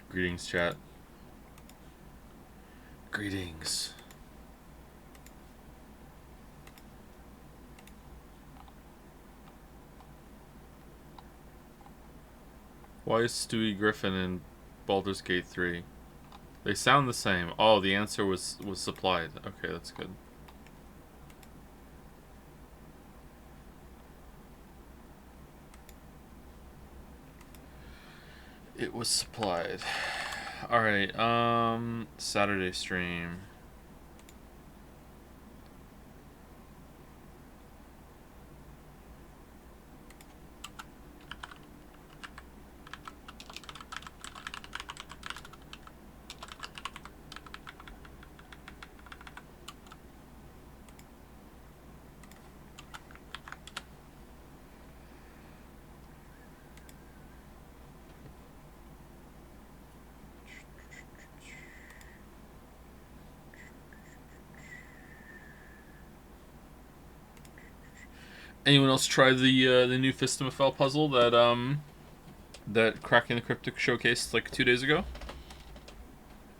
Greetings, chat. Greetings. Why is Stewie Griffin in Baldur's Gate 3? They sound the same. Oh, the answer was supplied. Okay, that's good. It was supplied. Alright, Saturday stream. Anyone else try the new Fistma Fell puzzle that Cracking the Cryptic showcased like 2 days ago?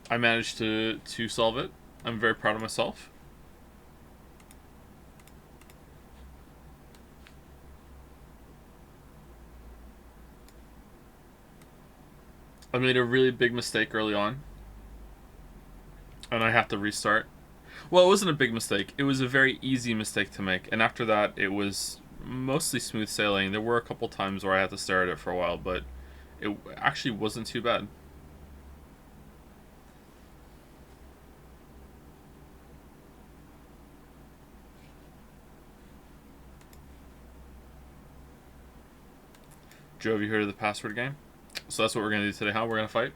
I managed to solve it. I'm very proud of myself. I made a really big mistake early on, and I have to restart. Well, it wasn't a big mistake. It was a very easy mistake to make, and after that, it was mostly smooth sailing. There were a couple times where I had to stare at it for a while, but it actually wasn't too bad. Joe, have you heard of the password game? So that's what we're going to do today, huh? We're going to fight?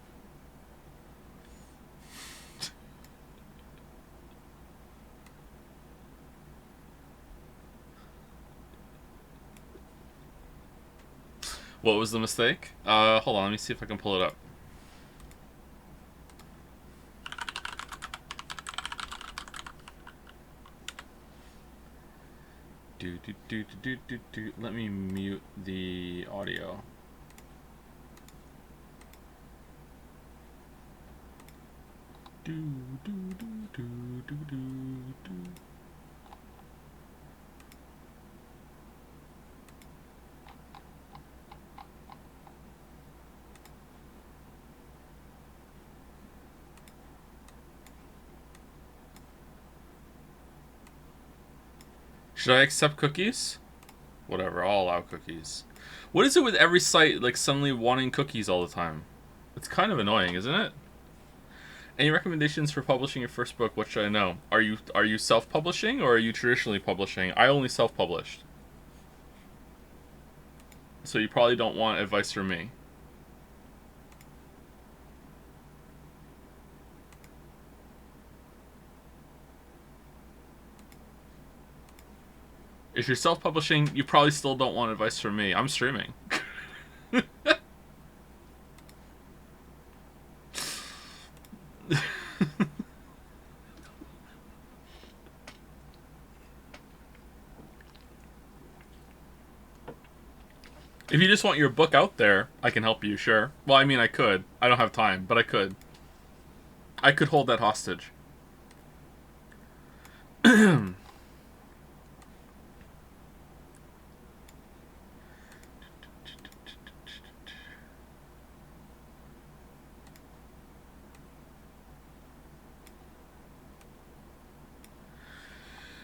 What was the mistake? Hold on, let me see if I can pull it up. Let me mute the audio. Should I accept cookies? Whatever, I'll allow cookies. What is it with every site like suddenly wanting cookies all the time? It's kind of annoying, isn't it? Any recommendations for publishing your first book? What should I know? Are you self-publishing or are you traditionally publishing? I only self-published. So you probably don't want advice from me. If you're self-publishing, you probably still don't want advice from me. I'm streaming. If you just want your book out there, I can help you, sure. Well, I mean, I could. I don't have time, but I could. I could hold that hostage.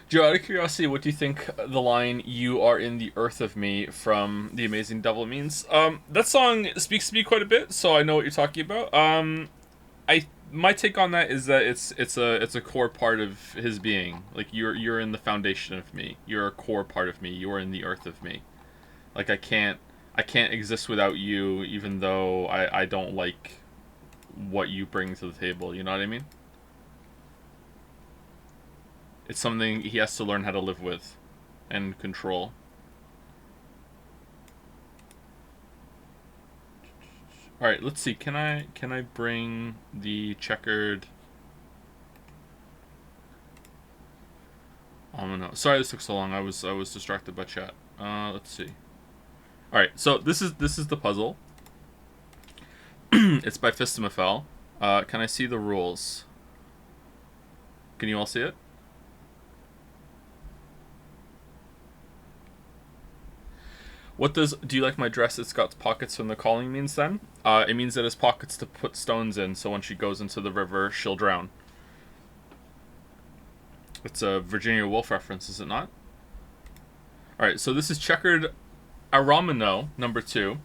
Joe, out of curiosity, what do you think the line "You are in the earth of me" from The Amazing Devil means? That song speaks to me quite a bit, so I know what you're talking about. My take on that is that it's a core part of his being. Like you're in the foundation of me. You're a core part of me. You're in the earth of me. Like I can't exist without you, even though I don't like what you bring to the table. You know what I mean? It's something he has to learn how to live with and control. All right, let's see. Can I bring the checkered? Omino. Sorry this took so long. I was distracted by chat. Let's see. All right, so this is the puzzle. It's by Fistamafel. Can I see the rules? Can you all see it? What do you like my dress? It's got pockets from the calling means then? It means that it's pockets to put stones in, so when she goes into the river, she'll drown. It's a Virginia Woolf reference, is it not? Alright, so this is checkered aramino, number 2.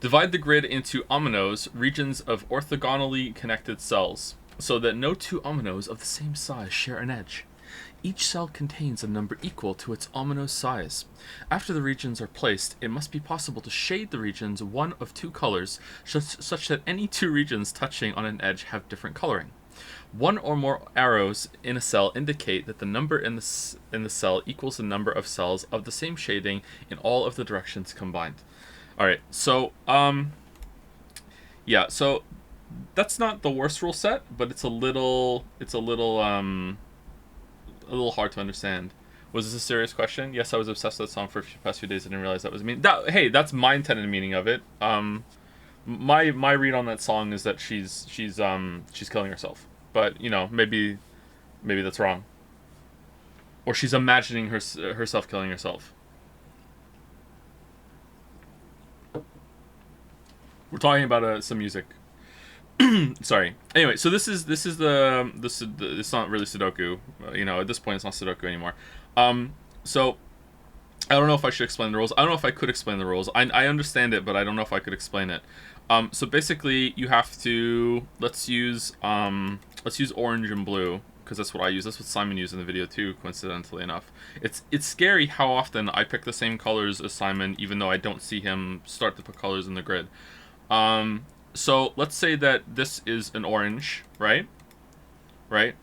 Divide the grid into ominos, regions of orthogonally connected cells, so that no two ominos of the same size share an edge. Each cell contains a number equal to its omino size. After the regions are placed, it must be possible to shade the regions one of two colors, such that any two regions touching on an edge have different coloring. One or more arrows in a cell indicate that the number in the cell equals the number of cells of the same shading in all of the directions combined. Alright, so, yeah, so that's not the worst rule set, but it's a little hard to understand. Was this a serious question? Yes, I was obsessed with that song for the past few days. I didn't realize that was a meaning. Hey, that's my intended meaning of it. My read on that song is that she's killing herself. But, you know, maybe that's wrong. Or she's imagining herself killing herself. We're talking about some music. Sorry. Anyway, so this is it's not really Sudoku. You know, at this point, it's not Sudoku anymore. So I don't know if I should explain the rules. I don't know if I could explain the rules. I understand it, but I don't know if I could explain it. So basically, you have to let's use orange and blue because that's what I use. That's what Simon used in the video too. Coincidentally enough, it's scary how often I pick the same colors as Simon, even though I don't see him start to put colors in the grid. So let's say that this is an orange, right? Right?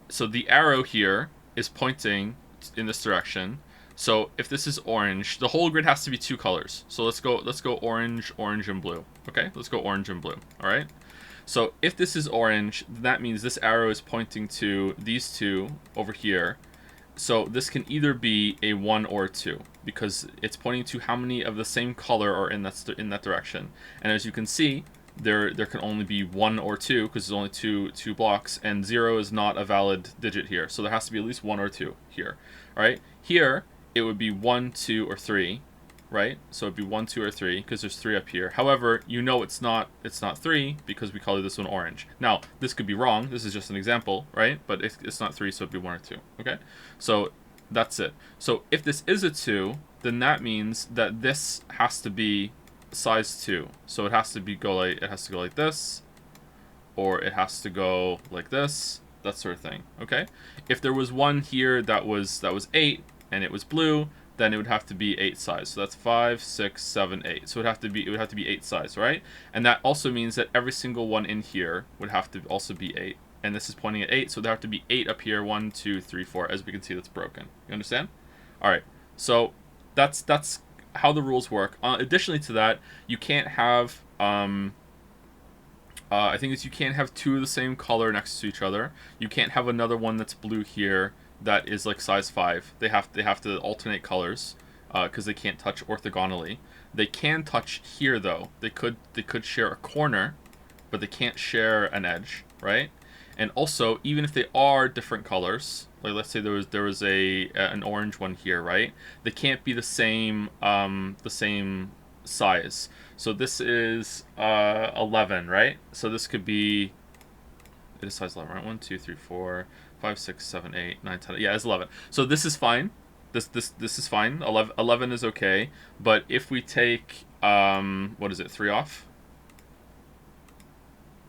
So the arrow here is pointing in this direction. So if this is orange, the whole grid has to be two colors. So let's go orange, orange, and blue. Okay, let's go orange and blue. All right. So if this is orange, that means this arrow is pointing to these two over here. So this can either be a 1 or a 2 because it's pointing to how many of the same color are in that direction. And as you can see, there can only be 1 or 2 because there's only two blocks, and 0 is not a valid digit here. So there has to be at least 1 or 2 here. All right. Here it would be 1, 2, or 3. Right? So it'd be 1, 2, or 3 because there's 3 up here. However, you know it's not 3 because we color this one orange. Now, this could be wrong. This is just an example, right? But it's not 3, so it'd be 1 or 2. Okay? So that's it. So if this is a 2, then that means that this has to be size 2. So it has to go like this, or it has to go like this, that sort of thing. Okay? If there was one here that was 8 and it was blue, then it would have to be 8 size. So that's 5, 6, 7, 8. So it would have to be 8 size, right? And that also means that every single one in here would have to also be 8. And this is pointing at 8, so there have to be 8 up here. 1, 2, 3, 4. As we can see, that's broken. You understand? All right. So that's how the rules work. Additionally to that, you can't have I think you can't have two of the same color next to each other. You can't have another one that's blue here that is like size 5. They have to alternate colors because they can't touch orthogonally. They can touch here though. They could share a corner, but they can't share an edge, right? And also, even if they are different colors, like let's say there was an orange one here, right? They can't be the same size. So this is 11, right? So this could be, it is size 11, right? 1, 2, 3, 4, 5, 6, 7, 8, 9, 10. Yeah, it's 11. So this is fine. This is fine. 11 is okay. But if we take what is it? 3 off.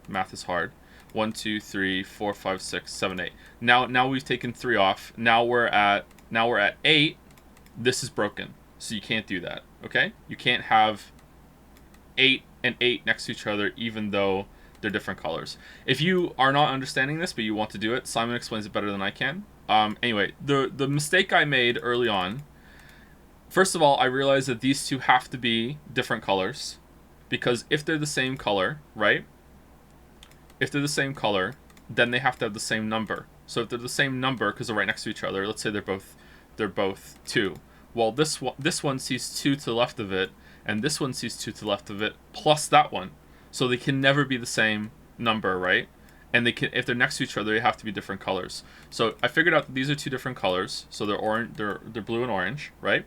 Math is hard. 1, 2, 3, 4, 5, 6, 7, 8. Now we've taken 3 off. Now we're at 8. This is broken. So you can't do that. Okay? You can't have 8 and 8 next to each other even though they're different colors. If you are not understanding this but you want to do it, Simon explains it better than I can. Anyway, the mistake I made early on, first of all, I realized that these two have to be different colors because if they're the same color, right? If they're the same color, then they have to have the same number. So if they're the same number because they're right next to each other, let's say they're both 2. Well, this one sees 2 to the left of it, and this one sees 2 to the left of it, plus that one. So they can never be the same number, right? And they can, if they're next to each other, they have to be different colors. So I figured out that these are 2 different colors. So they're orange, they're blue and orange, right?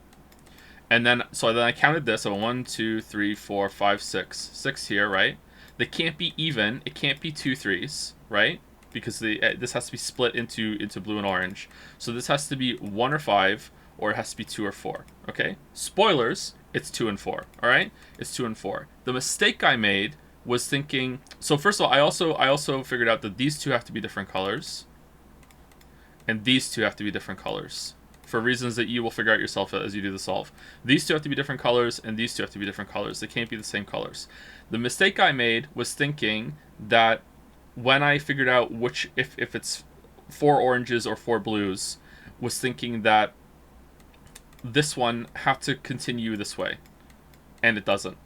And then I counted this. So 1, 2, 3, 4, 5, 6, 6 here, right? They can't be even. It can't be 2 3s, right? Because this has to be split into blue and orange. So this has to be 1 or 5, or it has to be 2 or 4. Okay. Spoilers. It's 2 and 4. All right. It's 2 and 4. The mistake I made was thinking. So first of all, I also figured out that these 2 have to be different colors, and these 2 have to be different colors, for reasons that you will figure out yourself as you do the solve. These 2 have to be different colors, and these 2 have to be different colors. They can't be the same colors. The mistake I made was thinking that when I figured out which, if it's 4 oranges or 4 blues, was thinking that this one had to continue this way, and it doesn't.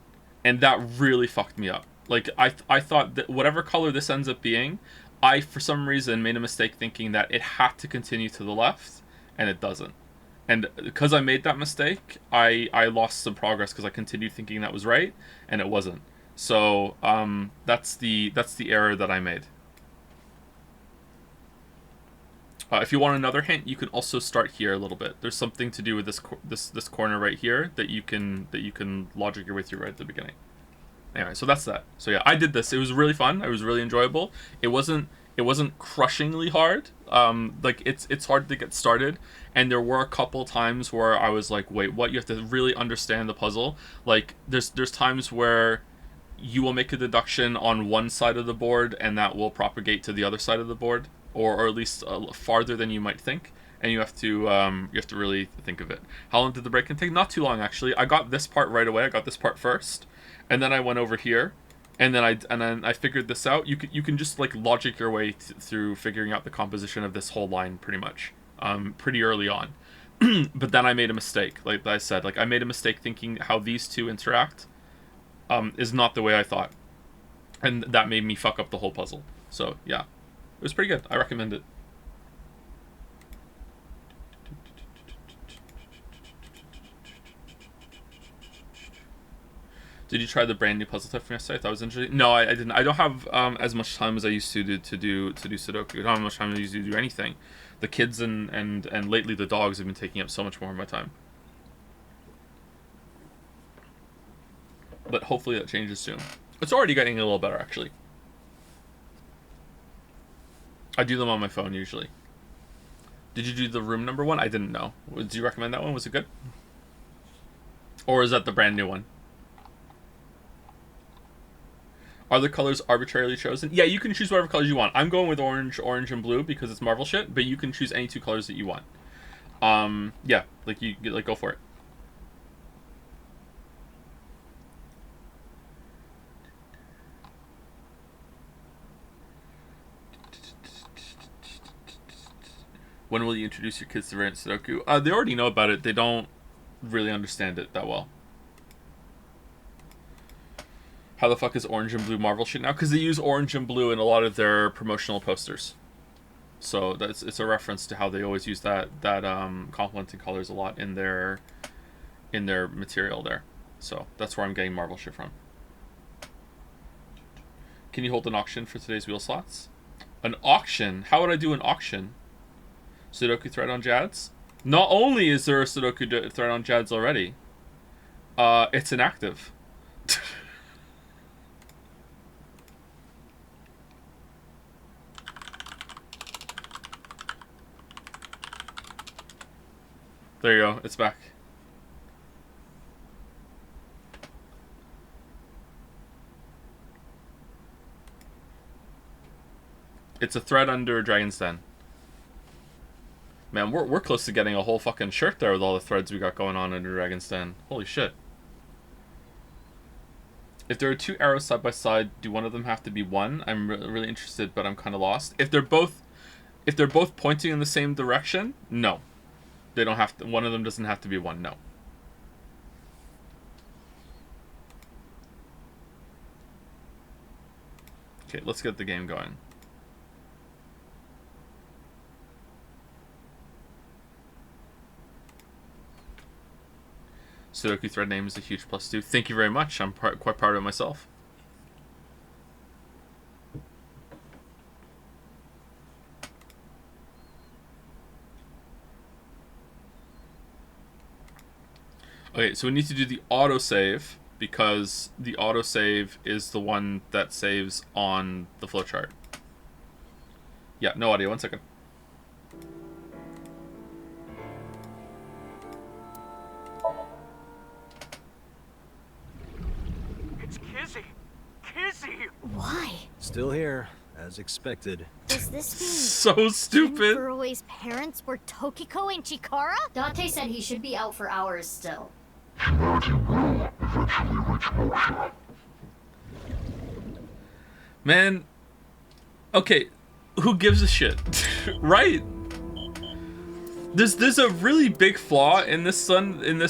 And that really fucked me up. Like, I thought that whatever color this ends up being, I, for some reason, made a mistake thinking that it had to continue to the left, and it doesn't. And because I made that mistake, I lost some progress because I continued thinking that was right, and it wasn't. So that's the error that I made. If you want another hint, you can also start here a little bit. There's something to do with this corner right here that you can logic your way through right at the beginning. Anyway, so that's that. So yeah, I did this. It was really fun. It was really enjoyable. It wasn't crushingly hard. Like it's hard to get started, and there were a couple times where I was like, wait, what? You have to really understand the puzzle. Like there's times where you will make a deduction on one side of the board, and that will propagate to the other side of the board, or at least farther than you might think. And you have to really think of it. How long did the break take? Not too long, actually. I got this part right away. I got this part first, and then I went over here, and then I figured this out. You can just like logic your way through figuring out the composition of this whole line pretty much, pretty early on. But then I made a mistake. Like I said, like I made a mistake thinking how these 2 interact, is not the way I thought, and that made me fuck up the whole puzzle. So yeah, it was pretty good. I recommend it. Did you try the brand new puzzle type from yesterday? I thought it was interesting. No, I didn't. I don't have as much time as I used to do Sudoku. I don't have much time as I used to do anything. The kids and lately the dogs have been taking up so much more of my time. But hopefully that changes soon. It's already getting a little better, actually. I do them on my phone usually. Did you do the room number 1? I didn't know. Did you recommend that one? Was it good? Or is that the brand new one? Are the colors arbitrarily chosen? Yeah, you can choose whatever colors you want. I'm going with orange, and blue because it's Marvel shit, but you can choose any 2 colors that you want. Yeah, like go for it. When will you introduce your kids to variant Sudoku? They already know about it. They don't really understand it that well. How the fuck is orange and blue Marvel shit now? Because they use orange and blue in a lot of their promotional posters. So it's a reference to how they always use that complementing colors a lot in their material there. So that's where I'm getting Marvel shit from. Can you hold an auction for today's wheel slots? An auction? How would I do an auction? Sudoku thread on Jads? Not only is there a Sudoku thread on Jads already, it's inactive. There you go. It's back. It's a thread under Dragon's Den. Man, we're close to getting a whole fucking shirt there with all the threads we got going on under Dragon's Den. Holy shit. If there are 2 arrows side by side, do one of them have to be 1? I'm really interested, but I'm kind of lost. If they're both pointing in the same direction, no. They don't have to. One of them doesn't have to be 1. No. Okay, let's get the game going. Sudoku thread name is a huge plus too. Thank you very much. I'm quite proud of myself. Okay, so we need to do the autosave because the autosave is the one that saves on the flowchart. Yeah, no audio. 1 second. It's Kizzy! Kizzy! Why? Still here, as expected. Does this mean So stupid. Furue's parents were Tokiko and Chikara? Dante said he should be out for hours still. Humanity will eventually reach moksha. Man, okay, who gives a shit? Right? There's a really big flaw in this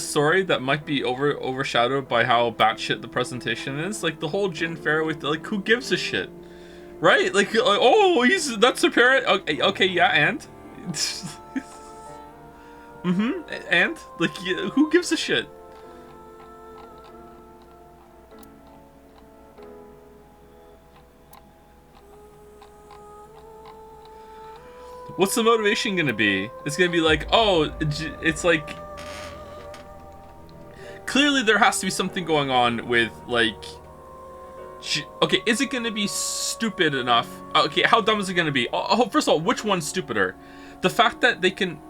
story that might be overshadowed by how batshit the presentation is. Like the whole Jin Pharaoh, like who gives a shit? Right? Like oh, that's their parent. Okay, yeah, and and like who gives a shit? What's the motivation gonna be? It's gonna be like, oh, it's like... Clearly there has to be something going on with, like... Okay, is it gonna be stupid enough? Okay, how dumb is it gonna be? Oh, first of all, which one's stupider? The fact that they can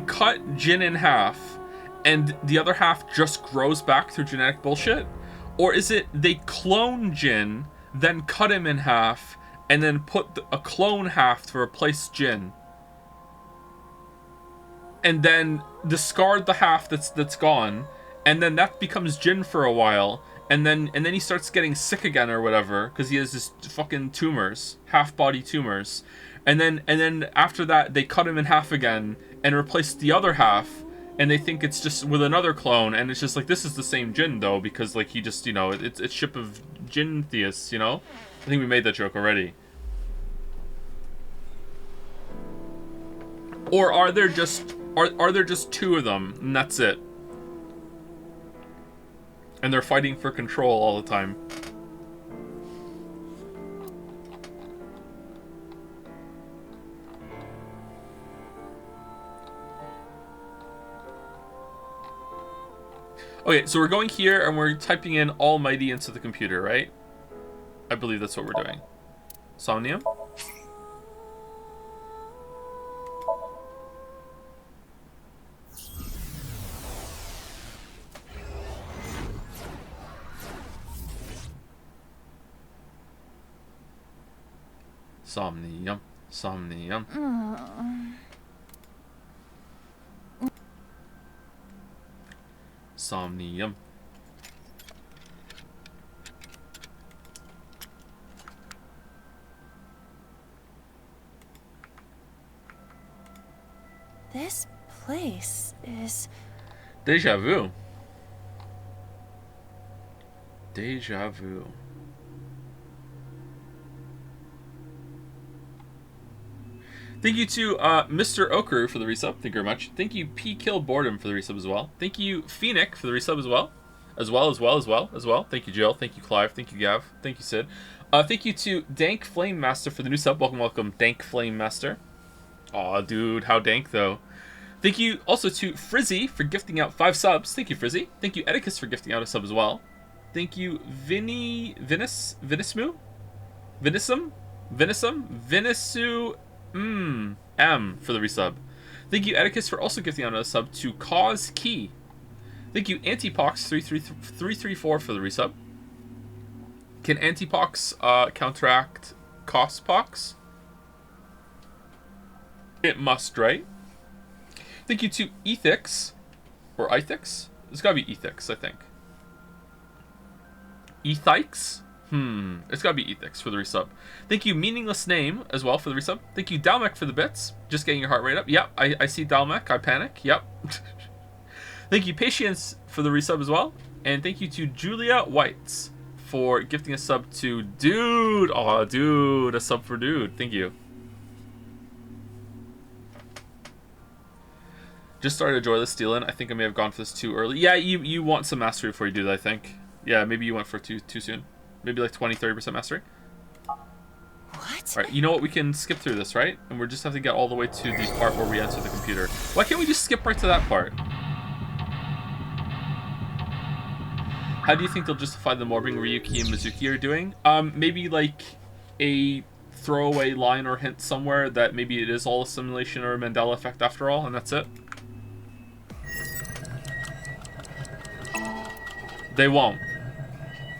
cut Jin in half, and the other half just grows back through genetic bullshit? Or is it they clone Jin, then cut him in half, and then put a clone half to replace Jin? And then discard the half that's gone, and then that becomes Jin for a while, and then he starts getting sick again or whatever because he has this fucking tumors, half body tumors, and then after that they cut him in half again and replace the other half, and they think it's just with another clone, and it's just like this is the same Jin though because like he just it's ship of Jin theists, I think we made that joke already. Or are there just two of them, and that's it? And they're fighting for control all the time. Okay, so we're going here and we're typing in Almighty into the computer, right? I believe that's what we're doing. Somnium? Somnium. Somnium. Somnium. This place is... Deja vu. Deja vu. Thank you to Mr. Okru for the resub. Thank you very much. Thank you P Kill Boredom for the resub as well. Thank you Phoenix for the resub as well. As well. Thank you Jill. Thank you Clive. Thank you Gav. Thank you Sid. Thank you to Dank Flame Master for the new sub. Welcome, Dank Flame Master. Aw, dude, how dank though. Thank you also to Frizzy for gifting out 5 subs. Thank you, Frizzy. Thank you, Edicus, for gifting out a sub as well. Thank you, Vinisu M for the resub. Thank you, Edicus, for also gifting out a sub to Cause Key. Thank you, Antipox334 for the resub. Can Antipox counteract Cospox? It must, right? Thank you to Ethix, or Ethix? It's gotta be Ethix, I think. Ethix? It's gotta be Ethix for the resub. Thank you, Meaningless Name, as well, for the resub. Thank you, Dalmec, for the bits. Just getting your heart rate up. Yep, I see Dalmec. I panic. Yep. Thank you, Patience, for the resub as well. And thank you to Julia Whites for gifting a sub to Dude. Aw, Dude. A sub for Dude. Thank you. Just started a joyless steal-in. I think I may have gone for this too early. Yeah, you want some mastery before you do that, I think. Yeah, maybe you went for too soon. Maybe like 20-30% mastery. What? Alright, you know what? We can skip through this, right? And we just have to get all the way to the part where we enter the computer. Why can't we just skip right to that part? How do you think they'll justify the mobbing Ryuki and Mizuki are doing? Maybe like a throwaway line or hint somewhere that maybe it is all a simulation or a Mandela effect after all, and that's it. They won't,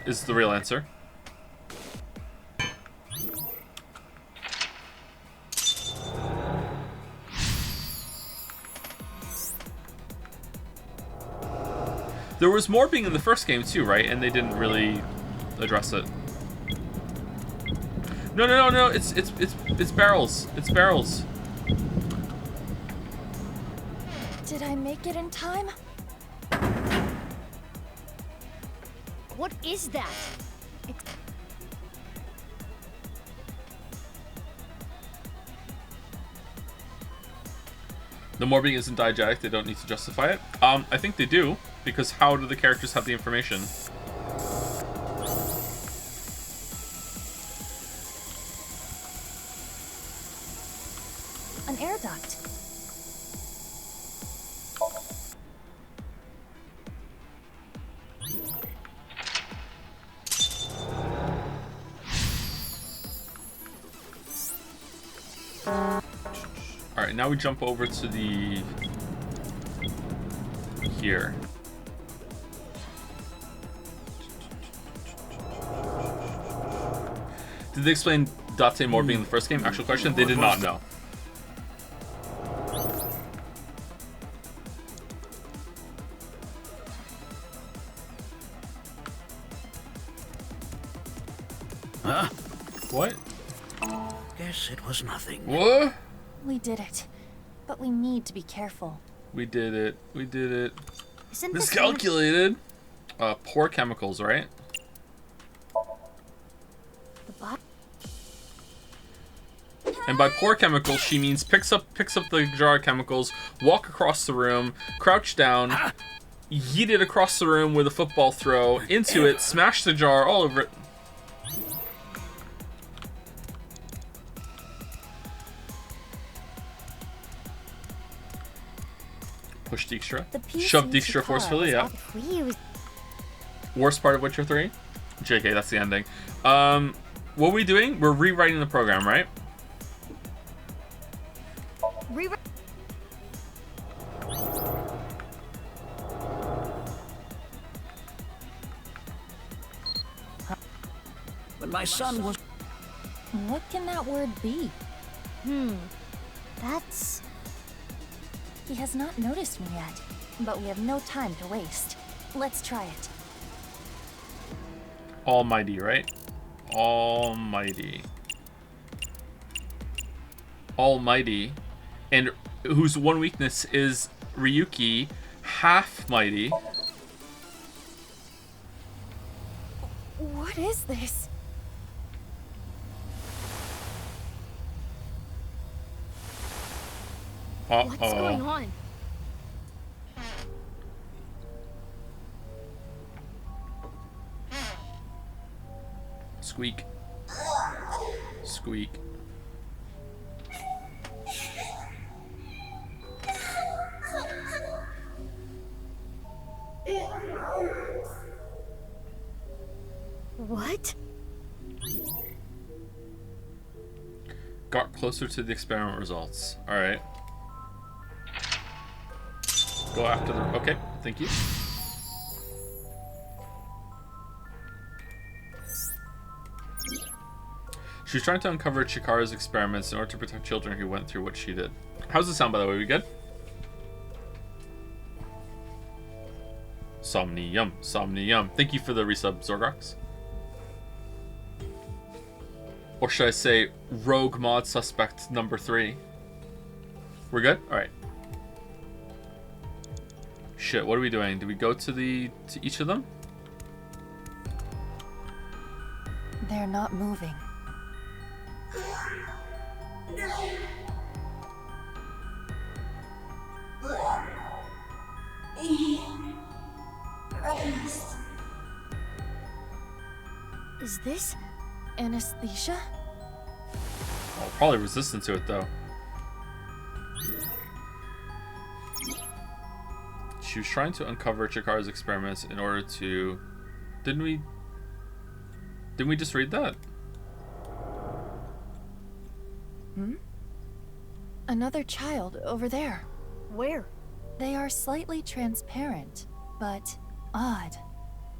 is the real answer. There was more being in the first game too, right? And they didn't really address it. No, it's barrels. It's barrels. Did I make it in time? What is that? The morbing isn't diegetic, they don't need to justify it. I think they do, because how do the characters have the information? An air duct. Alright, now we jump over to the... here. Did they explain Date morbing in the first game? Actual question, they did not know. Huh? What? Guess it was nothing. What? We did it. But we need to be careful. We did it. We did it. Isn't this Miscalculated. Poor chemicals, right? The bot. And by poor chemicals, she means picks up the jar of chemicals, walk across the room, crouch down, yeet it across the room with a football throw, into it, smash the jar all over it. Push Dijkstra. Shove Dijkstra forcefully, yeah. If we use Worst part of Witcher 3? JK, that's the ending. What are we doing? We're rewriting the program, right? When my son was... What can that word be? That's... He has not noticed me yet, but we have no time to waste. Let's try it. Almighty, right? Almighty. Almighty. And whose one weakness is Ryuki, half mighty. What is this? What's going on? Squeak. Squeak. What? Got closer to the experiment results. Alright. Go after the... Okay, thank you. She was trying to uncover Chikara's experiments in order to protect children who went through what she did. How's it sound, by the way? We good? Somnium. Somnium. Thank you for the resub, Zorgox. Or should I say, Rogue Mod Suspect number 3. We're good? Alright. Shit, what are we doing? Do we go to each of them? They're not moving. Is this? Anesthesia? Oh, probably resistant to it though. She was trying to uncover Chikara's experiments in order to... Didn't we just read that? Another child over there. Where? They are slightly transparent, but odd.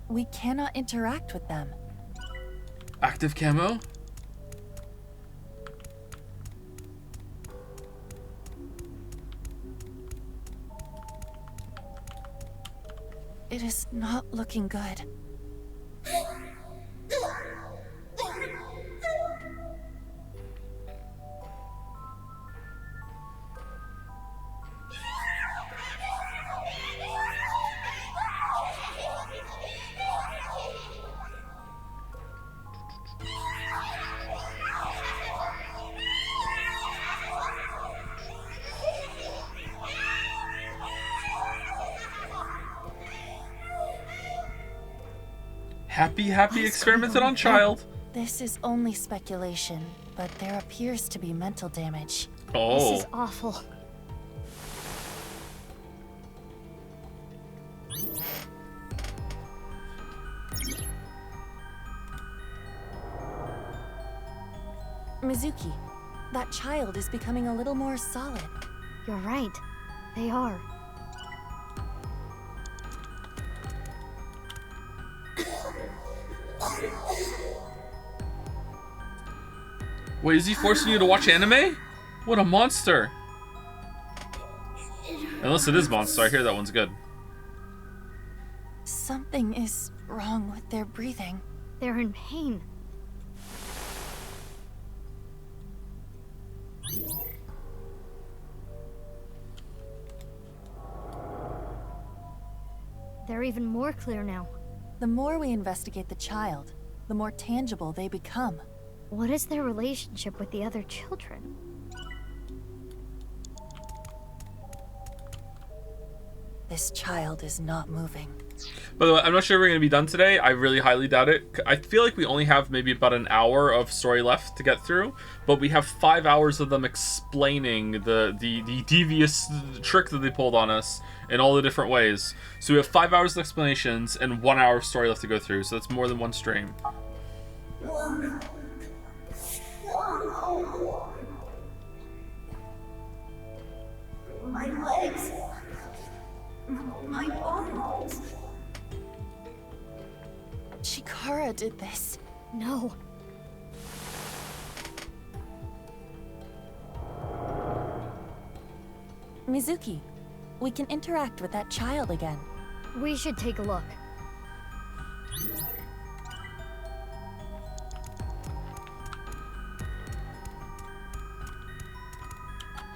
We cannot interact with them. Active camo? It is not looking good. Happy experimented on child. This is only speculation, but there appears to be mental damage. Oh. This is awful. Mizuki, that child is becoming a little more solid. You're right. They are. Wait, is he forcing you to watch anime? What a monster. Unless it is monster, I hear that one's good. Something is wrong with their breathing. They're in pain. They're even more clear now. The more we investigate the child, the more tangible they become. What is their relationship with the other children? This child is not moving. By the way, I'm not sure we're going to be done today. I really highly doubt it. I feel like we only have maybe about an hour of story left to get through, but we have 5 hours of them explaining the devious trick that they pulled on us in all the different ways. So we have 5 hours of explanations and 1 hour of story left to go through, so that's more than one stream. My legs. My bones. Chikara did this. No. Mizuki, we can interact with that child again. We should take a look.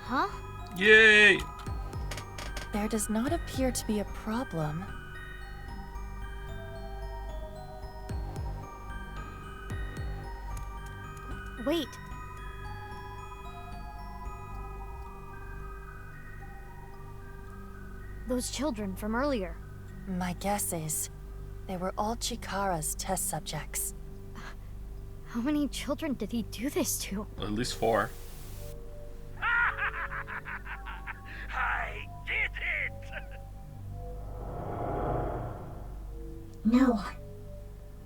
Huh? Yay! There does not appear to be a problem. Wait. Those children from earlier. My guess is they were all Chikara's test subjects. How many children did he do this to? At least 4. I did it! No.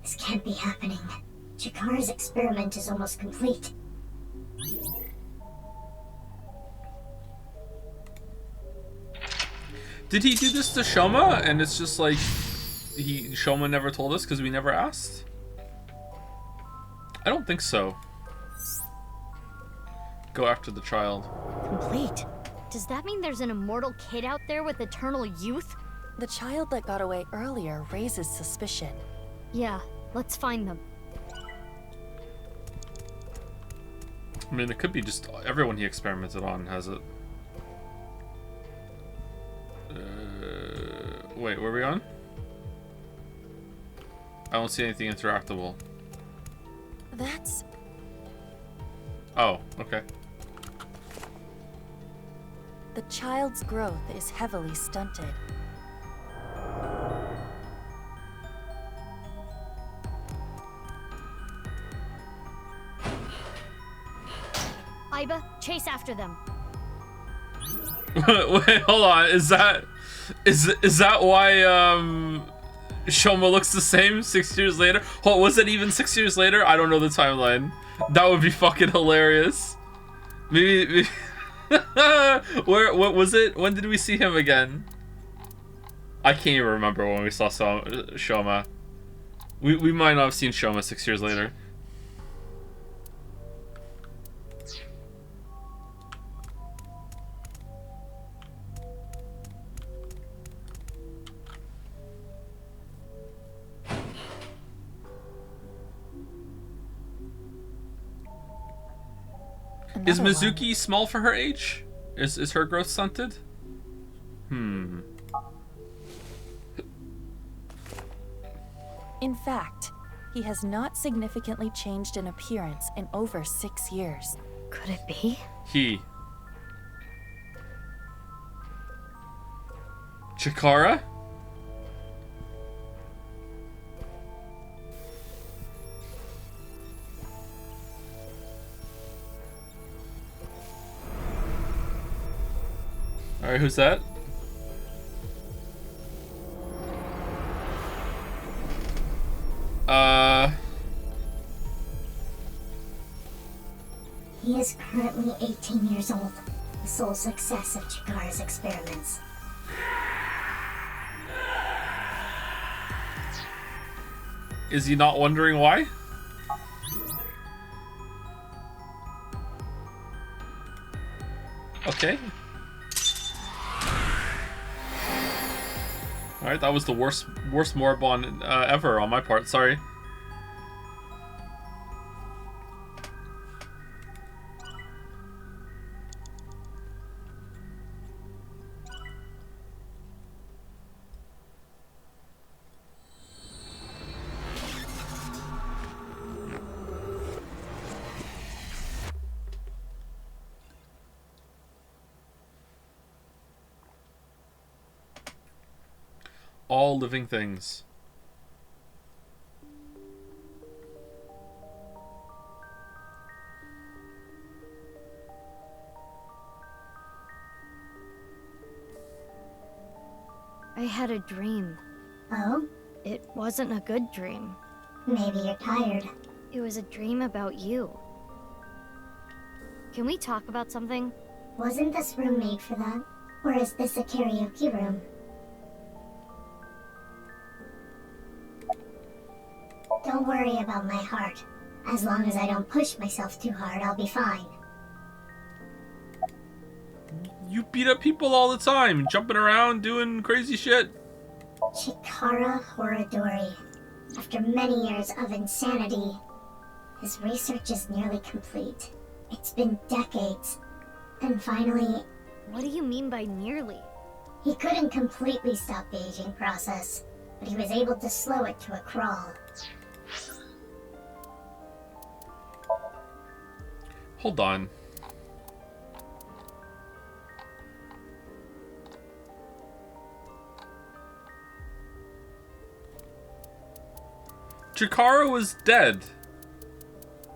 This can't be happening. Chikara's experiment is almost complete. Did he do this to Shoma and it's just like Shoma never told us because we never asked? I don't think so. Go after the child. Complete. Does that mean there's an immortal kid out there with eternal youth? The child that got away earlier raises suspicion. Yeah, let's find them. I mean, it could be just everyone he experimented on has it. Wait, were we on? I don't see anything interactable. That's... Oh, okay. The child's growth is heavily stunted. Chase after them. Wait, hold on. Is that why Shoma looks the same 6 years later? Hold, was it even 6 years later? I don't know the timeline. That would be fucking hilarious. Maybe what was it? When did we see him again? I can't even remember when we saw Shoma. We might not have seen Shoma 6 years later. Is Mizuki small for her age? Is her growth stunted? In fact, he has not significantly changed in appearance in over 6 years. Could it be? He. Chikara? Alright, who's that? He is currently 18 years old, the sole success of Chikara's experiments. Is he not wondering why? Okay. Alright, that was the worst Moribond ever on my part, sorry. All living things. I had a dream. Oh? It wasn't a good dream. Maybe you're tired. It was a dream about you. Can we talk about something? Wasn't this room made for that? Or is this a karaoke room? Don't worry about my heart. As long as I don't push myself too hard, I'll be fine. You beat up people all the time, jumping around, doing crazy shit. Chikara Horadori. After many years of insanity, his research is nearly complete. It's been decades. And finally, What do you mean by nearly? he couldn't completely stop the aging process, but he was able to slow it to a crawl. Hold on. Chikara was dead.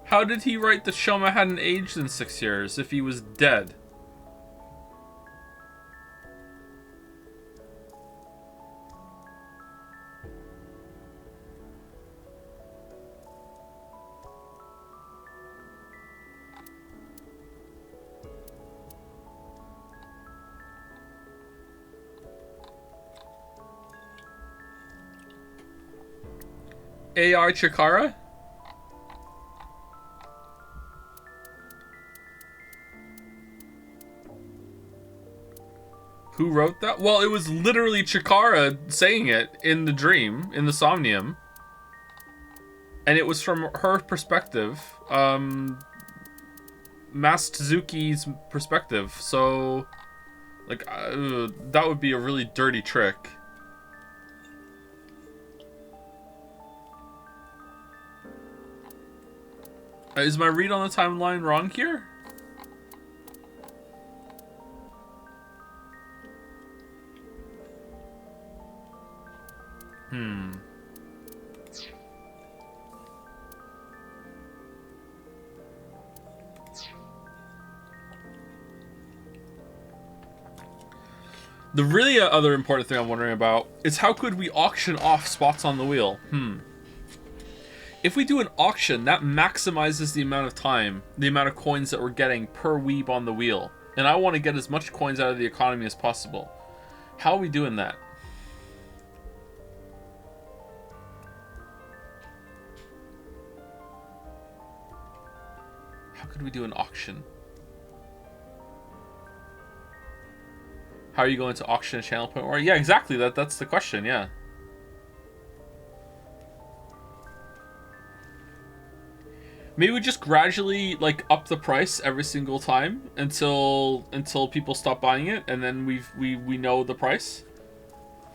How did he write that Shoma hadn't aged in 6 years if he was dead? AI Chikara? Who wrote that? Well, it was literally Chikara saying it in the dream, in the Somnium. And it was from her perspective. Mas-Tsuki's perspective. So, like, that would be a really dirty trick. Is my read on the timeline wrong here? The really other important thing I'm wondering about is how could we auction off spots on the wheel? If we do an auction, that maximizes the amount of time, the amount of coins that we're getting per weeb on the wheel. And I want to get as much coins out of the economy as possible. How are we doing that? How could we do an auction? How are you going to auction a channel point? Or yeah, exactly. That's the question. Yeah. Maybe we just gradually like up the price every single time until people stop buying it, and then we know the price.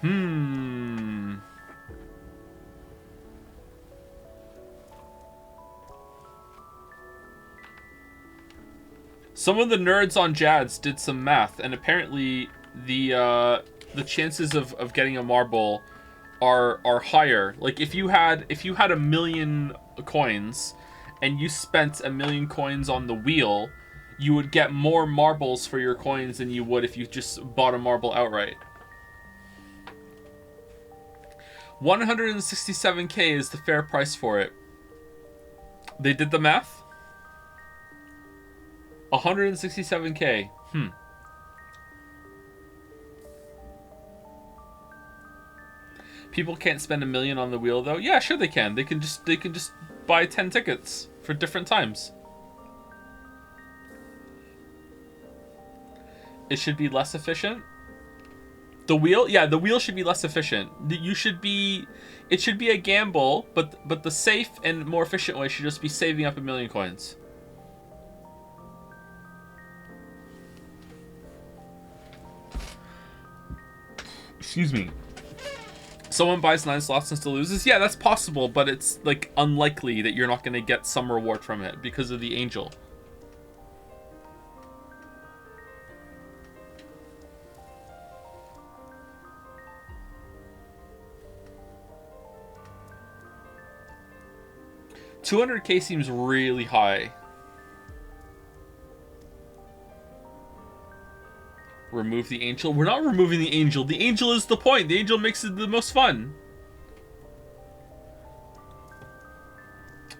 Some of the nerds on Jads did some math, and apparently the chances of getting a marble are higher. Like if you had a million coins and you spent 1,000,000 coins on the wheel, you would get more marbles for your coins than you would if you just bought a marble outright. 167k is the fair price for it. They did the math. 167k. People can't spend 1,000,000 on the wheel though. Yeah, sure they can. They can just buy 10 tickets for different times. It should be less efficient. The wheel, yeah, the wheel should be less efficient. It should be a gamble, but the safe and more efficient way should just be saving up 1,000,000 coins. Excuse me. Someone buys 9 slots and still loses? Yeah, that's possible, but it's like unlikely that you're not going to get some reward from it because of the angel. $200k seems really high. Remove the angel? We're not removing the angel. The angel is the point. The angel makes it the most fun.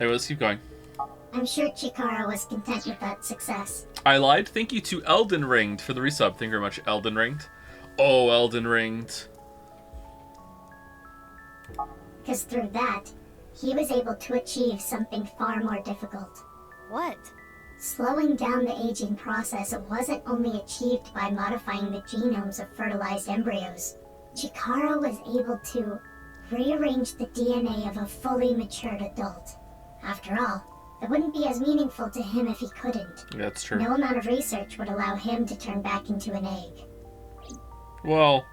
Anyway, let's keep going. I'm sure Chikara was content with that success. I lied. Thank you to Elden Ringed for the resub. Thank you very much, Elden Ringed. Oh, Elden Ringed. Because through that, he was able to achieve something far more difficult. What? Slowing down the aging process wasn't only achieved by modifying the genomes of fertilized embryos. Chikara was able to rearrange the DNA of a fully matured adult. After all, it wouldn't be as meaningful to him if he couldn't. Yeah, that's true. No amount of research would allow him to turn back into an egg. Well,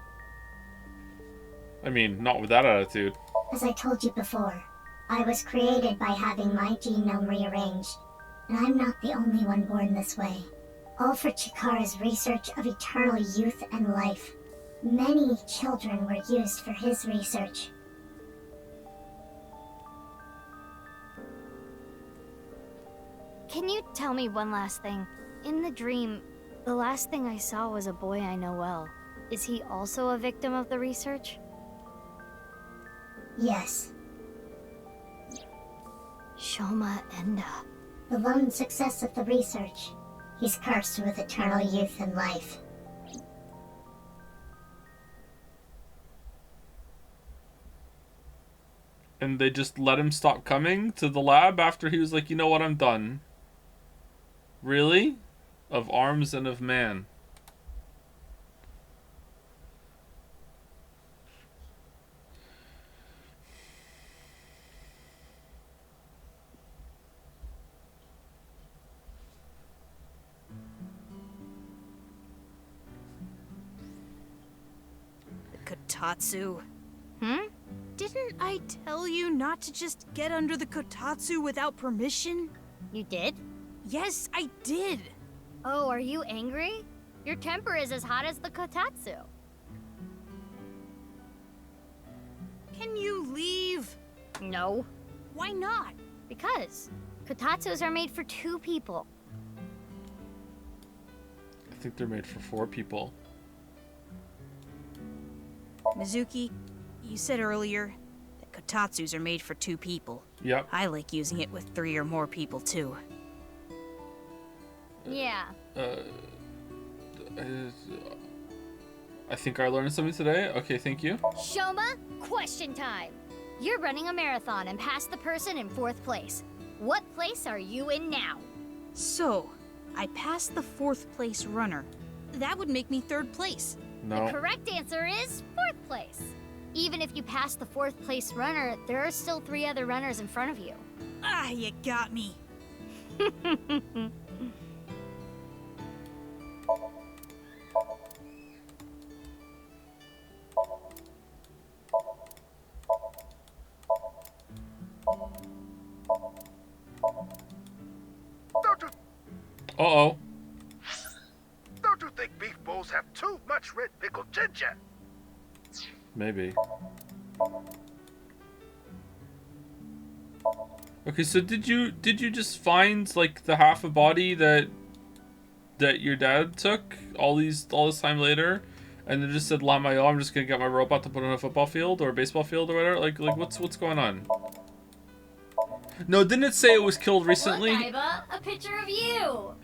I mean, not with that attitude. As I told you before, I was created by having my genome rearranged. And I'm not the only one born this way. All for Chikara's research of eternal youth and life. Many children were used for his research. Can you tell me one last thing? In the dream, the last thing I saw was a boy I know well. Is he also a victim of the research? Yes. Shoma Enda. The lone success of the research. He's cursed with eternal youth and life. And they just let him stop coming to the lab after he was like, you know what, I'm done. Really? Of arms and of man. Kotatsu. Didn't I tell you not to just get under the Kotatsu without permission? you did? Yes, I did. Oh, are you angry? Your temper is as hot as the kotatsu. Can you leave? No. Why not? Because kotatsus are made for 2 people. I think they're made for 4 people. Mizuki, you said earlier that kotatsus are made for 2 people. Yep. I like using it with 3 or more people too. Yeah. I think I learned something today. Okay, thank you. Shoma, question time. You're running a marathon and passed the person in 4th place. What place are you in now? So, I passed the 4th place runner. That would make me 3rd place. No. The correct answer is 4th place. Even if you pass the 4th place runner, there are still 3 other runners in front of you. Ah, you got me. Uh-oh. Don't you think beef bowls have too much red pickled ginger? Maybe. Okay, so did you just find like the half a body that your dad took all this time later, and then just said, "Lamayo, I'm just gonna get my robot to put on a football field or a baseball field or whatever"? Like what's going on? No, didn't it say it was killed recently? Look, Iba, a picture of you.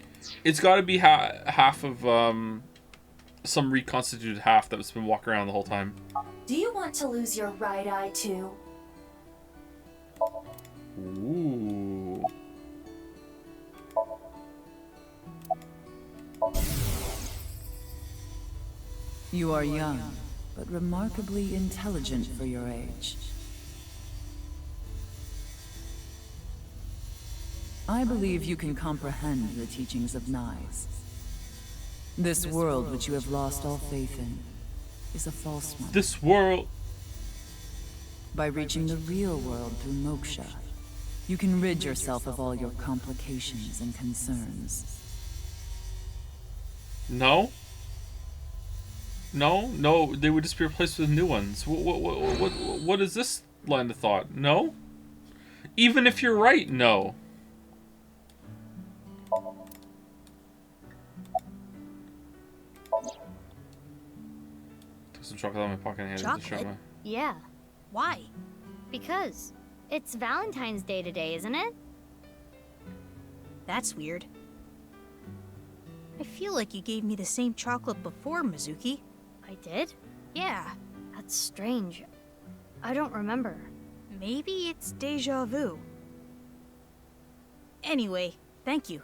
It's got to be half of some reconstituted half that's been walking around the whole time. Do you want to lose your right eye too? Ooh. You are young, but remarkably intelligent for your age. I believe you can comprehend the teachings of Nyes. This world which you have lost all faith in is a false one. This world. By reaching the real world through moksha, you can rid yourself of all your complications and concerns. No. No, they would just be replaced with new ones. What is this line of thought? No? Even if you're right, no. Took some chocolate out of my pocket and handed it to Chocolate? Shoma. Yeah, Why? because it's Valentine's Day today, isn't it? That's weird. I feel like you gave me the same chocolate before, Mizuki. I did? Yeah, That's strange. I don't remember. maybe it's deja vu. Anyway, thank you.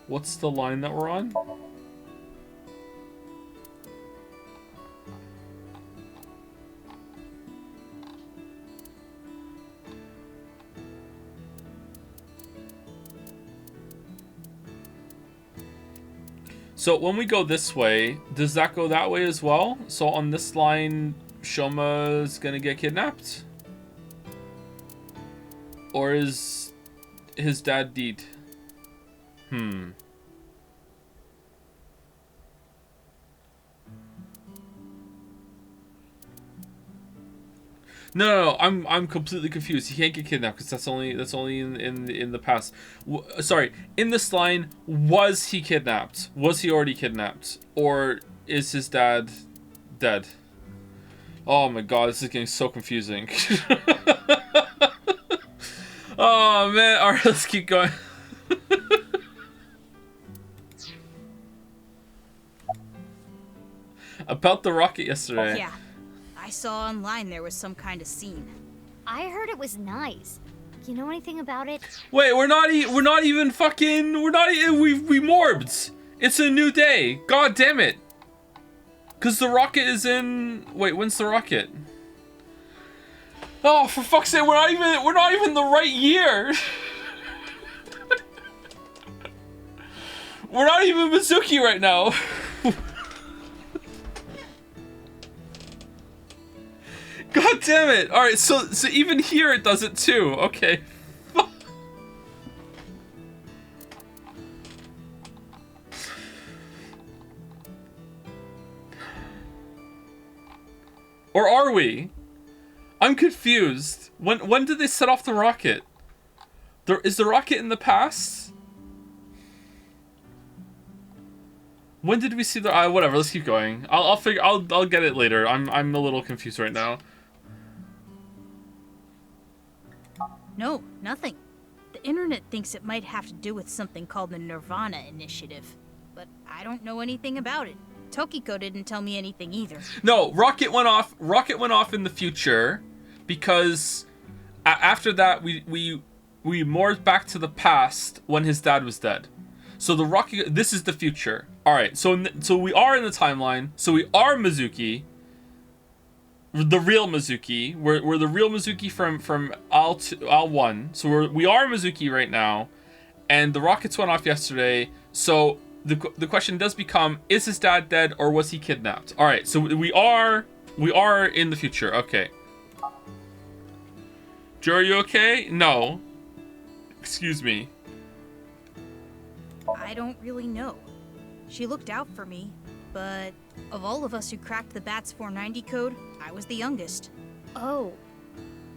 What's the line that we're on? So when we go this way, does that go that way as well? So on this line, Shoma's gonna get kidnapped? Or is his dad dead? No, I'm completely confused. He can't get kidnapped because that's only in the past. Sorry, in this line, was he kidnapped? Was he already kidnapped, or is his dad dead? Oh my god, this is getting so confusing. Oh man, all right, let's keep going. About the rocket yesterday. Yeah, I saw online there was some kind of scene. I heard it was nice. You know anything about it? Wait, we're not even we morbed. It's a new day. God damn it. Cause the rocket is in. Wait, when's the rocket? Oh, for fuck's sake, we're not even the right year. We're not even Mizuki right now. God damn it! All right, so even here it does it too. Okay. Or are we? I'm confused. When did they set off the rocket? Is the rocket in the past? When did we see the? Whatever. Let's keep going. I'll figure. I'll get it later. I'm a little confused right now. No, nothing. The internet thinks it might have to do with something called the nirvanA initiative, but I don't know anything about it. Tokiko didn't tell me anything either. No, rocket went off. Rocket went off in the future, because after that we morphed back to the past when his dad was dead. So the rocket. This is the future. All right. So we are in the timeline. So we are Mizuki. The real Mizuki. We're the real Mizuki from Al 1. So we are Mizuki right now, and the rockets went off yesterday. So the question does become: is his dad dead or was he kidnapped? All right. So we are in the future. Okay. Joe, are you okay? No. Excuse me. I don't really know. She looked out for me, but of all of us who cracked the BATS 490 code, I was the youngest. Oh.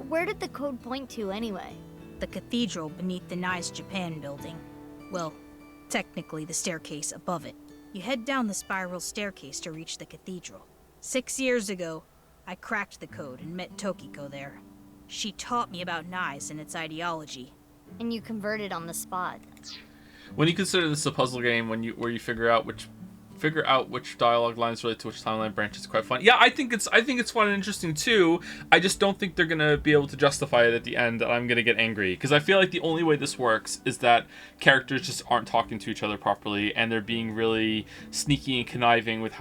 Where did the code point to anyway? The cathedral beneath the Nice Japan building. Well, technically the staircase above it. You head down the spiral staircase to reach the cathedral. 6 years ago, I cracked the code and met Tokiko there. She taught me about Nice and its ideology. And you converted on the spot. When you consider this a puzzle game, where you figure out which dialogue lines relate to which timeline branch, is quite fun. Yeah, I think it's fun and interesting too. I just don't think they're gonna be able to justify it at the end, and I'm gonna get angry because I feel like the only way this works is that characters just aren't talking to each other properly, and they're being really sneaky and conniving with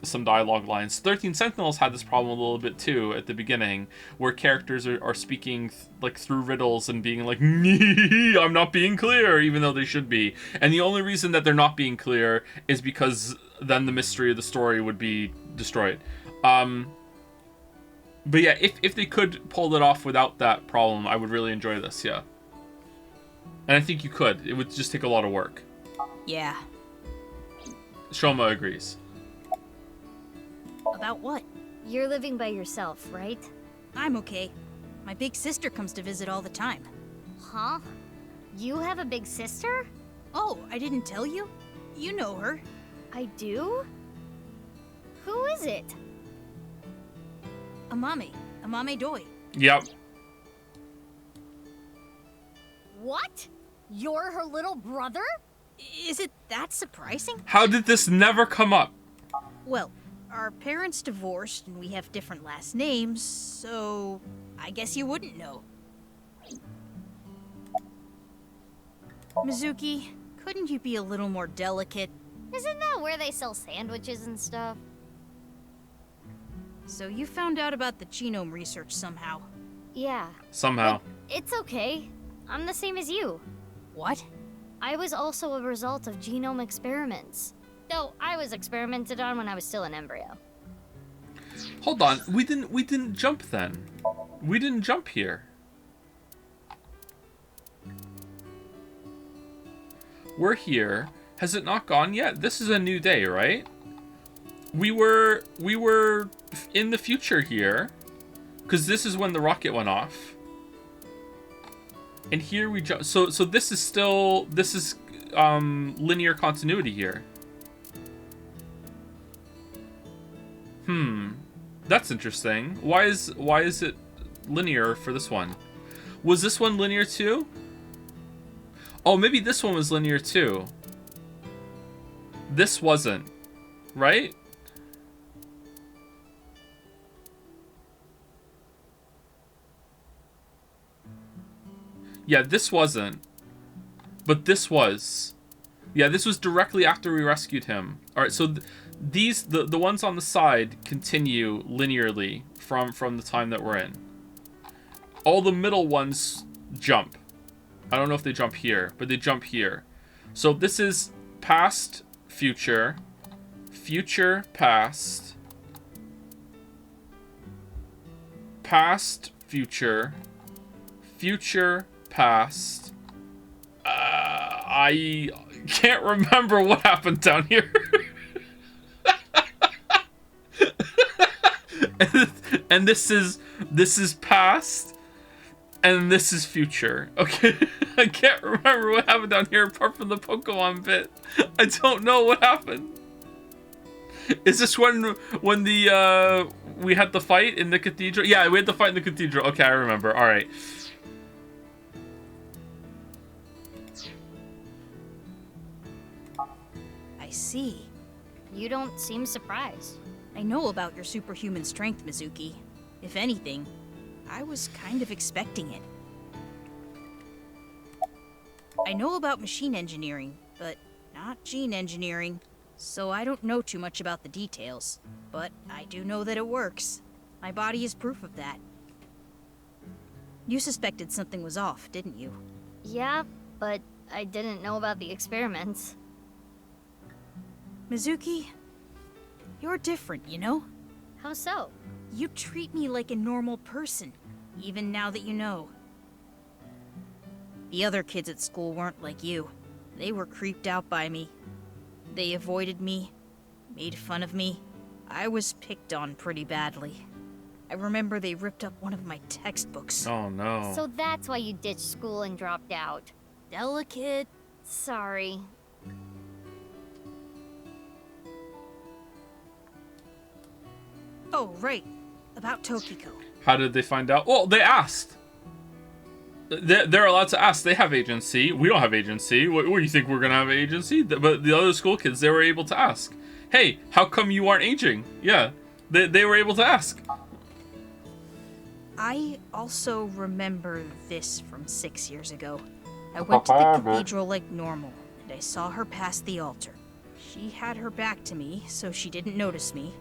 some dialogue lines. 13 Sentinels had this problem a little bit too at the beginning, where characters are speaking like through riddles and being like, I'm not being clear, even though they should be. And the only reason that they're not being clear is because then the mystery of the story would be destroyed. But yeah, if they could pull it off without that problem, I would really enjoy this, yeah. And I think you could. It would just take a lot of work. Yeah. Shoma agrees. About what? You're living by yourself, right? I'm okay. My big sister comes to visit all the time. Huh? You have a big sister? Oh, I didn't tell you? You know her. I do? Who is it? Amame Doi. Yep. What? You're her little brother? Is it that surprising? How did this never come up? Well, our parents divorced and we have different last names, so I guess you wouldn't know. Mizuki, couldn't you be a little more delicate? Isn't that where they sell sandwiches and stuff? So you found out about the genome research somehow? Yeah. Somehow. But it's okay. I'm the same as you. What? I was also a result of genome experiments. Though I was experimented on when I was still an embryo. Hold on. We didn't jump then. We didn't jump here. We're here. Has it not gone yet? This is a new day, right? We were in the future here, because this is when the rocket went off. And here we jump. So this is linear continuity here. That's interesting. Why is it linear for this one? Was this one linear too? Oh, maybe this one was linear too. This wasn't, right? Yeah, this wasn't. But this was. Yeah, this was directly after we rescued him. Alright, so the ones on the side continue linearly from the time that we're in. All the middle ones jump. I don't know if they jump here, but they jump here. So this is past, future, future, past, past, future, future, past. I can't remember what happened down here. and this is past, And this is future. Okay, I can't remember what happened down here apart from the Pokemon bit. I don't know what happened. Is this when the we had the fight in the cathedral? Yeah, we had the fight in the cathedral. Okay, I remember. All right. I see. You don't seem surprised. I know about your superhuman strength, Mizuki. If anything, I was kind of expecting it. I know about machine engineering, but not gene engineering, so I don't know too much about the details. But I do know that it works. My body is proof of that. You suspected something was off, didn't you? Yeah, but I didn't know about the experiments. Mizuki, you're different, you know? How so? You treat me like a normal person, even now that you know. The other kids at school weren't like you. They were creeped out by me. They avoided me, made fun of me. I was picked on pretty badly. I remember they ripped up one of my textbooks. Oh no. So that's why you ditched school and dropped out. Delicate. Sorry. Oh, right. About Tokiko. How did they find out? Well, they asked. They're allowed to ask. They have agency. We don't have agency. What do you think we're gonna have agency? But the other school kids, they were able to ask. Hey, how come you aren't aging? Yeah, they were able to ask. I also remember this from 6 years ago. I went to the cathedral like normal, and I saw her past the altar. She had her back to me, so she didn't notice me.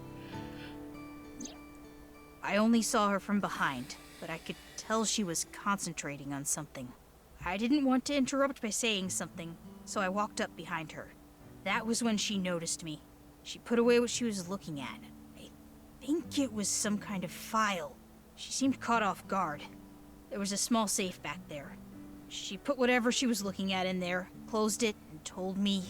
I only saw her from behind, but I could tell she was concentrating on something. I didn't want to interrupt by saying something, so I walked up behind her. That was when she noticed me. She put away what she was looking at. I think it was some kind of file. She seemed caught off guard. There was a small safe back there. She put whatever she was looking at in there, closed it, and told me...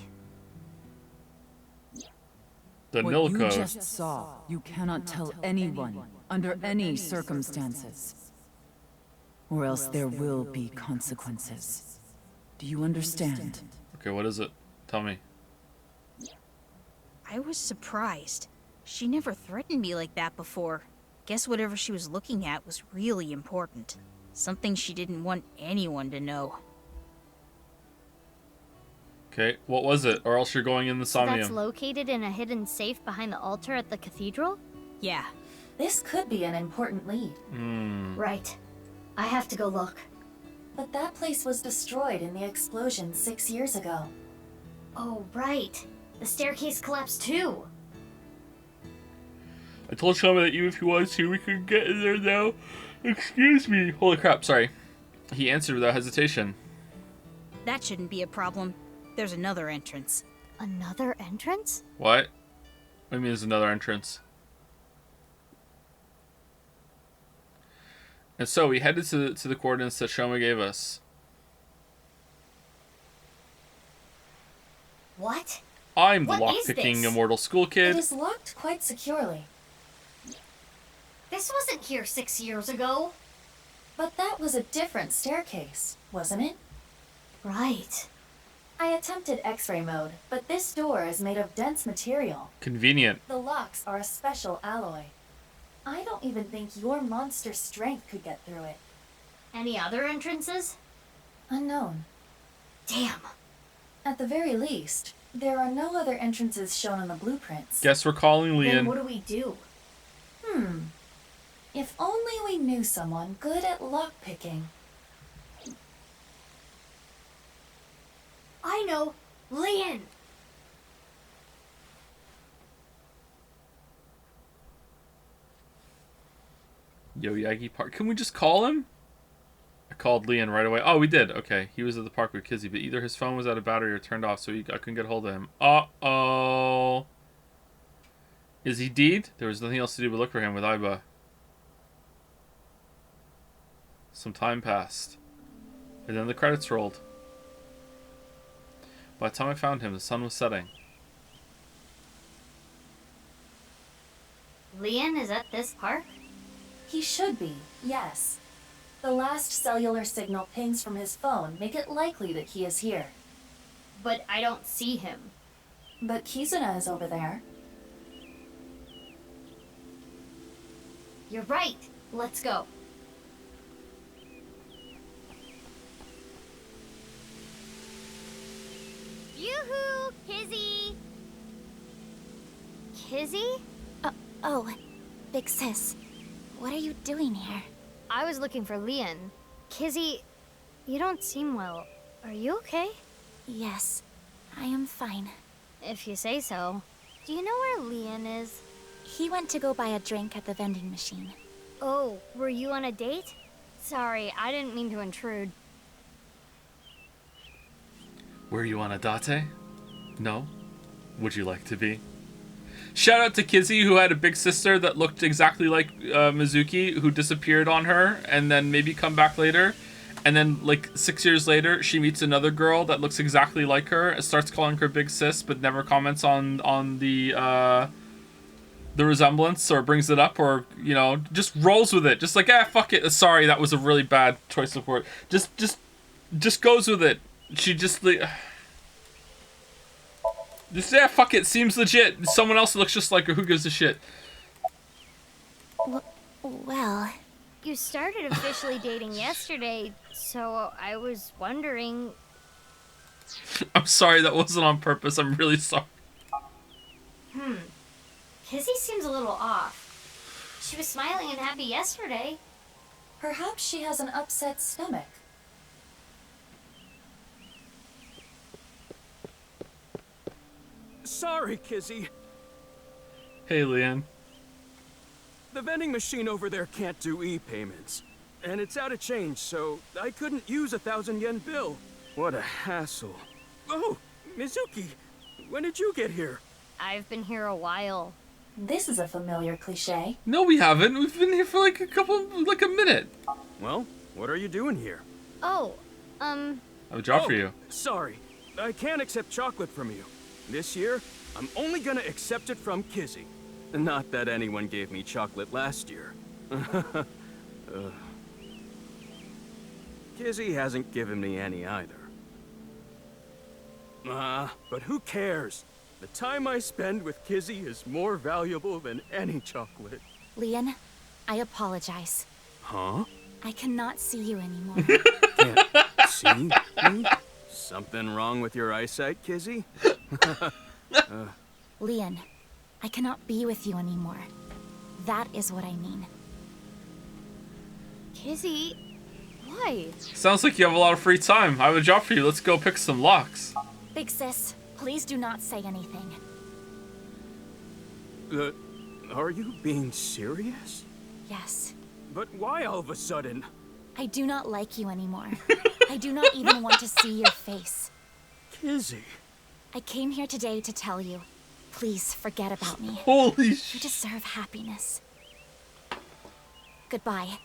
The What nil you code. just saw, you cannot tell anyone, under any circumstances. Or else there will be consequences. Do you understand? Okay, what is it? Tell me. I was surprised. She never threatened me like that before. Guess whatever she was looking at was really important. Something she didn't want anyone to know. Okay, what was it? Or else you're going in the So that's Somnium. located in a hidden safe behind the altar at the cathedral? Yeah. This could be an important lead. Right. I have to go look. But that place was destroyed in the explosion 6 years ago. Oh, right. The staircase collapsed too. I told Shama that even if he wanted to, we could get in there now. Excuse me. Holy crap, sorry. He answered without hesitation. That shouldn't be a problem. There's another entrance. Another entrance? What? What do you mean there's another entrance? And so we headed to the coordinates that Shoma gave us. What? I'm the What is lockpicking this? immortal school It kid. is locked quite securely. This wasn't here 6 years ago. But that was a different staircase, wasn't it? Right. I attempted X-ray mode, but this door is made of dense material. Convenient. The locks are a special alloy. I don't even think your monster strength could get through it. Any other entrances? Unknown. Damn. At the very least, there are no other entrances shown on the blueprints. Guess we're calling Then Leon. what do we do? If only we knew someone good at lockpicking. I know. Lian! Yo Yagi Park. Can we just call him? I called Leon right away. Oh, we did. Okay. He was at the park with Kizzy, but either his phone was out of battery or turned off, so I couldn't get hold of him. Uh-oh. Is he deed? There was nothing else to do but look for him with Aiba. Some time passed. And then the credits rolled. By the time I found him, the sun was setting. Lian is at this park? He should be, yes. The last cellular signal pings from his phone make it likely that he is here. But I don't see him. But Kizuna is over there. You're right. Let's go. Yoo-hoo! Kizzy! Kizzy? Oh, Big Sis. What are you doing here? I was looking for Leon. Kizzy, you don't seem well. Are you okay? Yes, I am fine. If you say so. Do you know where Leon is? He went to go buy a drink at the vending machine. Oh, were you on a date? Sorry, I didn't mean to intrude. Were you on a date? No? Would you like to be? Shout out to Kizzy, who had a big sister that looked exactly like Mizuki, who disappeared on her and then maybe come back later. And then, like, 6 years later, she meets another girl that looks exactly like her, starts calling her big sis, but never comments on the resemblance or brings it up or, you know, just rolls with it. Just like, fuck it. Sorry, that was a really bad choice of word. Just goes with it. She just, like... Just, fuck it. Seems legit. Someone else looks just like her. Who gives a shit? Well... You started officially dating yesterday, so I was wondering... I'm sorry, that wasn't on purpose. I'm really sorry. Kizzy seems a little off. She was smiling and happy yesterday. Perhaps she has an upset stomach. Sorry, Kizzy. Hey, Leanne. The vending machine over there can't do e-payments. And it's out of change, so I couldn't use a 1,000-yen bill. What a hassle. Oh, Mizuki, when did you get here? I've been here a while. This is a familiar cliche. No, we haven't. We've been here for like a minute. Well, what are you doing here? Oh, I have a job for you. Sorry, I can't accept chocolate from you. This year, I'm only gonna accept it from Kizzy. Not that anyone gave me chocolate last year. Kizzy hasn't given me any either. But who cares? The time I spend with Kizzy is more valuable than any chocolate. Leon, I apologize. Huh? I cannot see you anymore. Can't see me? Something wrong with your eyesight, Kizzy? Leon, I cannot be with you anymore. That is what I mean. Kizzy, why? Sounds like you have a lot of free time. I have a job for you. Let's go pick some locks. Big Sis, please do not say anything. Are you being serious? Yes. But why all of a sudden? I do not like you anymore. I do not even want to see your face. Kizzy. I came here today to tell you. Please forget about me. Holy You shit. deserve happiness. Goodbye.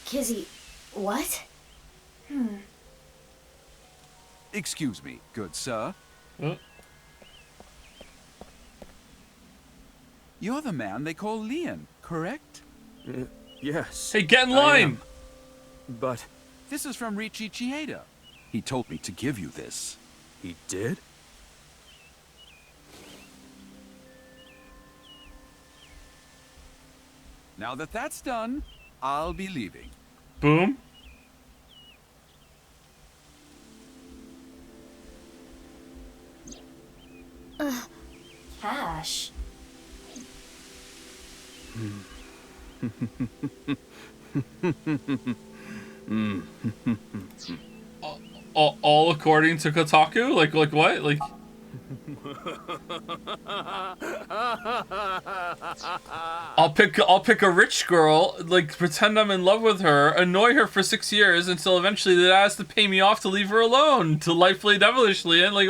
Kizzy, what? Excuse me, good sir. Huh? You're the man they call Leon, correct? Yes. Hey, get in I line. am. But This is from Richi Chieda. He told me to give you this. he did? Now that that's done, I'll be leaving. Boom. Cash. All according to Kotaku? Like what? Like... I'll pick a rich girl, like pretend I'm in love with her, annoy her for 6 years until eventually that has to pay me off to leave her alone, to lightly devilishly, and like,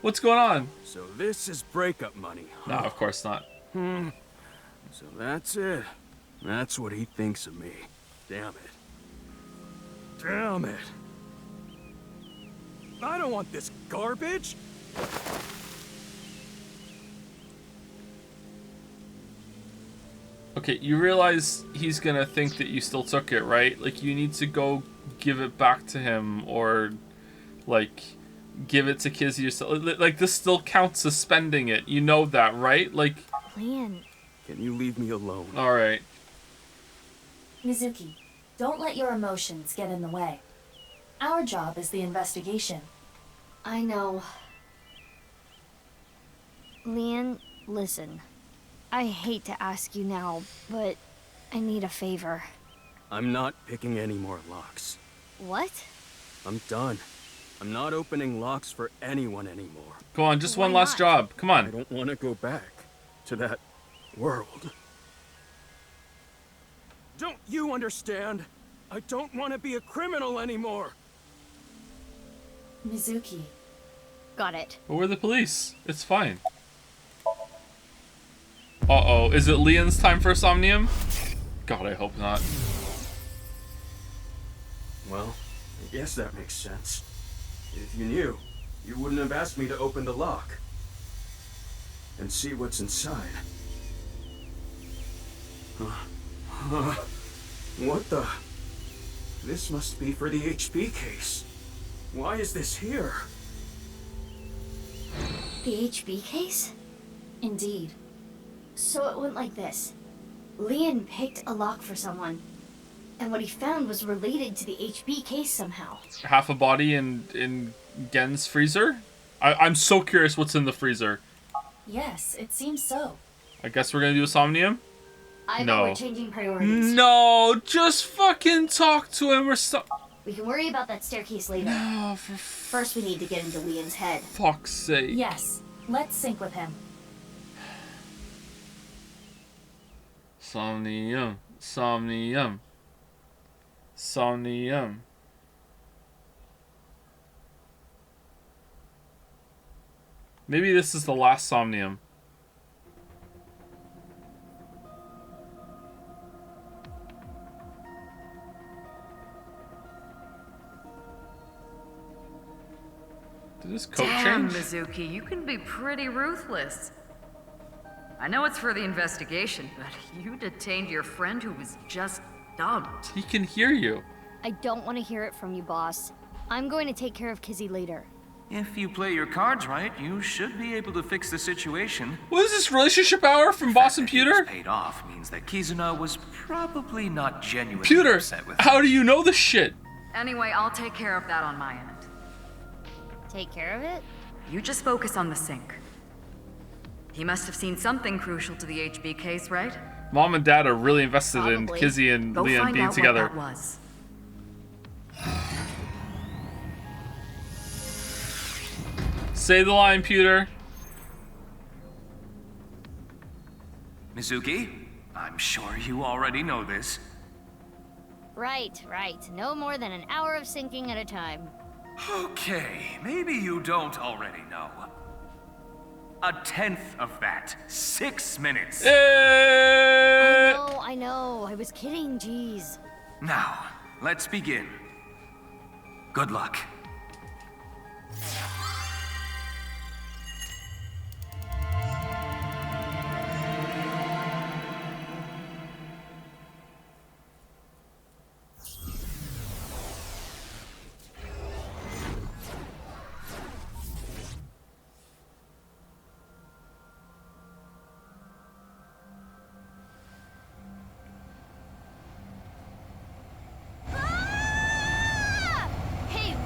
what's going on? So this is breakup money, No, huh? of course not. So that's it. That's what he thinks of me. Damn it. Damn it. I don't want this garbage. Okay, you realize he's gonna think that you still took it, right? Like, you need to go give it back to him, or, like, give it to Kizzy yourself. Like, this still counts as spending it. You know that, right? Like... Leon. Can you leave me alone? Alright. Mizuki, don't let your emotions get in the way. Our job is the investigation. I know. Leon, listen. I hate to ask you now, but I need a favor. I'm not picking any more locks. What? I'm done. I'm not opening locks for anyone anymore. Go on, just Why one last not? job. Come on. I don't want to go back to that world. Don't you understand? I don't want to be a criminal anymore. Mizuki. Got it. But we're the police. It's fine. Uh-oh. Is it Leon's time for Somnium? God, I hope not. Well, I guess that makes sense. If you knew, you wouldn't have asked me to open the lock and see what's inside. What the? This must be for the HP case. Why is this here? The HB case? Indeed. So it went like this. Leon picked a lock for someone, and what he found was related to the HB case somehow. Half a body in Gen's freezer? I'm so curious what's in the freezer. Yes, it seems so. I guess we're gonna do a Somnium? No. We're changing priorities. No, just fucking talk to him or something. We can worry about that staircase later. No, First we need to get into Leon's head. fuck's sake. Yes, let's sync with him. Somnium. Somnium. Somnium. Maybe this is the last Somnium. Did this coat Damn, change? Mizuki, you can be pretty ruthless. I know it's for the investigation, but you detained your friend who was just dumped. He can hear you. I don't want to hear it from you, boss. I'm going to take care of Kizzy later. If you play your cards right, you should be able to fix the situation. What is this relationship hour from Boss and Pewter? Paid off means that Kizuna was probably not genuinely Pewter, upset with how do you know this shit? Anyway, I'll take care of that on my end. Take care of it? You just focus on the sink. He must have seen something crucial to the HB case, right? Mom and Dad are really invested in Probably. Kizzy and Go Leon find being out together. What that was. Say the line, Pewter. Mizuki, I'm sure you already know this. Right. No more than an hour of sinking at a time. Okay, maybe you don't already know. 1/10 of that. 6 minutes. I know. I was kidding, jeez. Now, let's begin. Good luck.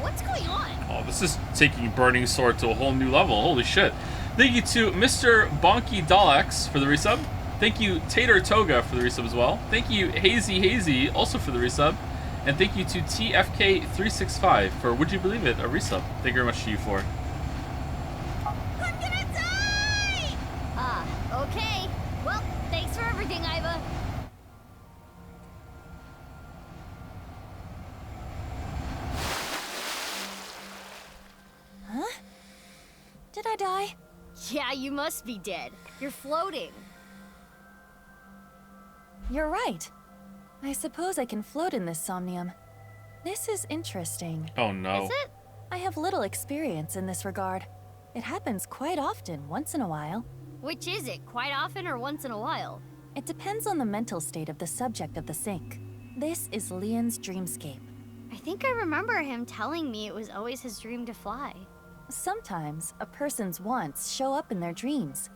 What's This is taking Burning Sword to a whole new level. Holy shit. Thank you to Mr. Bonky Dalex for the resub. Thank you Tater Toga for the resub as well. Thank you Hazy also for the resub. And thank you to TFK365 for, would you believe it, a resub. Thank you very much to you for. I'm gonna die! Okay. Well, thanks for everything, Iva. Huh? Did I die? Yeah, you must be dead. You're floating. You're right. I suppose I can float in this Somnium. This is interesting. Oh no. Is it? I have little experience in this regard. It happens quite often, once in a while. Which is it? Quite often or once in a while? It depends on the mental state of the subject of the sync. This is Leon's dreamscape. I think I remember him telling me it was always his dream to fly. Sometimes a person's wants show up in their dreams,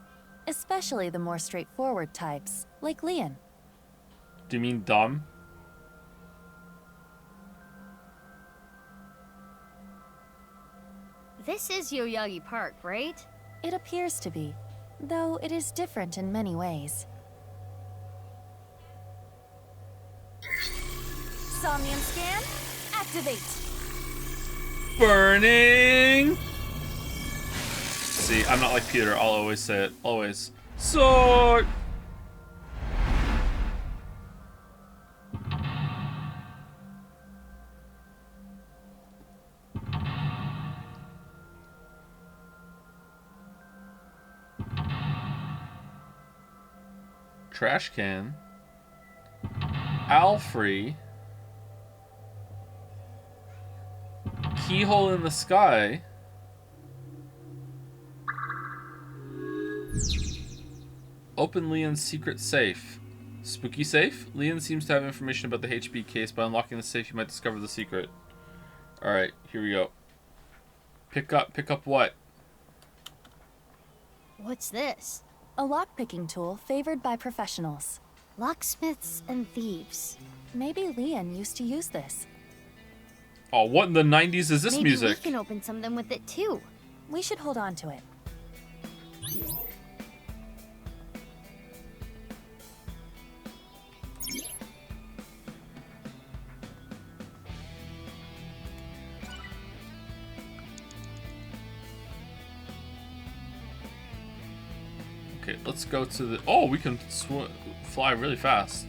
especially the more straightforward types, like Leon. Do you mean dumb? This is Yoyagi Park, right? It appears to be, though it is different in many ways. Somnium scan, activate. Burning! See, I'm not like Peter. I'll always say it. Always. Sword! Trash can. Alfrey. Keyhole in the sky. Open Leon's secret safe. Spooky safe? Leon seems to have information about the HB case. By unlocking the safe, you might discover the secret. Alright, here we go. Pick up what? What's this? A lockpicking tool favored by professionals. Locksmiths and thieves. Maybe Leon used to use this. Oh, what in the 90s is this Maybe music? we can open something with it too. We should hold on to it. Okay, let's go to the... Oh, we can fly really fast.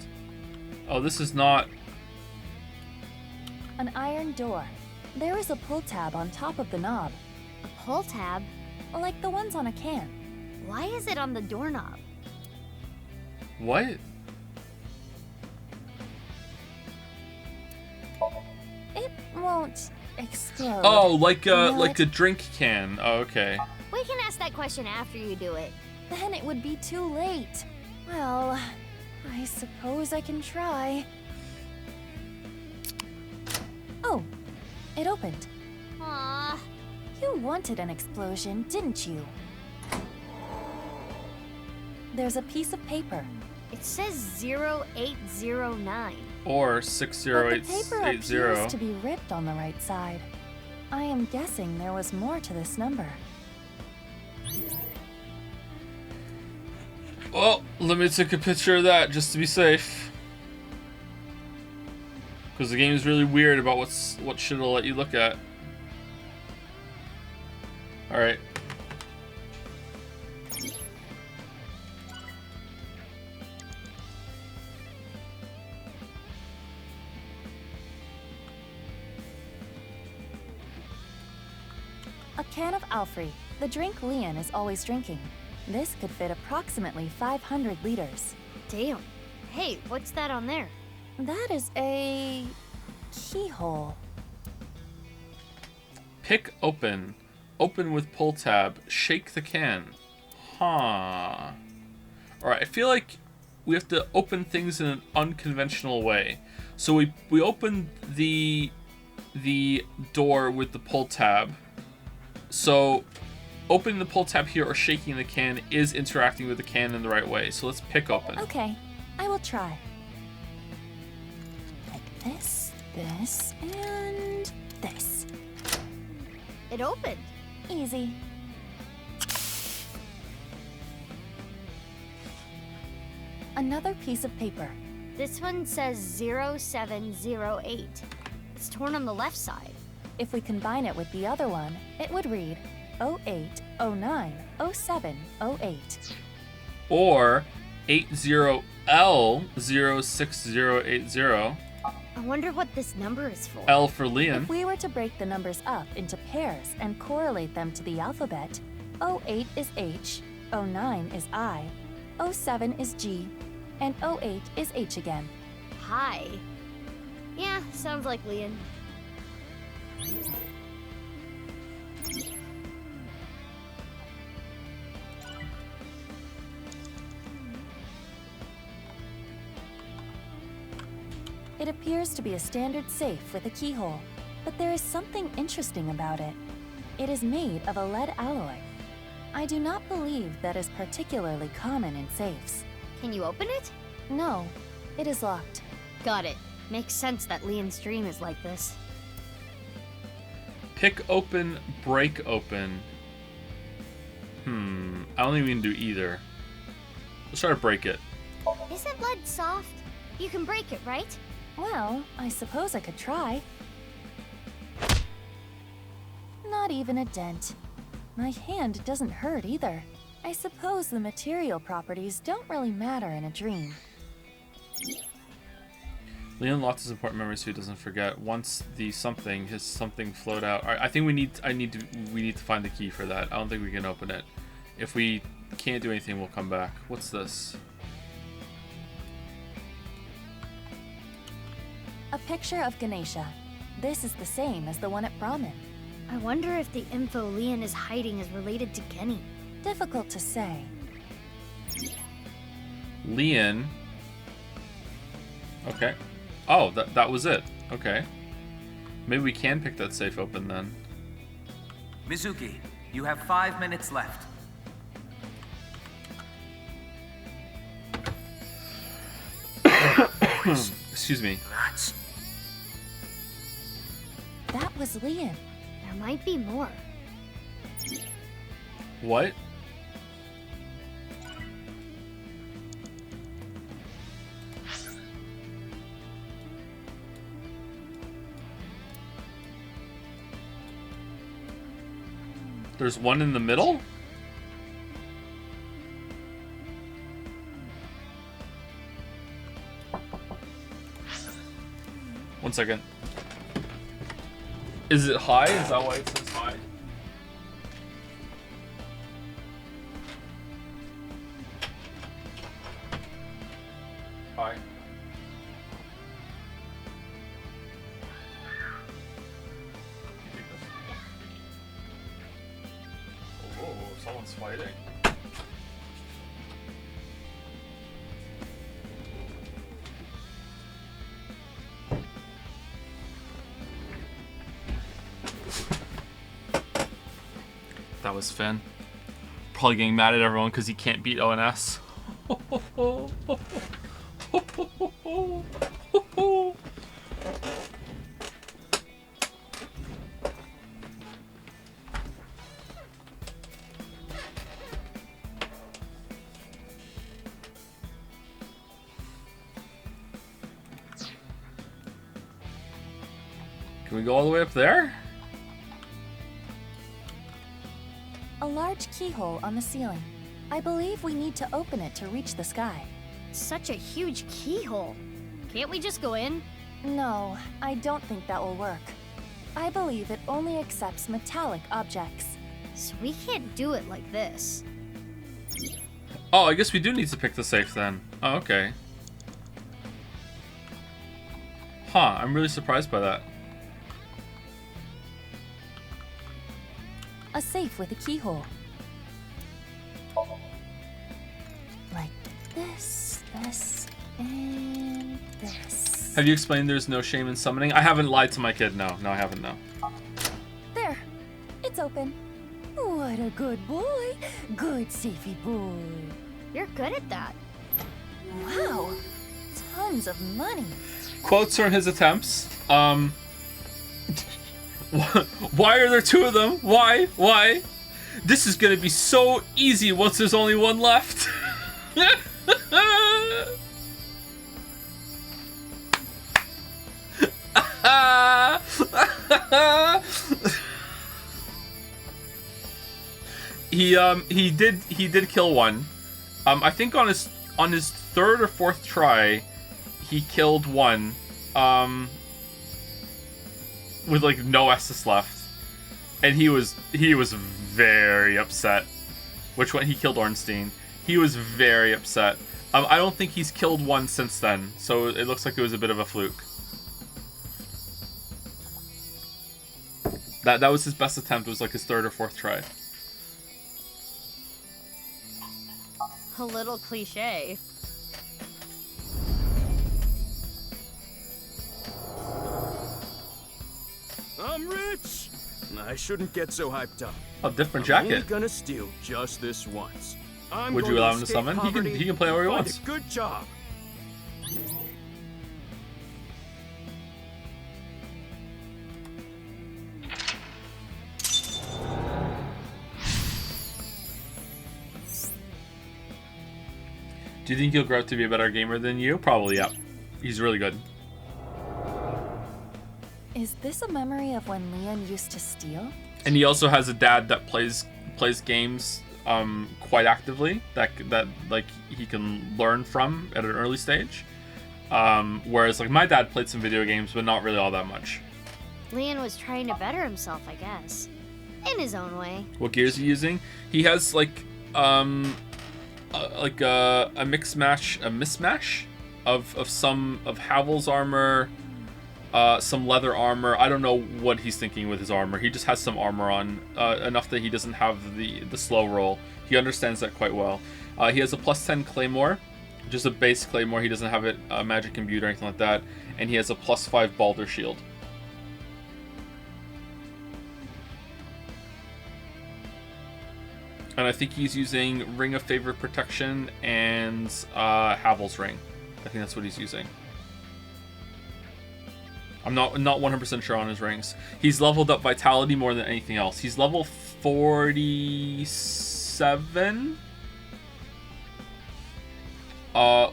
Oh, this is not... An iron door. There is a pull tab on top of the knob. A pull tab? Like the ones on a can. Why is it on the doorknob? What? It won't explode. Oh, like a drink can. Oh, okay. We can ask that question after you do it. Then it would be too late. Well, I suppose I can try. Oh, it opened. Aww. You wanted an explosion, didn't you? There's a piece of paper. It says 0809. Or But the 60880. paper appears to be ripped on the right side. I am guessing there was more to this number. Well, let me take a picture of that just to be safe. Because the game is really weird about what shit it'll let you look at. Alright. A can of Alfrey, the drink Leon is always drinking. This could fit approximately 500 liters. Damn. Hey, what's that on there? That is a keyhole. Pick open. Open with pull tab. Shake the can. Huh. Alright, I feel like we have to open things in an unconventional way. So we open the door with the pull tab. So opening the pull tab here or shaking the can is interacting with the can in the right way. So let's pick open. Okay, I will try. Like this, this, and this. It opened. Easy. Another piece of paper. This one says 0708. It's torn on the left side. If we combine it with the other one, it would read 08090708. Or 80L06080. I wonder what this number is for. L for Leon. If we were to break the numbers up into pairs and correlate them to the alphabet, 08 is H, 09 is I, 07 is G, and 08 is H again. Hi. Yeah, sounds like Leon. It appears to be a standard safe with a keyhole, but there is something interesting about it. It is made of a lead alloy. I do not believe that is particularly common in safes. Can you open it? No, it is locked. Got it. Makes sense that Leon's dream is like this. Pick open, break open. I don't think we can do either. Let's try to break it. Isn't lead soft? You can break it, right? Well, I suppose I could try. Not even a dent. My hand doesn't hurt either. I suppose the material properties don't really matter in a dream. Leon lost his important memories so he doesn't forget. Once his something flowed out. All right, I think we need to find the key for that. I don't think we can open it. If we can't do anything, we'll come back. What's this? A picture of Ganesha. This is the same as the one at Brahmin. I wonder if the info Leon is hiding is related to Kenny. Difficult to say. Leon. Okay. Oh, that was it. Okay. Maybe we can pick that safe open then. Mizuki, you have 5 minutes left. Excuse me. That was Leon. There might be more. What? There's one in the middle? One second. Is it high? Is that why it says high? High. Oh, someone's fighting. That was Finn. Probably getting mad at everyone because he can't beat ONS. Can we go all the way up there? A large keyhole on the ceiling. I believe we need to open it to reach the sky. Such a huge keyhole. Can't we just go in? No, I don't think that will work. I believe it only accepts metallic objects. So we can't do it like this. Oh, I guess we do need to pick the safe then. Oh, okay. Huh, I'm really surprised by that. A safe with a keyhole. Like this, and this. Have you explained there's no shame in summoning? I haven't lied to my kid, no. No, I haven't, no. There, it's open. What a good boy. Good safety boy. You're good at that. Wow, tons of money. Quotes from his attempts. Why are there two of them? Why? Why? This is gonna be so easy once there's only one left. He did kill one. I think on his third or fourth try, he killed one. With like no Estus left, and he was very upset. Which one? He killed Ornstein. He was very upset. I don't think he's killed one since then, so it looks like it was a bit of a fluke. That was his best attempt. It was like his third or fourth try. A little cliche. I'm rich! I shouldn't get so hyped up. A different I'm only jacket. gonna steal just this once. Would you allow him to summon? He can play where he wants. Good job. Do you think he'll grow up to be a better gamer than you? Probably, yeah. He's really good. Is this a memory of when Leon used to steal? And he also has a dad that plays games quite actively that like he can learn from at an early stage. Whereas like my dad played some video games, but not really all that much. Leon was trying to better himself, I guess. In his own way. What gear is he using? He has like a mismatch of some of Havel's armor, some leather armor. I don't know what he's thinking with his armor. He just has some armor on, enough that he doesn't have the slow roll. He understands that quite well. He has a +10 claymore, just a base claymore. He doesn't have it magic imbued or anything like that. And he has a +5 Balder shield. And I think he's using Ring of Favor Protection and Havel's Ring. I think that's what he's using. I'm not 100% sure on his rings. He's leveled up Vitality more than anything else. He's level 47,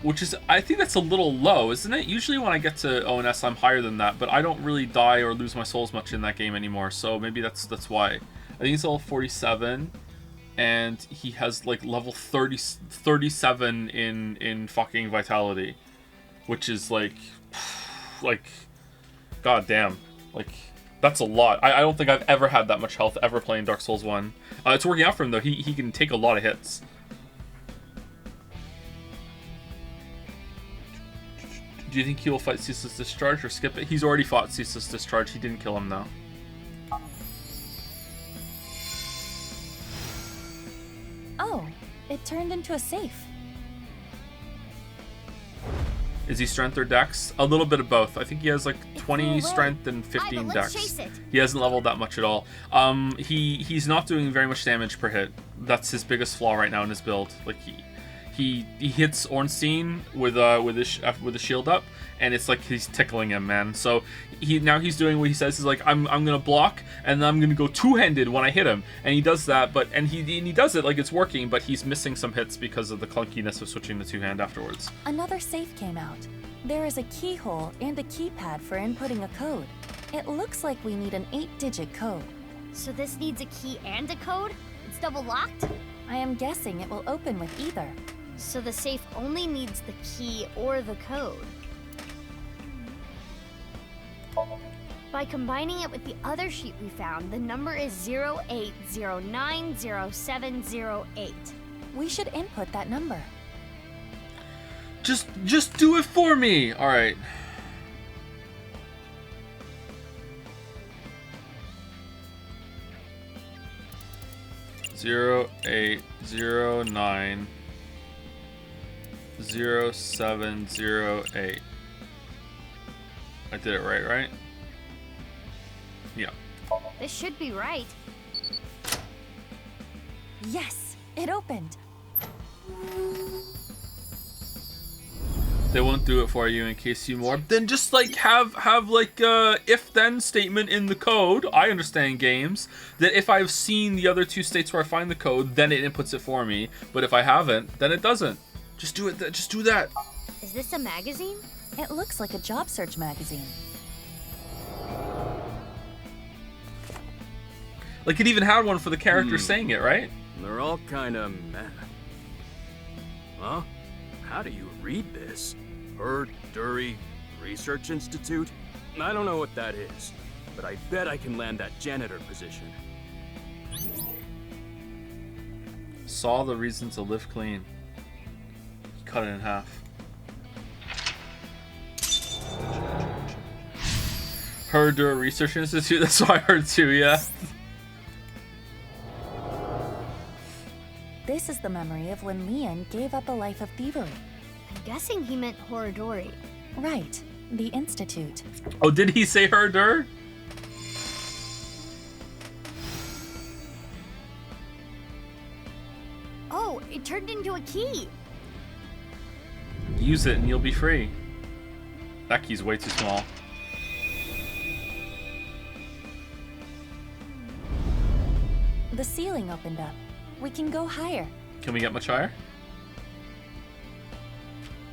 which is, I think that's a little low, isn't it? Usually when I get to ONS, I'm higher than that, but I don't really die or lose my souls much in that game anymore. So maybe that's why. I think he's level 47. And he has like level 37 in fucking Vitality, which is like god damn, like that's a lot. I don't think I've ever had that much health ever playing Dark Souls 1. It's working out for him though. He can take a lot of hits. Do you think he will fight Ceaseless Discharge or skip it? He's already fought Ceaseless Discharge. He didn't kill him though. Oh, it turned into a safe. Is he strength or dex? A little bit of both. I think he has like 20 strength and 15 dex. He hasn't leveled that much at all. He's not doing very much damage per hit. That's his biggest flaw right now in his build. Like he hits Ornstein with a shield up, and it's like he's tickling him, man. So he's doing what he says is like I'm gonna block and then I'm gonna go two-handed when I hit him, and he does that, but he does it like it's working, but he's missing some hits because of the clunkiness of switching to two-hand afterwards. Another safe came out. There is a keyhole and a keypad for inputting a code. It looks like we need an 8-digit code. So this needs a key and a code? It's double locked? I am guessing it will open with either. So the safe only needs the key or the code. By combining it with the other sheet we found, the number is 08090708. We should input that number. Just do it for me. All right. Zero 0809 0708. I did it right? Yeah. This should be right. Yes, it opened. They won't do it for you in case you more. Then just like have like a if-then statement in the code. I understand games that if I've seen the other two states where I find the code, then it inputs it for me. But if I haven't, then it doesn't. Just do it. Just do that. Is this a magazine? It looks like a job search magazine. Like it even had one for the character saying it, right? They're all kind of meh. Huh? How do you read this? Dury Research Institute? I don't know what that is, but I bet I can land that janitor position. Saw the reason to live clean. Cut it in half. Herder Research Institute. That's what I heard too. Yeah. This is the memory of when Leon gave up a life of thievery. I'm guessing he meant Horadori. Right. The Institute. Oh, did he say Herder? Oh, it turned into a key. Use it and you'll be free. That key's way too small. The ceiling opened up. We can go higher. Can we get much higher?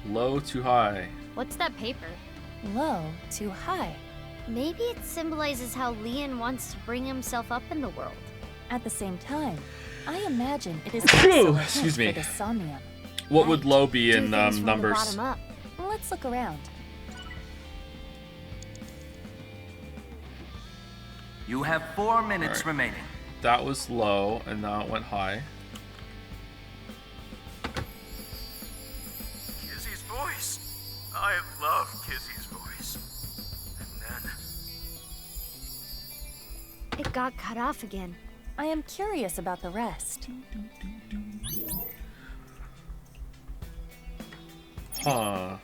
Low to high. What's that paper? Low to high. Maybe it symbolizes how Leon wants to bring himself up in the world. At the same time, I imagine it is also a Excuse hint me. for the Somnium. What would low be in Two things from the numbers? bottom up. Let's look around. You have 4 minutes Alright. remaining. That was low, and now it went high. Kizzy's voice. I love Kizzy's voice. And then... It got cut off again. I am curious about the rest. Huh.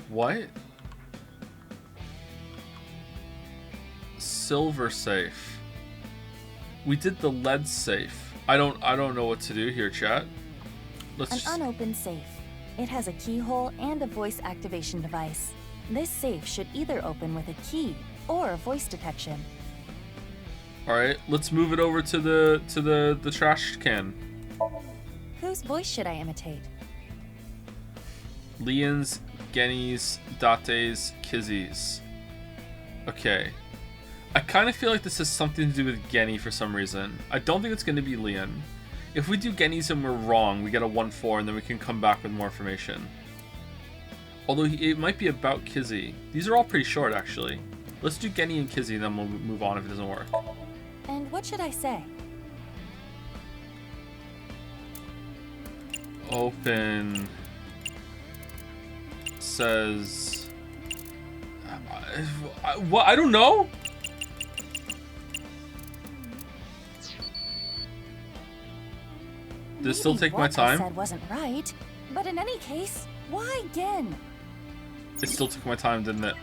What? Silver safe. We did the lead safe. I don't know what to do here, chat. Let's An just... unopened safe. It has a keyhole and a voice activation device. This safe should either open with a key or a voice detection. All right, let's move it over to the trash can. Whose voice should I imitate? Leon's, Genny's, Date's, Kizzy's. Okay. I kind of feel like this has something to do with Genny for some reason. I don't think it's going to be Leon. If we do Genny's and we're wrong, we get a 1-4 and then we can come back with more information. Although it might be about Kizzy. These are all pretty short, actually. Let's do Genny and Kizzy, then we'll move on if it doesn't work. And what should I say? Open says... What? I don't know? Does it still take my Maybe what I time? said wasn't right, but in any case, why again? It still took my time, didn't it?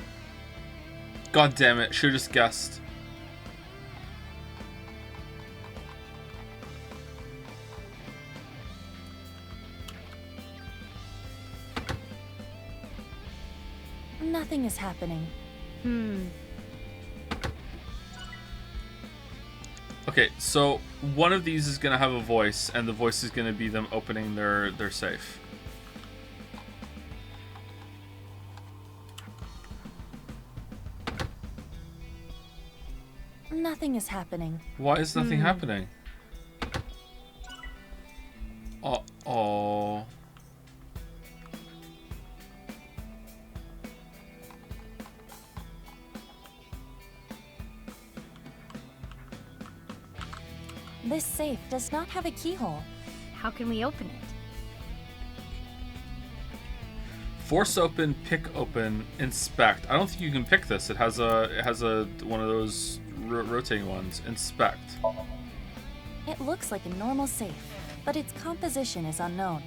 God damn it, should've just guessed. Nothing is happening. Okay, so one of these is gonna have a voice, and the voice is gonna be them opening their safe. Nothing is happening. Why is nothing happening? Uh-oh. This safe does not have a keyhole. How can we open it? Force open, pick open, inspect. I don't think you can pick this. It has a one of those rotating ones. Inspect. It looks like a normal safe, but its composition is unknown.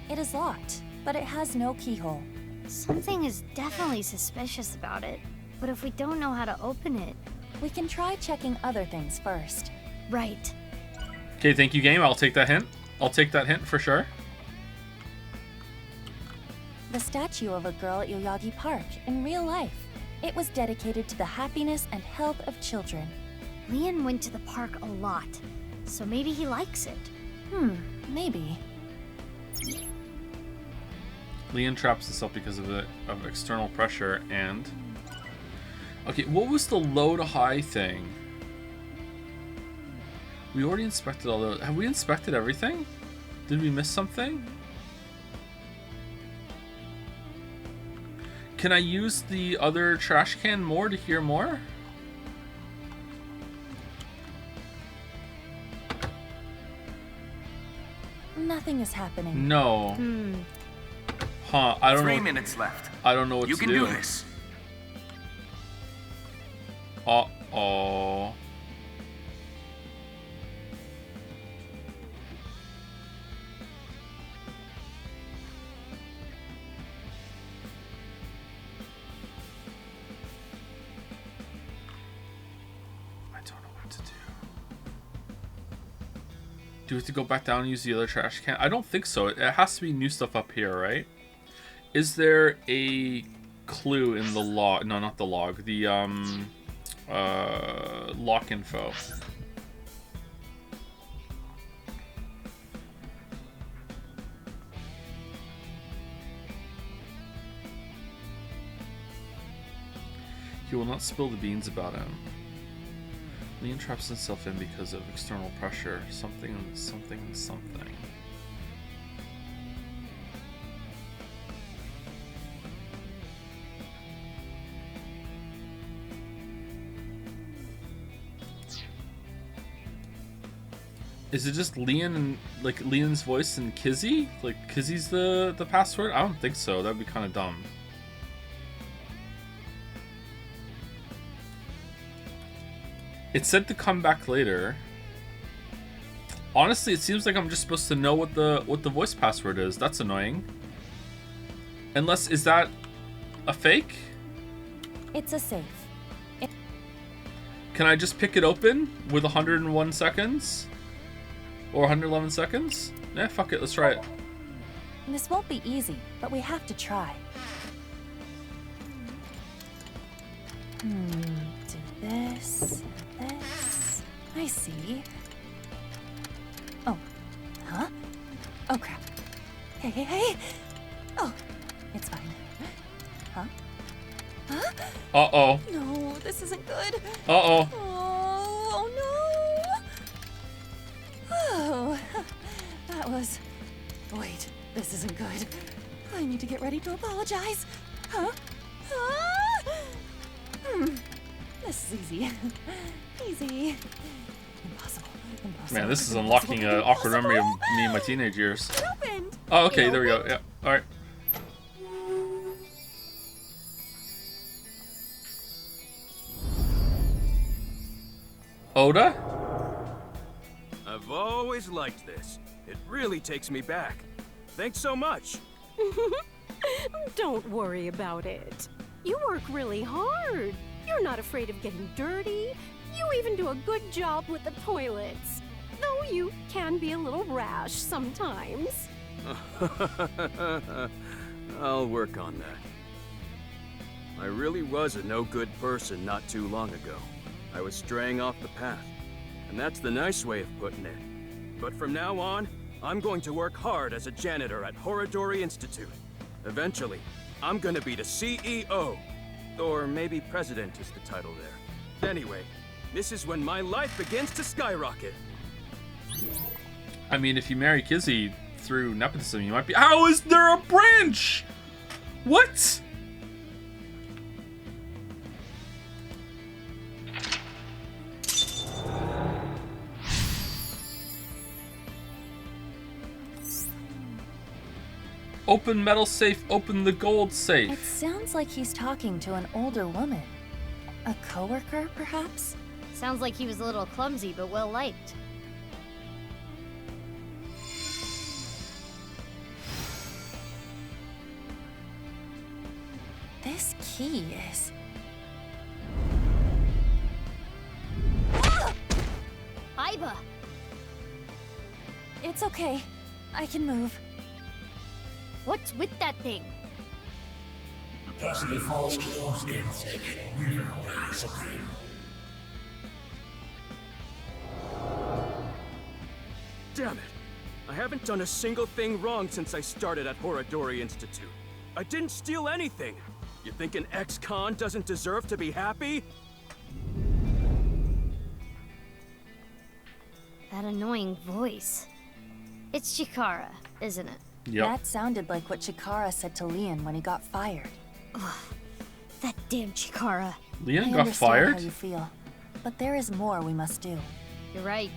It is locked, but it has no keyhole. Something is definitely suspicious about it. But if we don't know how to open it... We can try checking other things first. Right. Okay, thank you, game. I'll take that hint. I'll take that hint for sure. The statue of a girl at Yoyagi Park in real life. It was dedicated to the happiness and health of children. Leon went to the park a lot, so maybe he likes it. Maybe. Leon traps himself because of external pressure and... Okay, what was the low to high thing? We already inspected all those. Have we inspected everything? Did we miss something? Can I use the other trash can more to hear more? Nothing is happening. No. Huh, I don't know. 3 minutes left. I don't know what you to can do. do this. Uh-oh. I don't know what to do. Do we have to go back down and use the other trash can? I don't think so. It has to be new stuff up here, right? Is there a clue in the log? No, not the log. The lock info. He will not spill the beans about him. Leon traps himself in because of external pressure. Something. Is it just Leon and like Leon's voice and Kizzy? Like Kizzy's the password? I don't think so. That'd be kind of dumb. It said to come back later. Honestly, it seems like I'm just supposed to know what the voice password is. That's annoying. Unless, is that a fake? It's a safe. Can I just pick it open with 101 seconds? Or 111 seconds? Eh, fuck it, let's try it. This won't be easy, but we have to try. Do this, this. I see. Oh. Huh? Oh, crap. Hey. Oh, it's fine. Huh? Huh? Uh-oh. No, this isn't good. Uh-oh. Oh, no. Oh, that was... Wait, this isn't good. I need to get ready to apologize. Huh? This is easy. Easy. Impossible. Man, this is unlocking an awkward memory of me in my teenage years. It opened. Oh, okay, there we go. Yeah, alright. Oda? I've always liked this. It really takes me back. Thanks so much. Don't worry about it. You work really hard. You're not afraid of getting dirty. You even do a good job with the toilets. Though you can be a little rash sometimes. I'll work on that. I really was a no-good person not too long ago. I was straying off the path. And that's the nice way of putting it. But from now on, I'm going to work hard as a janitor at Horadori Institute. Eventually, I'm gonna be the CEO. Or maybe president is the title there. Anyway, this is when my life begins to skyrocket. I mean, if you marry Kizzy through nepotism, you might be... How is there a branch? What? Open metal safe, open the gold safe. It sounds like he's talking to an older woman. A coworker, perhaps? Sounds like he was a little clumsy, but well liked. This key is... Aiba! It's okay. I can move. What's with that thing? Possibly false instinct. Damn it! I haven't done a single thing wrong since I started at Horadori Institute. I didn't steal anything. You think an ex-con doesn't deserve to be happy? That annoying voice. It's Chikara, isn't it? Yep. That sounded like what Chikara said to Leon when he got fired. Ugh, that damn Chikara. Leon I got understand fired? how you feel, but there is more we must do. You're right.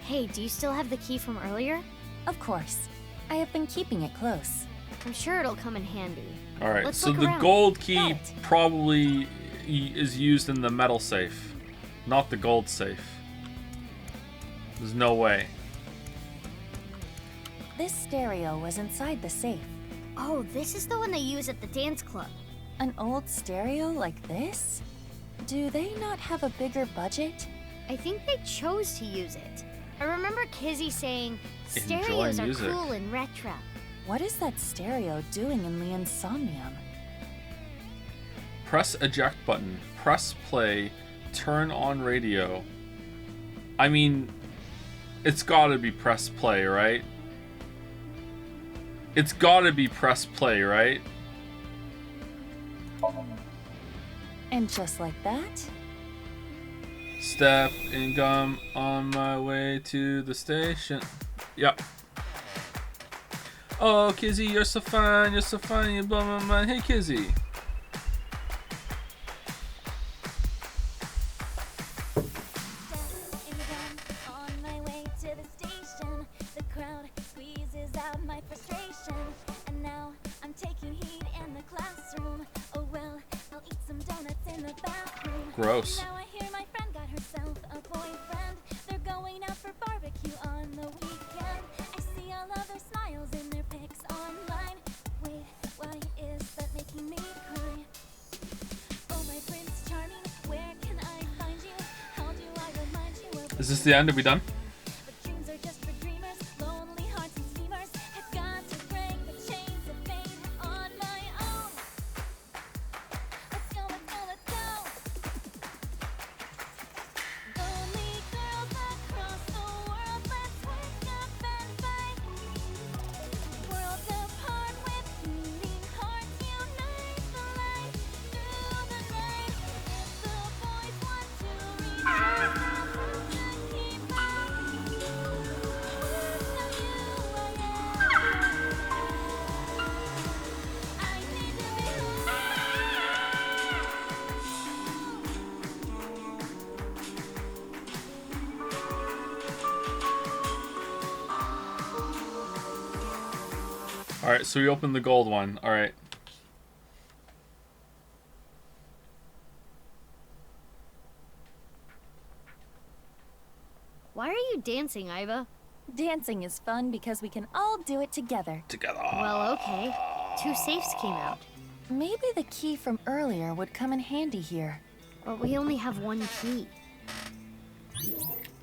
Hey, do you still have the key from earlier? Of course. I have been keeping it close. I'm sure it'll come in handy. All right, Let's so look the around. gold key probably is used in the metal safe, not the gold safe. There's no way. This stereo was inside the safe. Oh, this is the one they use at the dance club. An old stereo like this? Do they not have a bigger budget? I think they chose to use it. I remember Kizzy saying, Enjoy stereos are music. cool and retro. What is that stereo doing in Leon's Somnium? Press eject button. Press play. Turn on radio. I mean, it's gotta be press play, right? It's gotta be press play, right? And just like that, Step and gum on my way to the station. Yep. Oh, Kizzy, you're so fine, you blow my mind. Hey, Kizzy. Gross. Now I hear my friend got herself a boyfriend. They're going out for barbecue on the weekend. I see all of their smiles in their pics online. Wait, why is that making me cry? Oh, my Prince Charming, where can I find you? How do I remind you of Is this the end? Are we done? But dreams are just for dreamers, lonely hearts and schemers. I've got to break the chains of fate on my own. Let's go, let's go, let's go. Lonely girls across the world, let's wake up and fight. Worlds apart with beating hearts, unite the light through the night. The boys want to reach us, to keep up. Without you, I need to be Alright, so we opened the gold one. Alright. Why are you dancing, Iva? dancing is fun because we can all do it together. Together. Well, okay. 2 safes came out. Maybe the key from earlier would come in handy here. But we only have 1 key.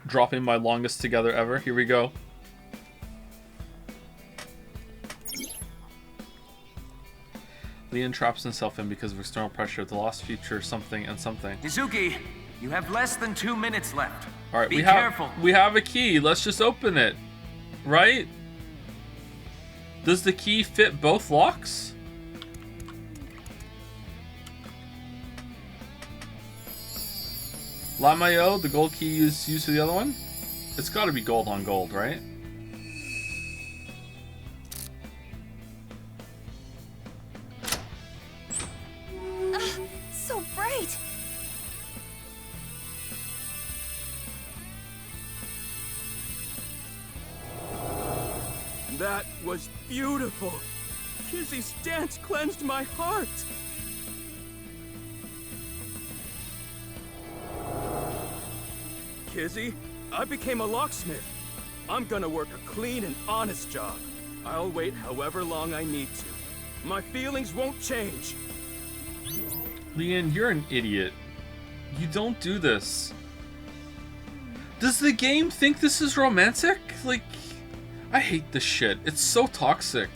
Dropping my longest together ever. Here we go. Leon traps himself in because of external pressure, the lost future, something, and something. Izuki, you have less than 2 minutes left. All right, Be careful. We have a key. Let's just open it, right? Does the key fit both locks? Lamayo, the gold key is used for the other one. It's got to be gold on gold, right? So bright! That was beautiful. Kizzy's dance cleansed my heart. Kizzy, I became a locksmith. I'm gonna work a clean and honest job. I'll wait however long I need to. My feelings won't change. Leon, you're an idiot. You don't do this. Does the game think this is romantic? Like, I hate this shit. It's so toxic.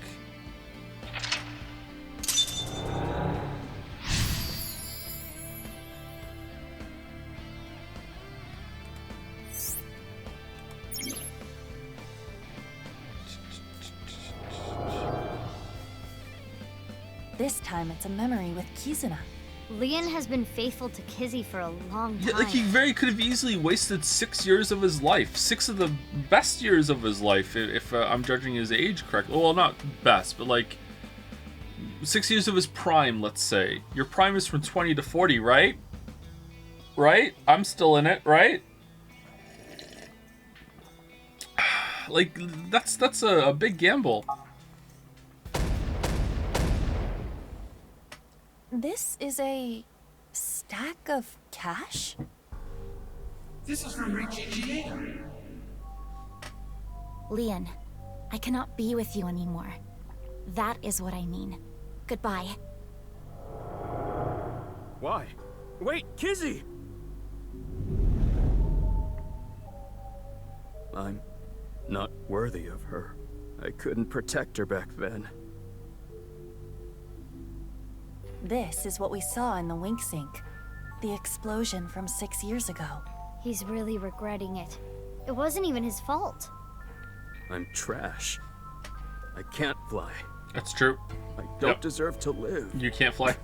This time it's a memory with Kizuna. Leon has been faithful to Kizzy for a long time. Yeah, like he very could have easily wasted 6 years of his life. 6 of the best years of his life, if I'm judging his age correctly. Well, not best, but like 6 years of his prime, let's say. Your prime is from 20 to 40, right? Right? I'm still in it, right? Like, that's a big gamble. This is a stack of cash? This is from GGA. Leon, I cannot be with you anymore. That is what I mean. Goodbye. Why? Wait, Kizzy! I'm not worthy of her. I couldn't protect her back then. This is what we saw in the wink sink. The explosion from 6 years ago. He's really regretting it. It wasn't even his fault. I'm trash. I can't fly. That's true. I don't deserve to live. You can't fly.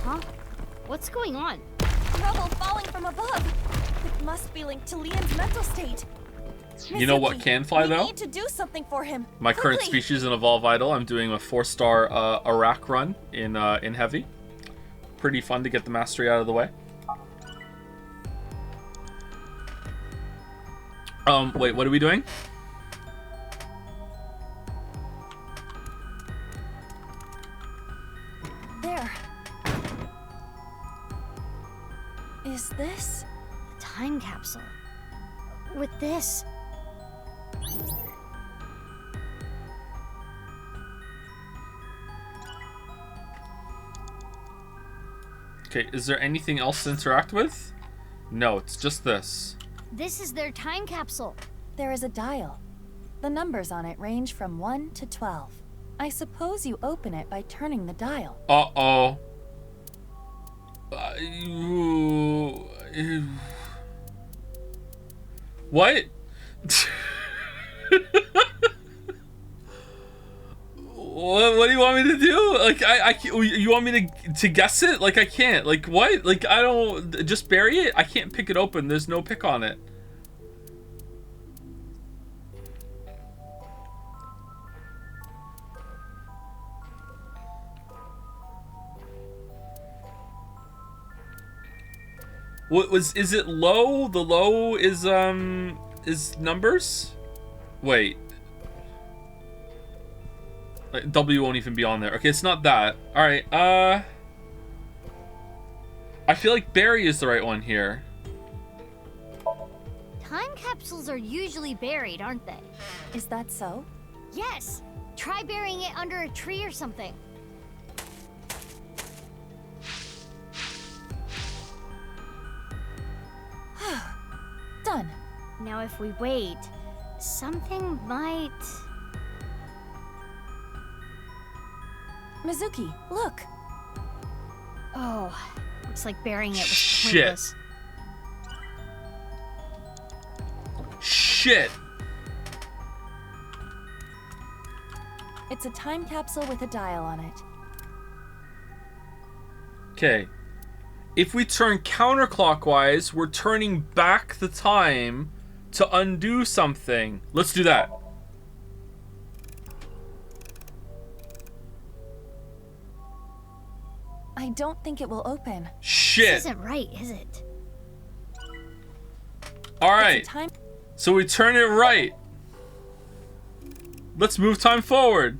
Huh? What's going on? Rubble falling from above. It must be linked to Leon's mental state. You know what can fly, though? We need to do something for him. My Quickly. current species in Evolve Idol, I'm doing a 4-star Iraq run in Heavy. Pretty fun to get the mastery out of the way. Wait, what are we doing? There. Is this a time capsule? With this. Okay, is there anything else to interact with? No, it's just this. This is their time capsule. There is a dial. The numbers on it range from 1 to 12. I suppose you open it by turning the dial. Uh-oh. What? What do you want me to do? Like, you want me to guess it? Like, I can't. Like, what? Like, I don't... Just bury it? I can't pick it open. There's no pick on it. What was... Is it low? The low is numbers? Wait. Like, W won't even be on there. Okay, it's not that. Alright, I feel like Barry is the right one here. Time capsules are usually buried, aren't they? Is that so? Yes. Try burying it under a tree or something. Done. Now if we wait, something might... Mizuki, look. Oh, looks like burying it was Shit. pointless. Shit. It's a time capsule with a dial on it. Okay. If we turn counterclockwise, we're turning back the time to undo something. Let's do that. I don't think it will open. Shit. This isn't right, is it? Alright. So we turn it right. Let's move time forward.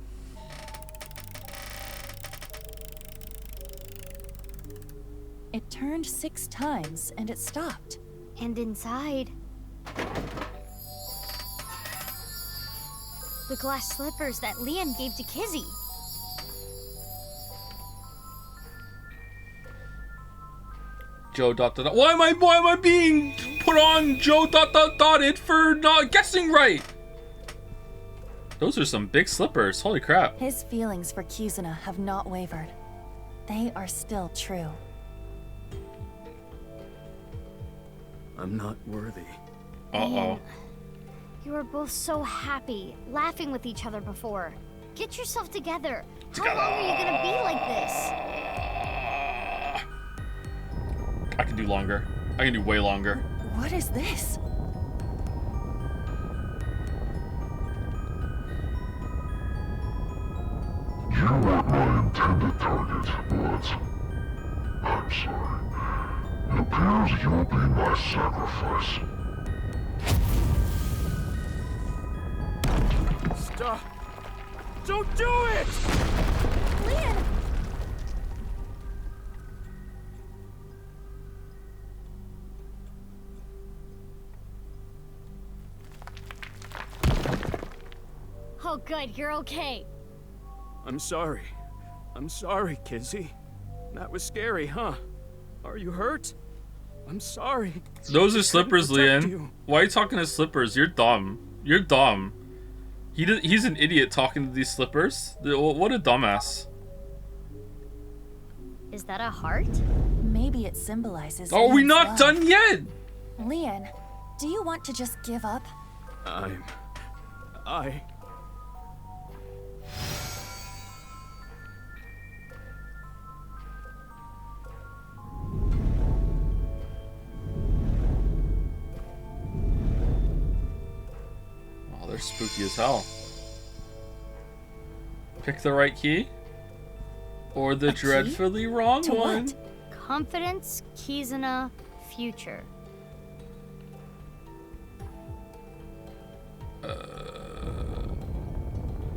It turned 6 times and it stopped. And inside... the glass slippers that Leon gave to Kizzy. Joe ... Why am I being put on Joe ... it for not guessing right? Those are some big slippers. Holy crap. His feelings for Kizuna have not wavered. They are still true. I'm not worthy. Uh-oh. You were both so happy, laughing with each other before. Get yourself together. How long are you gonna be like this? I can do longer. I can do way longer. What is this? You weren't my intended target, but I'm sorry. It appears you'll be my sacrifice. Stop! Don't do it! Leon! Oh, good, you're okay. I'm sorry. I'm sorry, Kizzy. That was scary, huh? Are you hurt? I'm sorry. Those are slippers, protect Leon. you. Why are you talking to slippers? You're dumb. You're dumb. He's an idiot talking to these slippers. What a dumbass. Is that a heart? Maybe it symbolizes. Are we Leon's not love. done yet? Leon, do you want to just give up? Oh, they're spooky as hell. Pick the right key? Or the dreadfully wrong To one? what? Confidence, Kizuna, future.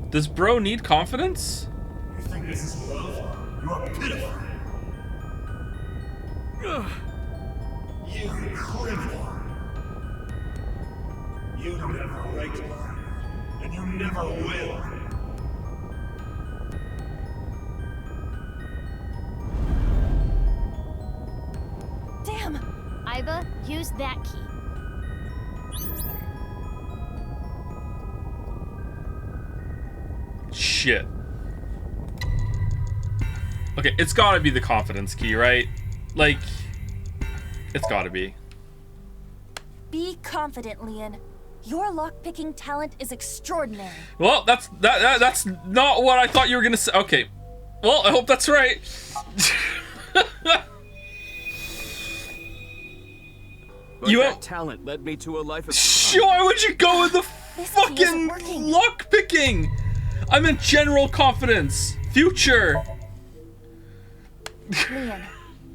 Does bro need confidence? You think this is love? You are pitiful. You criminal. You don't have a right to lie, and you never will. Damn! Iba, use that key. Shit. Okay, it's gotta be the confidence key, right? Like, it's gotta be. Be confident, Leon. Your lockpicking talent is extraordinary. Well, that's not what I thought you were gonna say. Okay. Well, I hope that's right. But You that have talent led me to a life of Why would you go with the fucking luck picking? I meant general confidence. Future. Leon,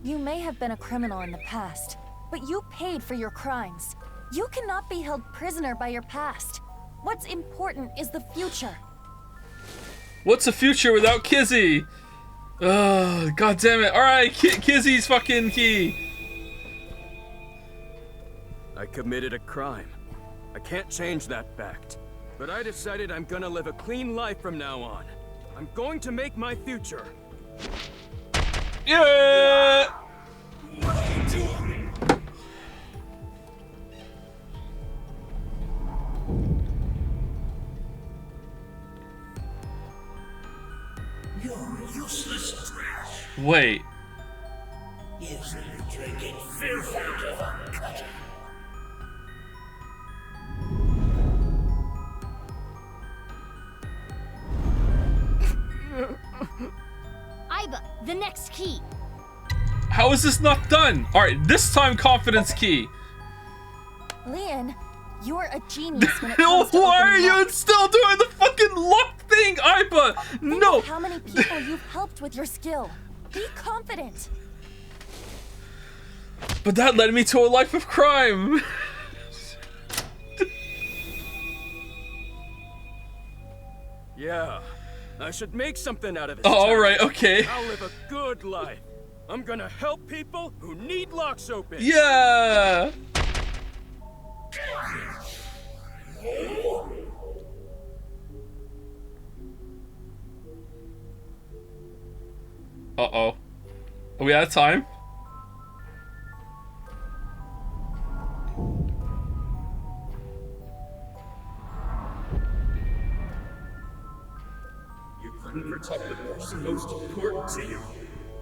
you may have been a criminal in the past, but you paid for your crimes. You cannot be held prisoner by your past. What's important is the future. What's a future without Kizzy? Oh, god damn it. Alright, Kizzy's fucking key. I committed a crime. I can't change that fact. But I decided I'm gonna live a clean life from now on. I'm going to make my future. Yeah! What are you doing? You're useless trash. Wait. Usually drinking fearful of uncut. Iba, the next key. How is this not done? Alright, this time confidence key. Leon, you're a genius when it comes to Why are opening you up. still doing the fucking luck thing, Iba? Think No! of how many people you've helped with your skill. Be confident. But that led me to a life of crime. Yeah, I should make something out of it. Alright, okay. I'll live a good life. I'm gonna help people who need locks open. Yeah! Uh-oh. Are we out of time? You couldn't protect the person most important to you.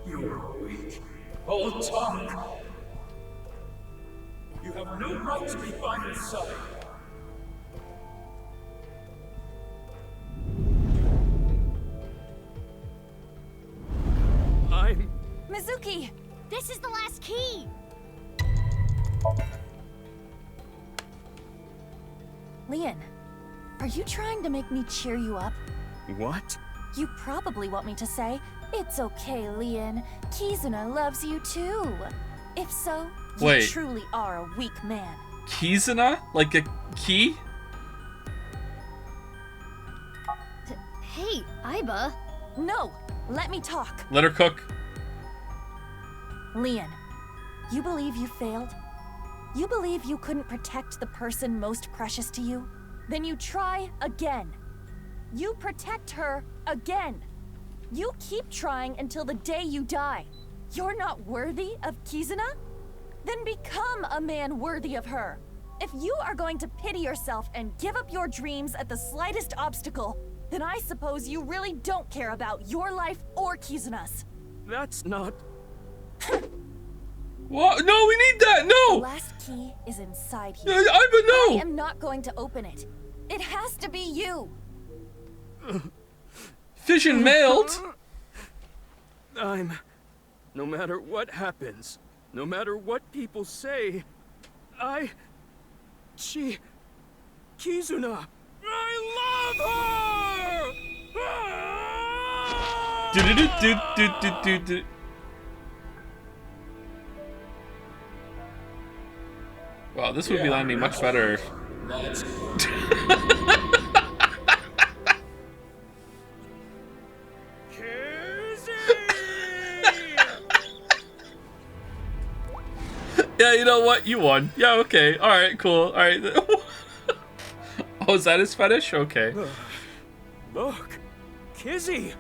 You're weak. All talk. You have no right to be by his side. Mizuki! This is the last key! Leon, are you trying to make me cheer you up? What? You probably want me to say, "It's okay, Leon. Kizuna loves you too." If so, you Wait. truly are a weak man. Kizuna? Like a key? Hey, Iba. No! Let me talk! Let her cook. Leon, you believe you failed? You believe you couldn't protect the person most precious to you? Then you try again. You protect her again. You keep trying until the day you die. You're not worthy of Kizuna? Then become a man worthy of her. If you are going to pity yourself and give up your dreams at the slightest obstacle, then I suppose you really don't care about your life or Kizuna's. That's not... What? No, we need that! No! The last key is inside here. Iba, no! I am not going to open it. It has to be you. Fission mailed? No matter what happens, no matter what people say, Kizuna, I love her! Wow, this would be landing much better. That's Yeah, you know what? You won. Yeah, okay. Alright, cool. Alright. Oh, is that his fetish? Okay. Look, Kizzy!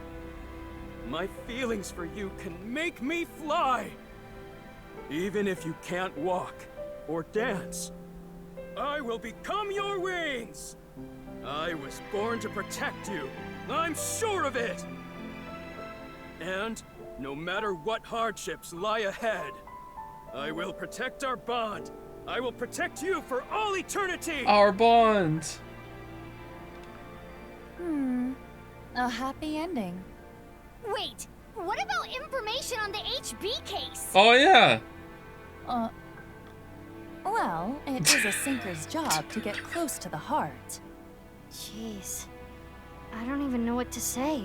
My feelings for you can make me fly! Even if you can't walk or dance, I will become your wings! I was born to protect you. I'm sure of it! And no matter what hardships lie ahead, I will protect our bond. I will protect you for all eternity! Our bond! A happy ending. Wait, what about information on the HB case? Oh, yeah! Well, it is a sinker's job to get close to the heart. Jeez. I don't even know what to say.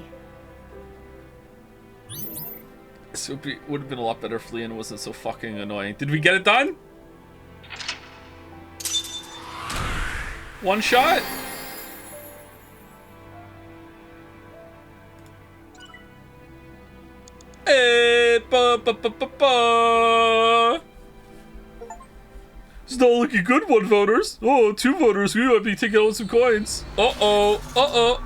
This would have been a lot better if Leon wasn't so fucking annoying. Did we get it done? One shot? Hey, It's not looking good, one voters. Oh, two voters. We might be taking out some coins. Uh-oh. Uh-oh.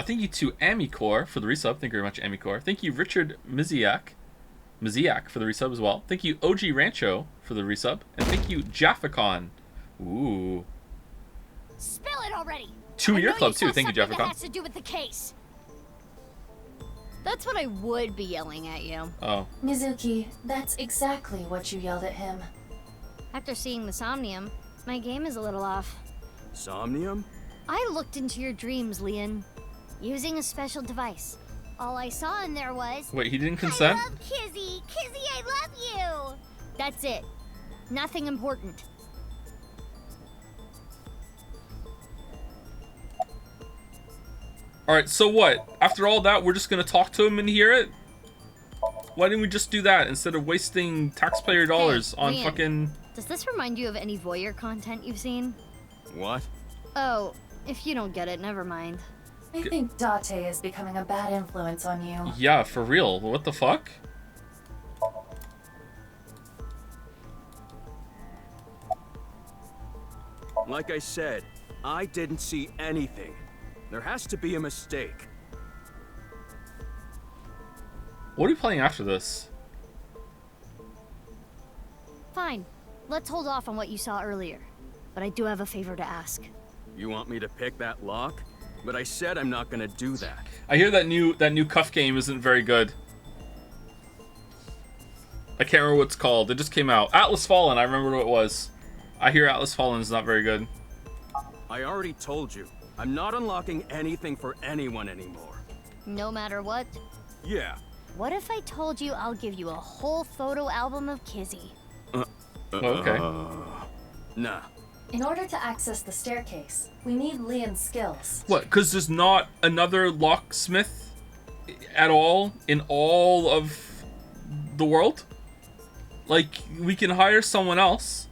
Thank you to Amicor for the resub. Thank you very much, Amicor. Thank you, Richard Miziak for the resub as well. Thank you, OG Rancho for the resub. And thank you, Jaffacon. Ooh. Spill it already! 2-year club, too. Thank you, That Jaffacon. has to do with the case. That's what I would be yelling at you. Oh. Mizuki, that's exactly what you yelled at him. After seeing the Somnium, my game is a little off. Somnium? I looked into your dreams, Leon, using a special device. All I saw in there was... Wait, he didn't consent? I love Kizzy! Kizzy, I love you! That's it. Nothing important. Alright, so what? After all that, we're just gonna talk to him and hear it? Why didn't we just do that instead of wasting taxpayer dollars on Leon, fucking... Does this remind you of any voyeur content you've seen? What? Oh, if you don't get it, never mind. I think Date is becoming a bad influence on you. Yeah, for real. What the fuck? Like I said, I didn't see anything. There has to be a mistake. What are we playing after this? Fine. Let's hold off on what you saw earlier. But I do have a favor to ask. You want me to pick that lock? But I said I'm not gonna do that. I hear that new cuff game isn't very good. I can't remember what it's called. It just came out. Atlas Fallen, I remember what it was. I hear Atlas Fallen is not very good. I already told you. I'm not unlocking anything for anyone anymore. No matter what? Yeah. What if I told you I'll give you a whole photo album of Kizzy? Okay. Nah. In order to access the staircase, we need Leon's skills. What, because there's not another locksmith at all in all of the world? Like, we can hire someone else.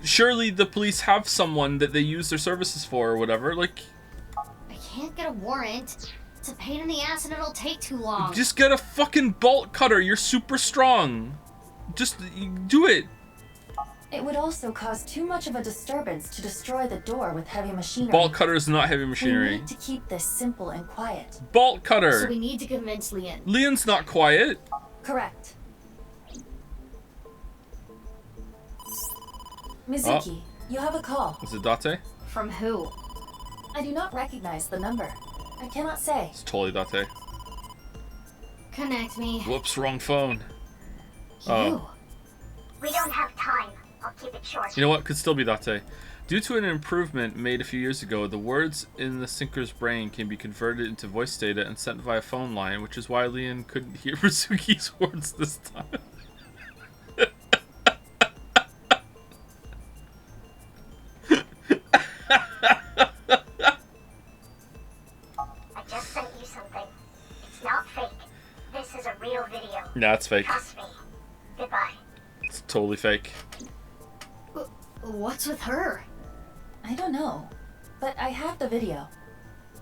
Surely the police have someone that they use their services for or whatever. Like, I can't get a warrant. It's a pain in the ass and it'll take too long. just get a fucking bolt cutter. You're super strong. Just do it. It would also cause too much of a disturbance to destroy the door with heavy machinery. Bolt cutter is not heavy We machinery. need to keep this simple and quiet. Bolt cutter. So we need to convince Leon. Leon's not quiet. Correct. Mizuki, you have a call. Is it Date? From who? I do not recognize the number. I cannot say. It's totally Date. Connect me. Whoops, wrong phone. Oh. We don't have time. I'll keep it short. You know what? Could still be Date. Due to an improvement made a few years ago, the words in the sinker's brain can be converted into voice data and sent via phone line, which is why Leon couldn't hear Mizuki's words this time. I just sent you something. It's not fake. This is a real video. Nah, it's fake. Trust me. Goodbye. It's totally fake. What's with her? I don't know, but I have the video.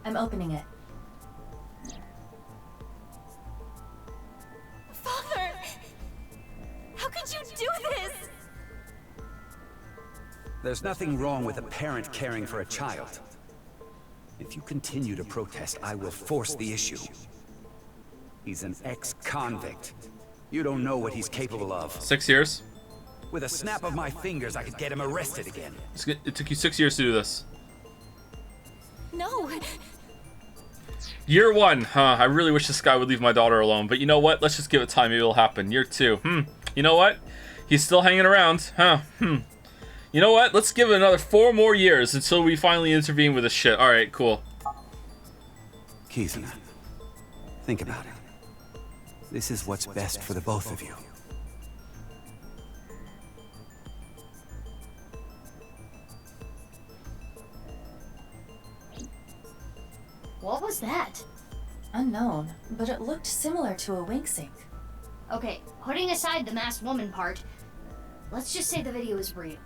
I'm opening it. Father! How could you do this? There's nothing wrong with a parent caring for a child. If you continue to protest, I will force the issue. He's an ex-convict. You don't know what he's capable of. 6 years. With a snap of my fingers, I could get him arrested again. It took you 6 years to do this. No. Year 1, huh? I really wish this guy would leave my daughter alone, but you know what? Let's just give it time. Maybe it'll happen. Year 2, You know what? He's still hanging around, huh? You know what? Let's give it another 4 more years until we finally intervene with this shit. All right, cool. Kizuna, think about it. This is what's best for the both of you. What was that? Unknown, but it looked similar to a wink sync. Okay, putting aside the masked woman part, let's just say the video is real.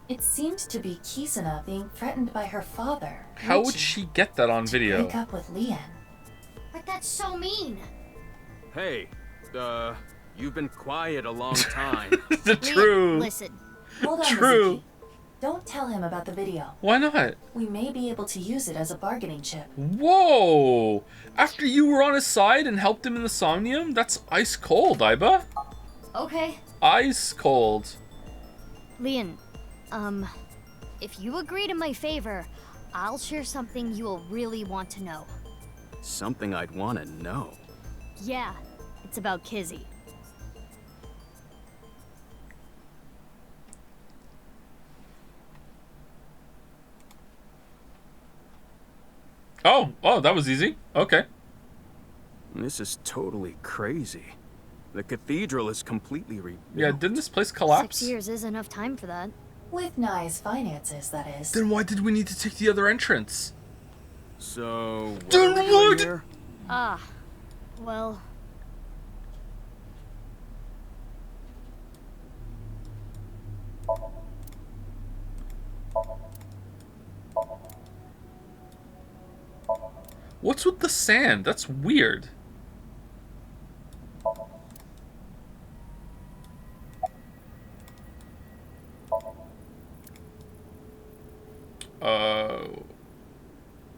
It seemed to be Kizuna being threatened by her father. How would she get that on video? Break up with Leon. But that's so mean. Hey, you've been quiet a long time. True. Listen. Hold on, True. Mizuki. Don't tell him about the video. Why not? We may be able to use it as a bargaining chip. Whoa! After you were on his side and helped him in the Somnium? That's ice cold, Aiba. Okay. Ice cold. Leon, if you agree to my favor, I'll share something you will really want to know. Something I'd want to know. Yeah, it's about Kizzy. Oh, that was easy. Okay. This is totally crazy. The cathedral is completely rebuilt. Yeah, didn't this place collapse? 6 years is enough time for that. With Nye's finances, that is. Then why did we need to take the other entrance? So, Then what? Here? Well... What's with the sand? That's weird.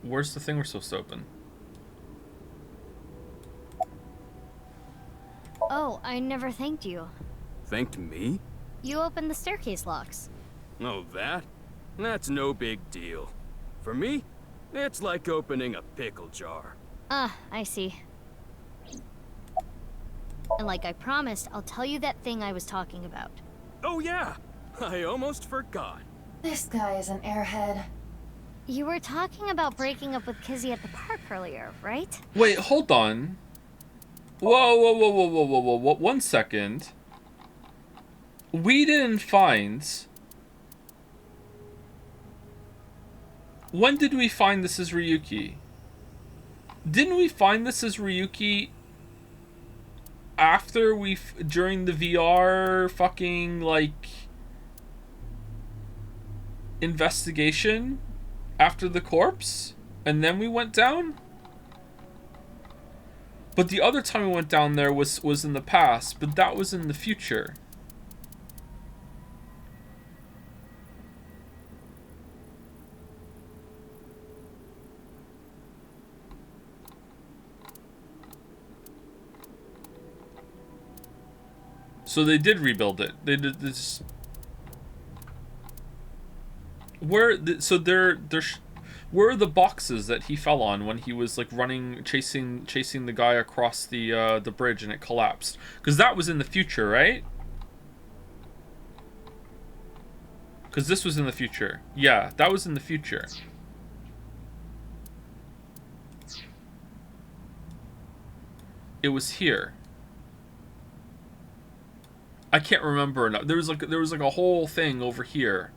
Where's the thing we're supposed to open? Oh, I never thanked you. Thanked me? You opened the staircase locks. Oh, that? That's no big deal. For me, it's like opening a pickle jar. I see. And like I promised, I'll tell you that thing I was talking about. Oh yeah! I almost forgot. This guy is an airhead. You were talking about breaking up with Kizzy at the park earlier, right? Wait, hold on. Whoa. 1 second. We didn't find... When did we find this is Ryuki? Didn't we find this as Ryuki after during the VR fucking like investigation after the corpse, and then we went down? But the other time we went down there was in the past, but that was in the future. So they did rebuild it. They did this. Where are the boxes that he fell on when he was like running, chasing the guy across the bridge and it collapsed? Because that was in the future, right? Because this was in the future. Yeah, that was in the future. It was here. I can't remember enough. There was like a whole thing over here.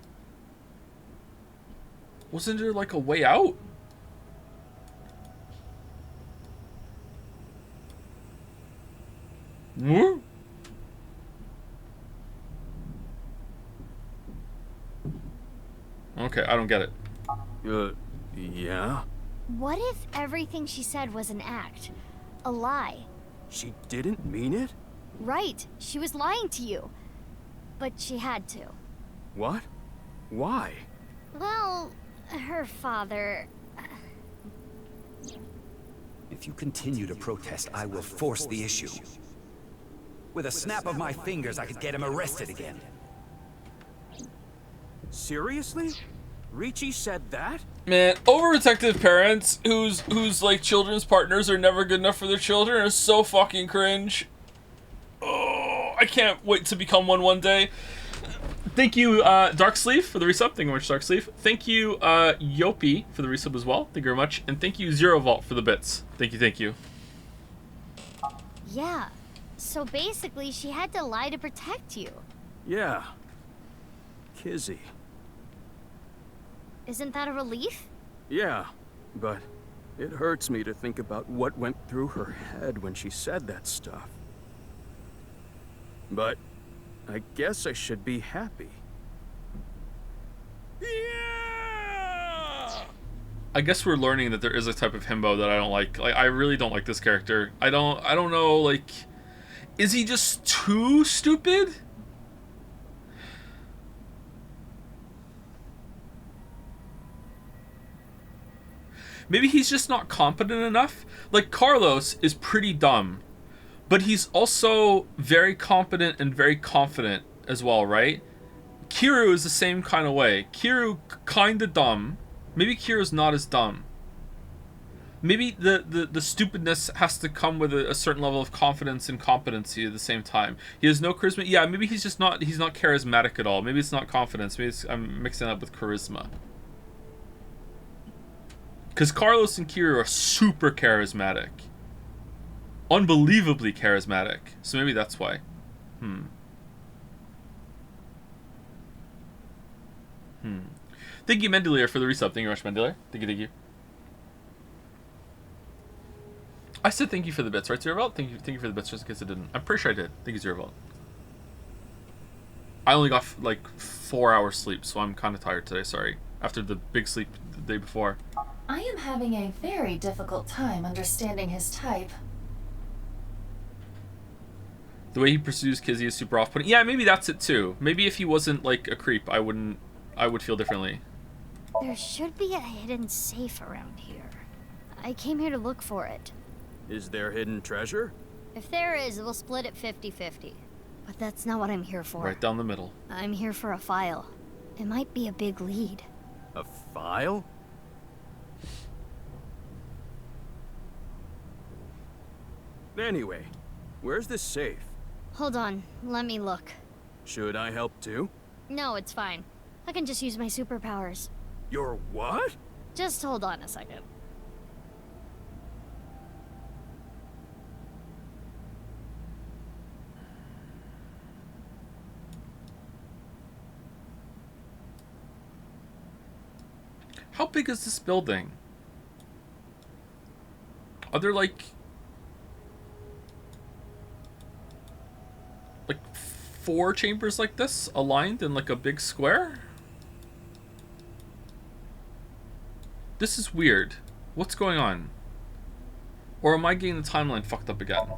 Wasn't there like a way out? What? Okay, I don't get it. Yeah? What if everything she said was an act? A lie? She didn't mean it? Right, she was lying to you. But she had to. What? Why? Well, her father... If you continue to protest, I will force the issue. With a snap of my fingers, I could get him arrested again. Seriously? Ricci said that? Man, overprotective parents whose like children's partners are never good enough for their children are so fucking cringe. Oh, I can't wait to become one day. Thank you, Dark Sleeve, for the resub. Thank you very much, Dark Sleeve. Thank you, Yopi, for the resub as well. Thank you very much. And thank you, Zero Vault, for the bits. Thank you, thank you. Yeah. So basically, she had to lie to protect you. Yeah. Kizzy. Isn't that a relief? Yeah, but it hurts me to think about what went through her head when she said that stuff. But I guess I should be happy. Yeah! I guess we're learning that there is a type of himbo that I don't like. Like, I really don't like this character. I don't know, like... Is he just too stupid? Maybe he's just not competent enough. Like, Carlos is pretty dumb, but he's also very competent and very confident as well, right? Kiryu is the same kind of way. Kiryu kinda dumb. Maybe Kiryu's not as dumb. Maybe the stupidness has to come with a certain level of confidence and competency at the same time. He has no charisma. Yeah, maybe he's just not charismatic at all. Maybe it's not confidence. Maybe I'm mixing it up with charisma. Because Carlos and Kiryu are super charismatic. Unbelievably charismatic. So maybe that's why. Thank you, Mendelier, for the resub. Thank you very much, Mendelier. Thank you. I said thank you for the bits, right, Zero Vault? Thank you for the bits, just in case I didn't. I'm pretty sure I did. Thank you, Zero Vault. I only got like 4 hours sleep, so I'm kind of tired today, sorry. After the big sleep the day before. I am having a very difficult time understanding his type. The way he pursues Kizzy is super off-putting. Yeah, maybe that's it too. Maybe if he wasn't like a creep, I would feel differently. There should be a hidden safe around here. I came here to look for it. Is there hidden treasure? If there is, we'll split it 50-50. But that's not what I'm here for. Right down the middle. I'm here for a file. It might be a big lead. A file? Anyway, where's this safe? Hold on, let me look. Should I help too? No, it's fine. I can just use my superpowers. Your what? Just hold on a second. How big is this building? Are there like 4 chambers like this aligned in like a big square? This is weird. What's going on? Or am I getting the timeline fucked up again?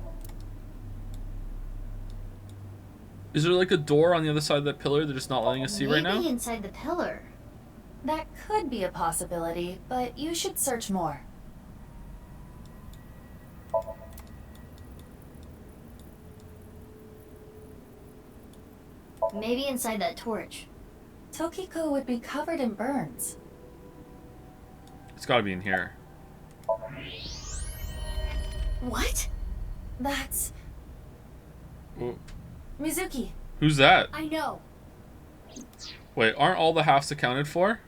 Is there like a door on the other side of that pillar they're just not letting us see right now? Maybe inside the pillar. That could be a possibility, but you should search more. Maybe inside that torch. Tokiko would be covered in burns. It's gotta be in here. What? That's... Whoa. Mizuki. Who's that? I know. Wait, aren't all the halves accounted for?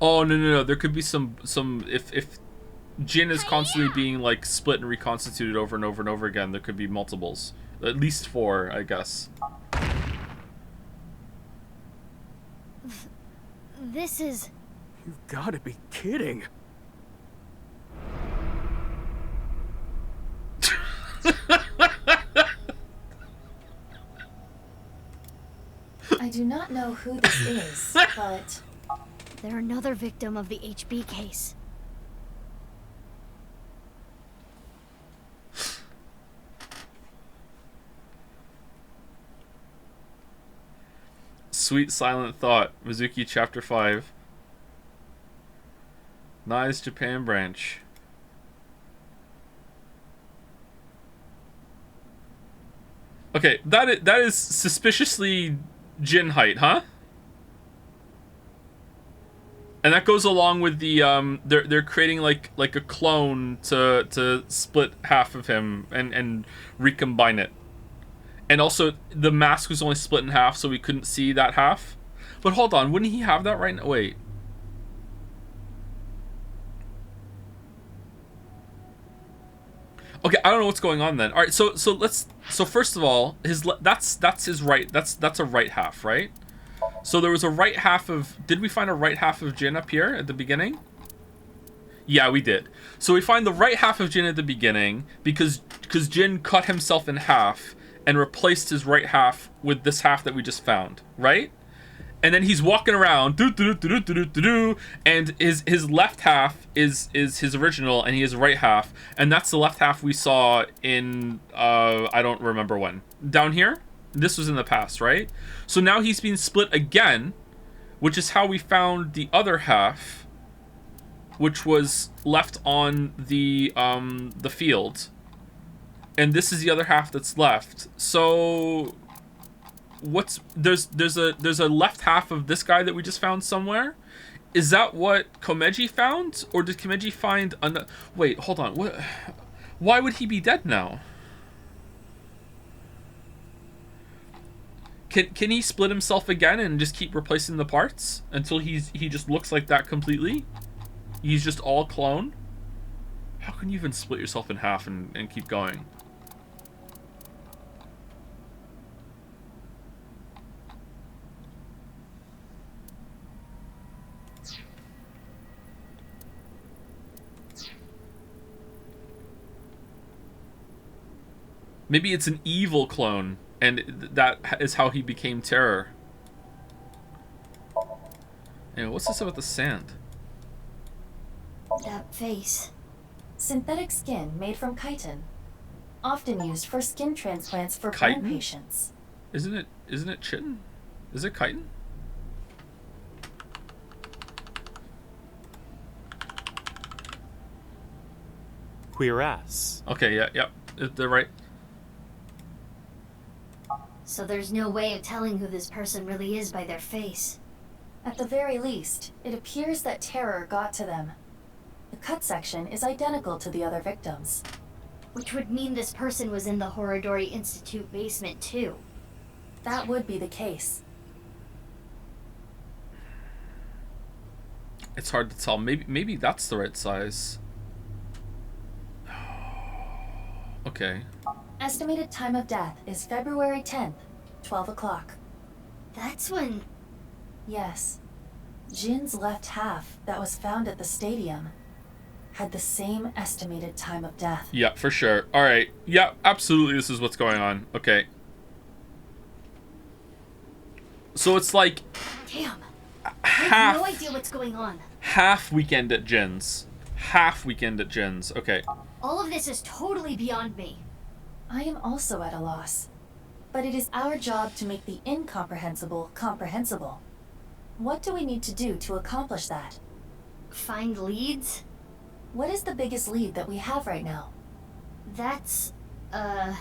Oh, no. There could be some if Jin is constantly being like split and reconstituted over and over and over again, there could be multiples. At least 4, I guess. This is... You've got to be kidding. I do not know who this is, but... They're another victim of the HB case. Sweet Silent Thought, Mizuki Chapter 5. Nice Japan branch. Okay, that is suspiciously Jin height, huh? And that goes along with the they're creating like a clone to split half of him and recombine it. And also the mask was only split in half, so we couldn't see that half. But hold on, wouldn't he have that right now? Wait. Okay, I don't know what's going on then. All right, so first of all, that's his right. That's a right half, right? So there was a right half of... Did we find a right half of Jin up here at the beginning? Yeah, we did. So we find the right half of Jin at the beginning because Jin cut himself in half and replaced his right half with this half that we just found, right? And then he's walking around, and his left half is his original, and he has a right half, and that's the left half we saw in I don't remember when. Down here? This was in the past, right? So now he's being split again, which is how we found the other half, which was left on the field. And this is the other half that's left. So there's a left half of this guy that we just found somewhere. Is that what Komeji found, or did Komeji find another? Wait, hold on. What? Why would he be dead now? Can he split himself again and just keep replacing the parts until he just looks like that completely? He's just all clone? How can you even split yourself in half and keep going? Maybe it's an evil clone, and that is how he became Terror. Anyway, what's this about the sand? That face. Synthetic skin made from chitin. Often used for skin transplants for Chitin? burn patients. Isn't it chitin? Is it chitin? Queer ass. Okay, yeah. They're right. So there's no way of telling who this person really is by their face. At the very least, it appears that terror got to them. The cut section is identical to the other victims. Which would mean this person was in the Horodori Institute basement too. That would be the case. It's hard to tell. Maybe that's the right size. Okay. Estimated time of death is February 10th, 12 o'clock. That's when... Yes. Jin's left half that was found at the stadium. had the same estimated time of death. Yeah, for sure. All right. Yeah, absolutely. This is what's going on. Okay. So it's like Damn. I half. have no idea what's going on. Half weekend at Jin's. Half weekend at Jin's. Okay. All of this is totally beyond me. I am also at a loss. But it is our job to make the incomprehensible comprehensible. What do we need to do to accomplish that? Find leads? What is the biggest lead that we have right now? That's, I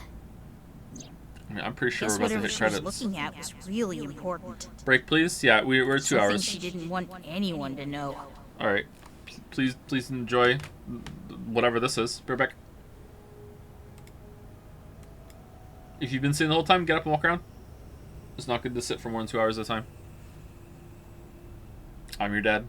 mean, I'm pretty sure Guess we're about to whatever hit she was credits. looking at was really important. Break, please. Yeah, we're 2 Something hours. she didn't want anyone to know. All right. Please enjoy whatever this is. Be right back. If you've been sitting the whole time, get up and walk around. It's not good to sit for more than 2 hours at a time. I'm your dad.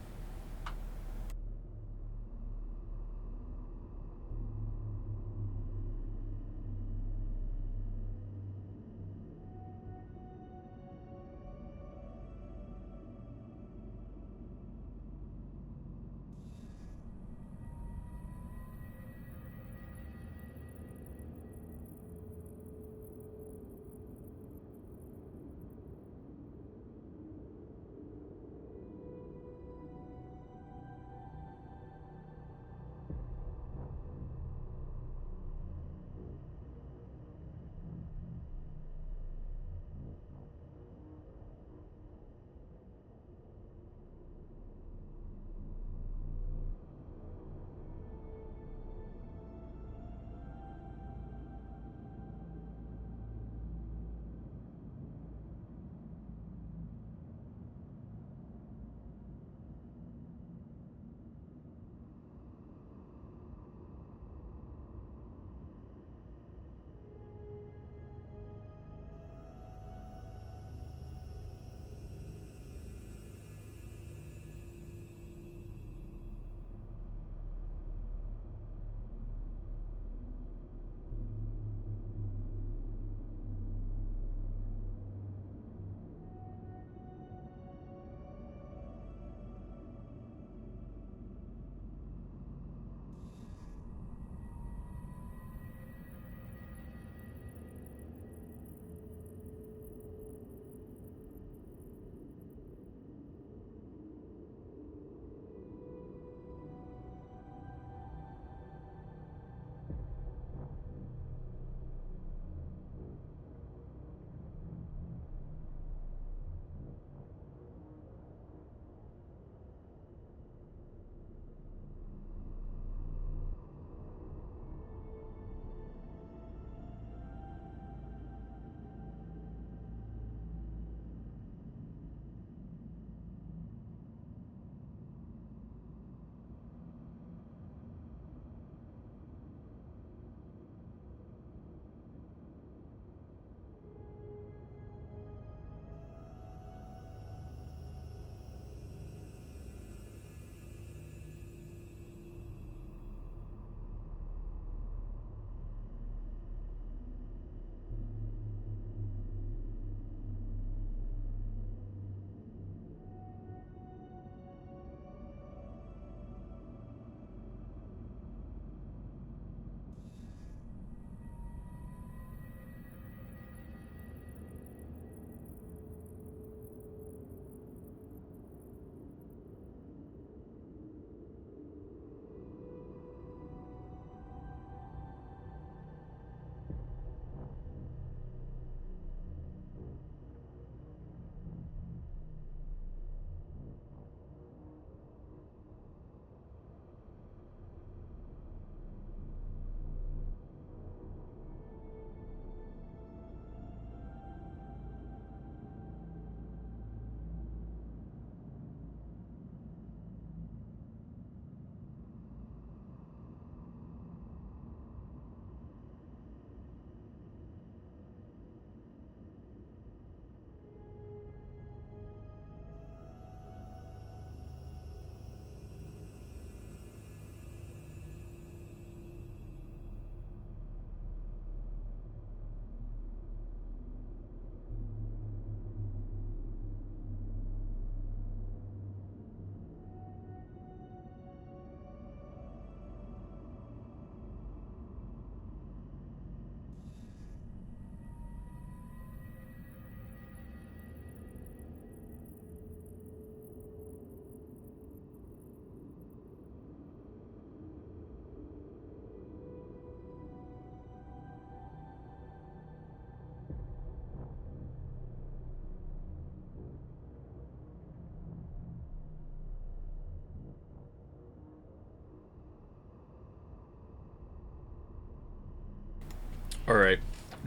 Alright.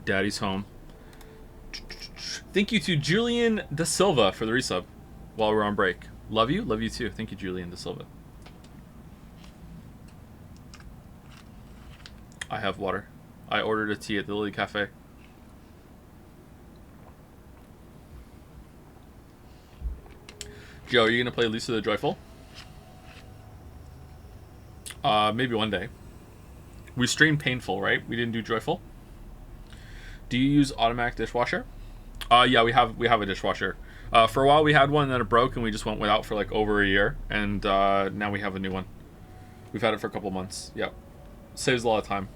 Daddy's home. Thank you to Julian Da Silva for the resub while we're on break. Love you. Love you too. Thank you, Julian Da Silva. I have water. I ordered a tea at the Lily Cafe. Joe, are you going to play Lisa the Joyful? Maybe one day. We streamed Painful, right? We didn't do Joyful. Do you use automatic dishwasher? Yeah, we have a dishwasher. For a while we had one, and then it broke, and we just went without for like over a year, and now we have a new one. We've had it for a couple months. Yep. Saves a lot of time.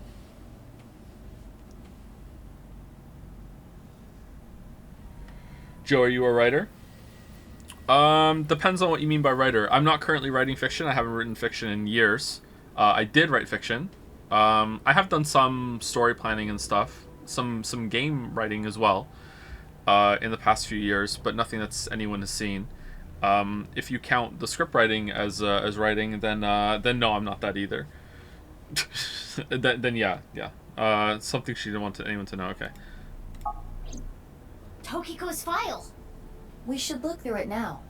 Joe, are you a writer? Depends on what you mean by writer. I'm not currently writing fiction. I haven't written fiction in years. I did write fiction. I have done some story planning and stuff. Some game writing as well. In the past few years, but nothing that's anyone has seen. If you count the script writing as writing, then no, I'm not that either. then yeah. Something she didn't want anyone to know. Okay. Tokiko's file. We should look through it now.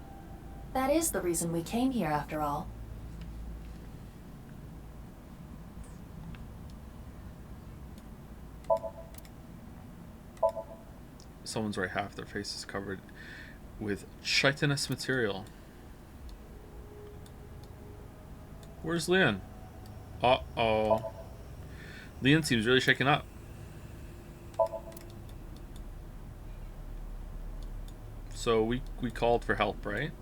That is the reason we came here, after all. Someone's right half their face is covered with chitinous material. Where's Leon? Uh-oh. Leon seems really shaken up. So we called for help, right?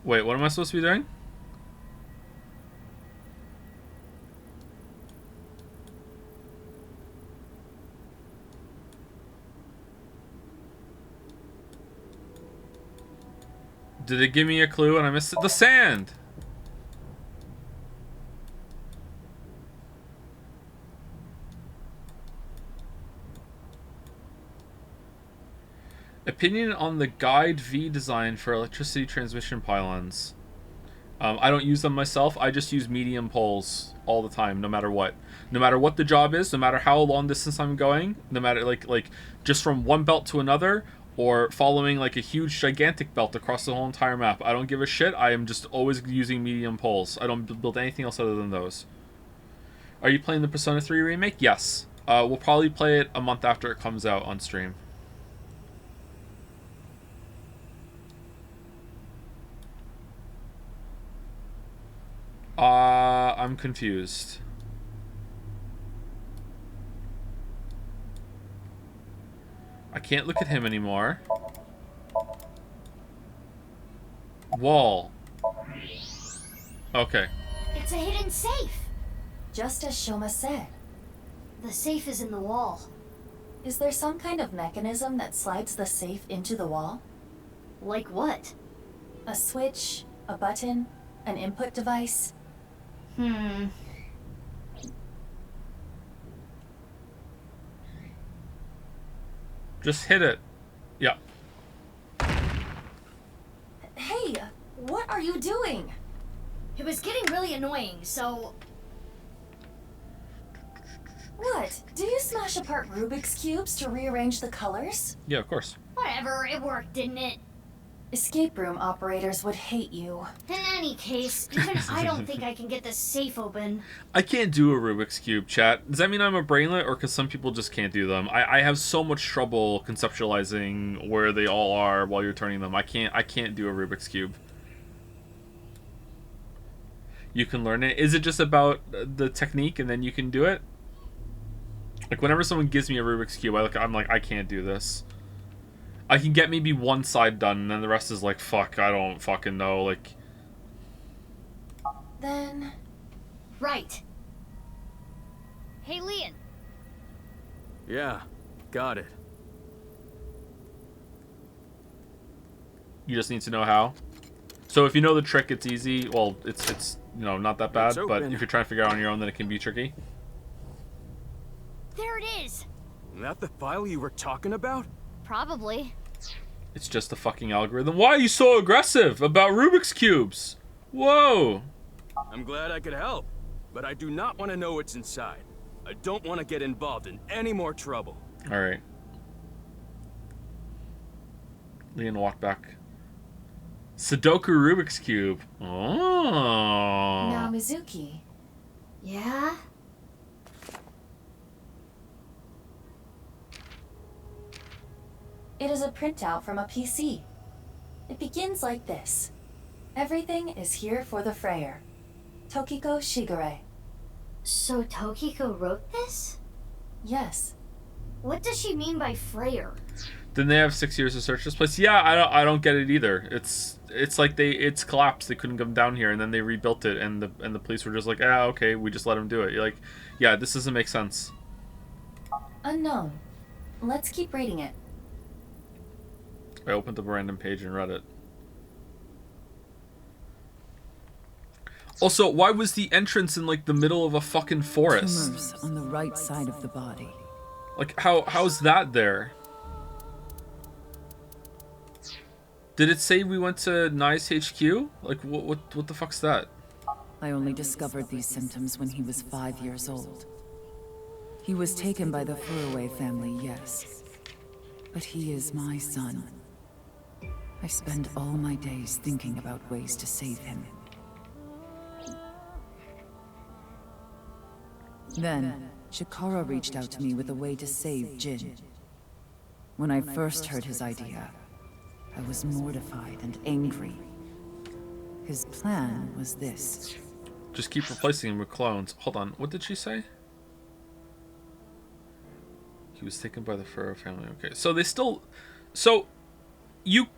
Wait, what am I supposed to be doing? Did it give me a clue and I missed it? The sand! Opinion on the Guide V design for electricity transmission pylons. I don't use them myself. I just use medium poles all the time, no matter what. No matter what the job is, no matter how long distance I'm going, no matter like just from one belt to another, or following like a huge gigantic belt across the whole entire map. I don't give a shit. I am just always using medium poles. I don't build anything else other than those. Are you playing the Persona 3 remake? Yes. We'll probably play it a month after it comes out on stream. I'm confused. I can't look at him anymore. Wall. Okay. It's a hidden safe. Just as Shoma said. The safe is in the wall. Is there some kind of mechanism that slides the safe into the wall? Like what? A switch, a button, an input device? Just hit it. Yeah. Hey, what are you doing? It was getting really annoying, so... What? Do you smash apart Rubik's Cubes to rearrange the colors? Yeah, of course. Whatever, it worked, didn't it? Escape room operators would hate you. In any case, even I don't think I can get this safe open. I can't do a Rubik's Cube, chat. Does that mean I'm a brainlet, or because some people just can't do them? I have so much trouble conceptualizing where they all are while you're turning them. I can't do a Rubik's Cube. You can learn it. Is it just about the technique and then you can do it? Like, whenever someone gives me a Rubik's Cube, I'm like, I can't do this. I can get maybe one side done, and then the rest is like, fuck, I don't fucking know, like... Then... Right. Hey, Leon. Yeah, got it. You just need to know how. So if you know the trick, it's easy. Well, it's you know, not that bad, but if you're trying to figure out on your own, then it can be tricky. There it is. That the file you were talking about? Probably. It's just a fucking algorithm. Why are you so aggressive about Rubik's Cubes? Whoa. I'm glad I could help, but I do not want to know what's inside. I don't want to get involved in any more trouble. Alright. Leon walked back. Sudoku Rubik's Cube. Oh. Now, Mizuki. Yeah? It is a printout from a PC. It begins like this. Everything is here for the Freyer. Tokiko Shigure. So Tokiko wrote this? Yes. What does she mean by Freyer? Didn't they have 6 years to search this place? Yeah, I don't get it either. It's like it's collapsed. They couldn't come down here, and then they rebuilt it, and the police were just like, ah, okay, we just let them do it. You're like, yeah, this doesn't make sense. Unknown. Let's keep reading it. I opened up a random page and read it. Also, why was the entrance in like the middle of a fucking forest? Tumors on the right side of the body. Like how's that there? Did it say we went to Nye's HQ? Like what the fuck's that? I only discovered these symptoms when he was 5 years old. He was taken by the Furue family, yes. But he is my son. I spend all my days thinking about ways to save him. Then, Chikara reached out to me with a way to save Jin. When I first heard his idea, I was mortified and angry. His plan was this. Just keep replacing him with clones. Hold on, what did she say? He was taken by the Furrow family. Okay, so they still... So,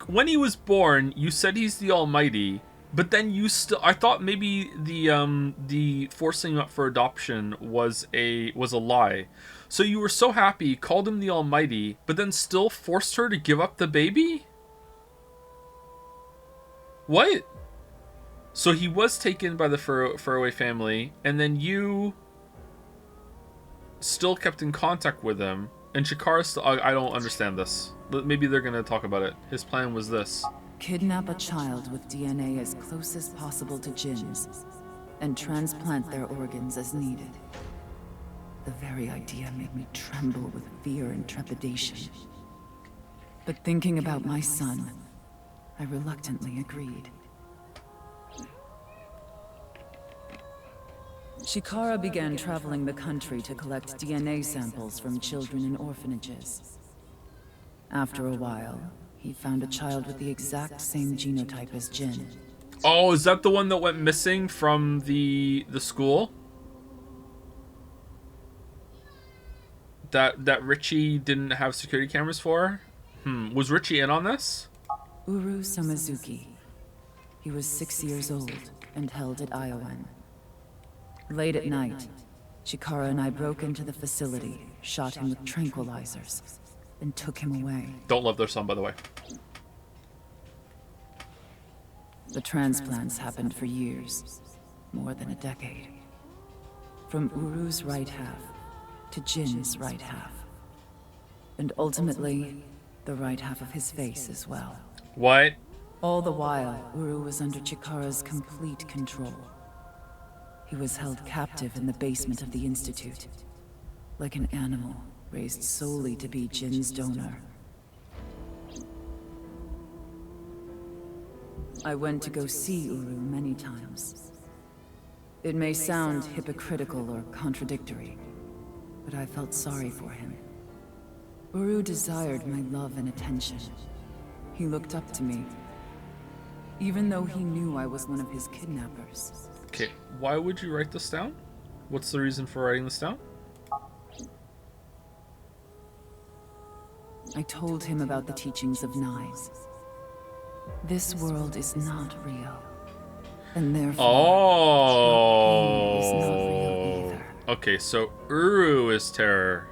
when he was born, you said he's the Almighty, but then you still... I thought maybe the forcing him up for adoption was a lie. So you were so happy, called him the Almighty, but then still forced her to give up the baby? What? So he was taken by the Furrow family, and then you still kept in contact with him, and Chikara still... I don't understand this. Maybe they're gonna talk about it. His plan was this. Kidnap a child with DNA as close as possible to Jin's, and transplant their organs as needed. The very idea made me tremble with fear and trepidation. But thinking about my son, I reluctantly agreed. Chikara began traveling the country to collect DNA samples from children in orphanages. After a while, he found a child with the exact same genotype as Jin. Oh, is that the one that went missing from the school? That Richie didn't have security cameras for? Was Richie in on this? Uru Somizuki. He was 6 years old and held at Iowan. Late at night, Chikara and I broke into the facility, shot him with tranquilizers, and took him away. Don't love their son, by the way. The transplants happened for years, more than a decade. From Uru's right half to Jin's right half. And ultimately, the right half of his face as well. What? All the while, Uru was under Chikara's complete control. He was held captive in the basement of the Institute, like an animal raised solely to be Jin's donor. I went to go see Uru many times. It may sound hypocritical or contradictory, but I felt sorry for him. Uru desired my love and attention. He looked up to me, even though he knew I was one of his kidnappers. Okay, why would you write this down? What's the reason for writing this down? I told him about the teachings of Nye's. This world is not real, and therefore oh, is not real either. Okay, so Uru is terror.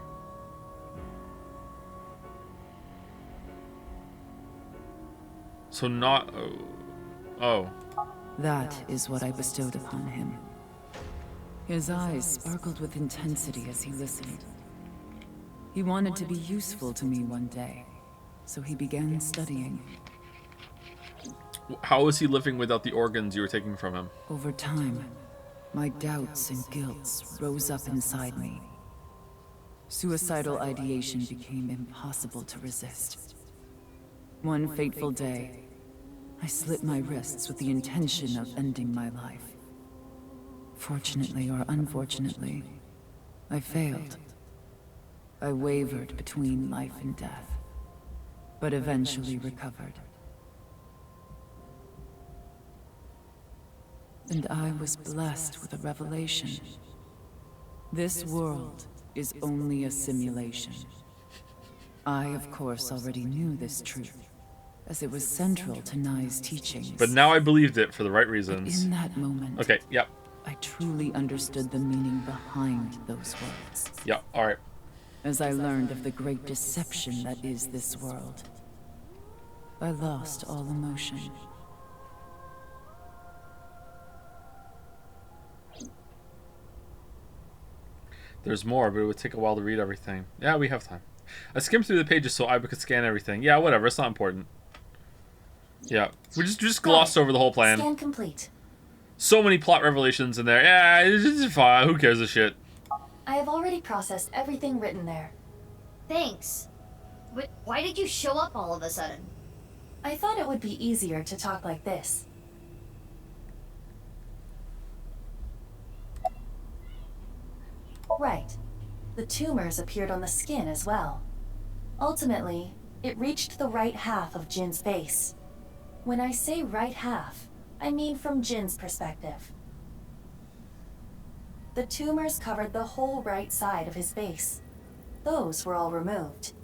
So not... Oh. That is what I bestowed upon him. His eyes sparkled with intensity as he listened. He wanted to be useful to me one day, so he began studying. How was he living without the organs you were taking from him? Over time, my doubts and guilts rose up inside me. Suicidal ideation became impossible to resist. One fateful day, I slit my wrists with the intention of ending my life. Fortunately or unfortunately, I failed. I wavered between life and death, but eventually recovered. And I was blessed with a revelation. This world is only a simulation. I, of course, already knew this truth, as it was central to Nai's teachings. But now I believed it for the right reasons. But in that moment, okay, yep. I truly understood the meaning behind those words. Yep, alright. As I learned of the great deception that is this world, I lost all emotion. There's more, but it would take a while to read everything. Yeah, we have time. I skimmed through the pages so I could scan everything. Yeah, whatever, it's not important. Yeah, we just glossed over the whole plan. Scan complete. So many plot revelations in there. Yeah, it's fine. Who cares a shit? I have already processed everything written there. Thanks. But why did you show up all of a sudden? I thought it would be easier to talk like this. Right. The tumors appeared on the skin as well. Ultimately, it reached the right half of Jin's face. When I say right half, I mean from Jin's perspective. The tumors covered the whole right side of his face. Those were all removed.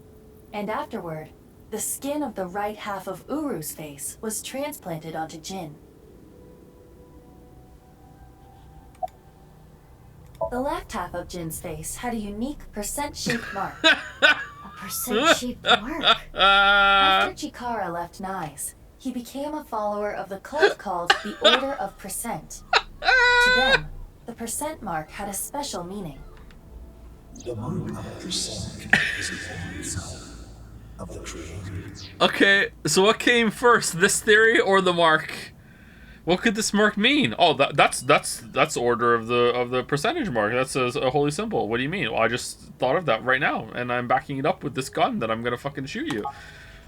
And afterward, the skin of the right half of Uru's face was transplanted onto Jin. The left half of Jin's face had a unique percent-shaped mark. A percent-shaped mark? After Chikara left Nai's, he became a follower of the cult called the Order of Percent. To them, the percent mark had a special meaning. The mark of percent is the form itself of the creator. Okay, so what came first, this theory or the mark? What could this mark mean? Oh, that's order of the percentage mark. That's a holy symbol. What do you mean? Well, I just thought of that right now, and I'm backing it up with this gun that I'm gonna fucking shoot you.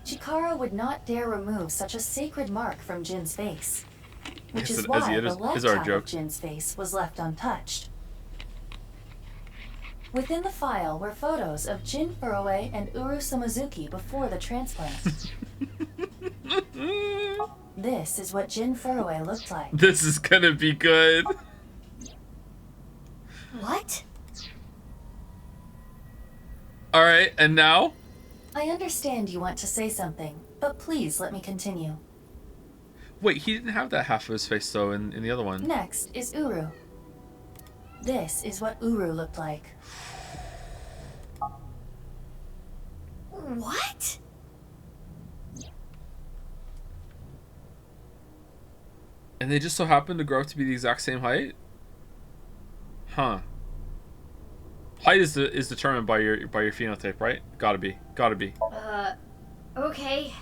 Chikara would not dare remove such a sacred mark from Jin's face, which is As why he the is left our half joke. of Jin's face was left untouched. Within the file were photos of Jin Furue and Uru Samazuki before the transplant. This is what Jin Furue looked like. This is gonna be good. What? Alright, and now? I understand you want to say something, but please let me continue. Wait, he didn't have that half of his face though in the other one. Next is Uru. This is what Uru looked like. What? And they just so happen to grow up to be the exact same height? Huh. Height is determined by your phenotype, right? Gotta be. Okay.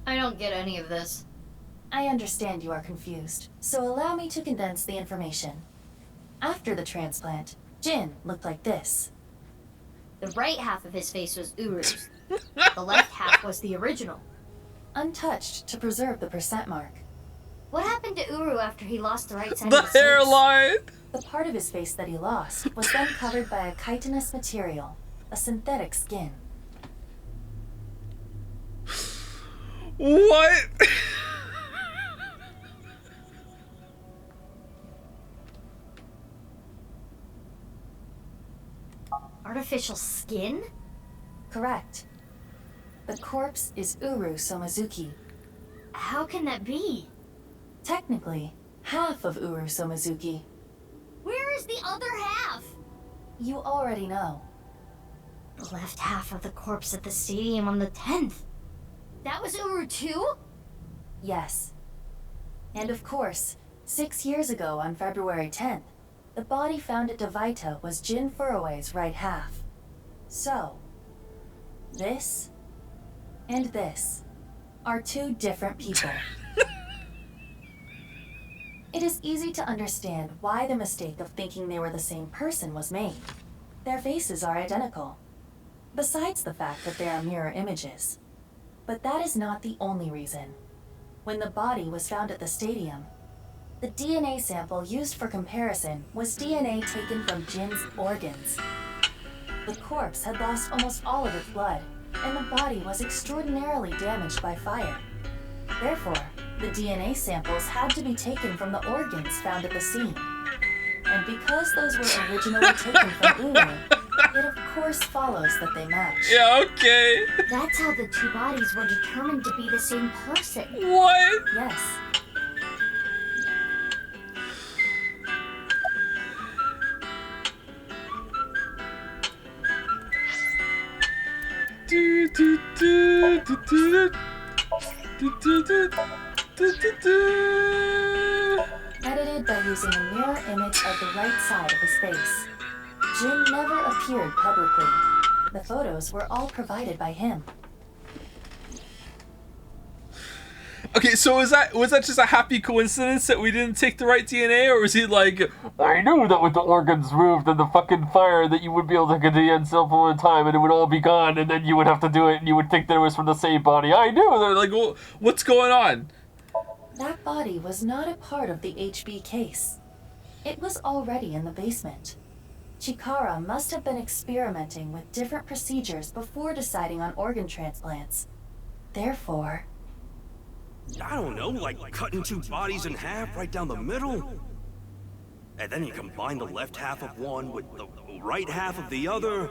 I don't get any of this. I understand you are confused, so allow me to condense the information. After the transplant, Jin looked like this. The right half of his face was Uru's. The left half was the original. Untouched to preserve the percent mark. What happened to Uru after he lost the right side The of his face? hairline! The part of his face that he lost was then covered by a chitinous material, a synthetic skin. What? Artificial skin? Correct. The corpse is Uru Somazuki. How can that be? Technically, half of Uru Somazuki. Where is the other half? You already know. The left half of the corpse at the stadium on the 10th. That was Uru too? Yes. And of course, 6 years ago on February 10th, the body found at Devaita was Jin Furue's right half. So, this and this are two different people. It is easy to understand why the mistake of thinking they were the same person was made. Their faces are identical, besides the fact that they are mirror images. But that is not the only reason. When the body was found at the stadium, the DNA sample used for comparison was DNA taken from Jin's organs. The corpse had lost almost all of its blood, and the body was extraordinarily damaged by fire. Therefore, the DNA samples had to be taken from the organs found at the scene. And because those were originally taken from Uru, it of course follows that they match. Yeah, okay. That's how the two bodies were determined to be the same person. What? Yes. Do, do, do, do, do. Do, do, do, do, do, do. Edited by using a mirror image of the right side of his face. Jin never appeared publicly. The photos were all provided by him. Okay, so was that just a happy coincidence that we didn't take the right DNA, or was he like, I knew that with the organs moved and the fucking fire that you would be able to get the DNA sample in time and it would all be gone and then you would have to do it and you would think that it was from the same body. I knew. They're like, well, what's going on? That body was not a part of the HB case. It was already in the basement. Chikara must have been experimenting with different procedures before deciding on organ transplants. Therefore, I don't know, like cutting two bodies in half right down the middle? And then you combine the left half of one with the right half of the other?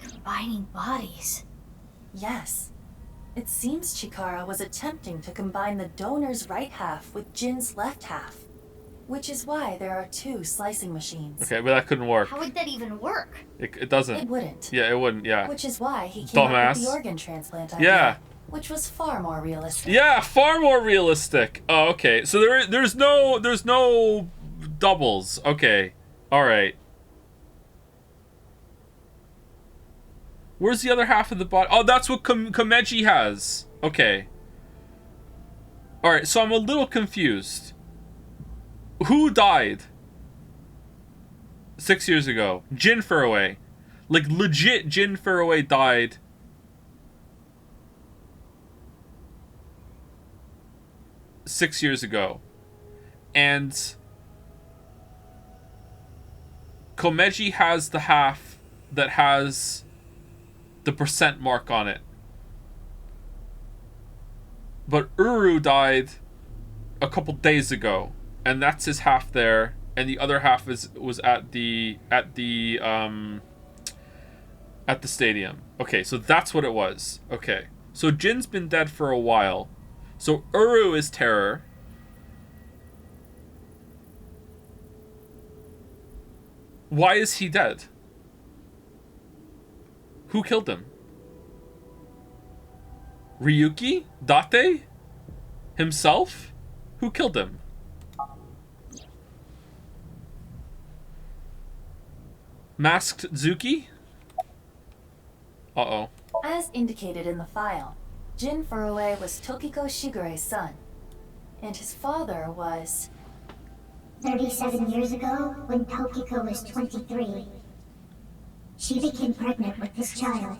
Combining bodies. yes. It seems Chikara was attempting to combine the donor's right half with Jin's left half, which is why there are two slicing machines. Okay, but that couldn't work. How would that even work? It doesn't. It wouldn't. Yeah, it wouldn't, yeah. Which is why he came up Dumbass. with the organ transplant idea, Yeah. which was far more realistic. Yeah, far more realistic. Oh, okay. So there's no doubles. Okay. All right. Where's the other half of the body? Oh, that's what Komeji has. Okay. All right, so I'm a little confused. Who died 6 years ago? Jin Furroway. Like, legit Jin Furroway died 6 years ago. And Komeji has the half that has the percent mark on it. But Uru died a couple days ago, and that's his half there, and the other half was at the stadium. Okay, so that's what it was. Okay. So Jin's been dead for a while. So Uru is terror. Why is he dead? Who killed him? Ryuki? Date? Himself? Who killed him? Masked Zuki? Uh-oh. As indicated in the file, Jin Furroway was Tokiko Shigure's son, and his father was... 37 years ago, when Tokiko was 23, she became pregnant with this child.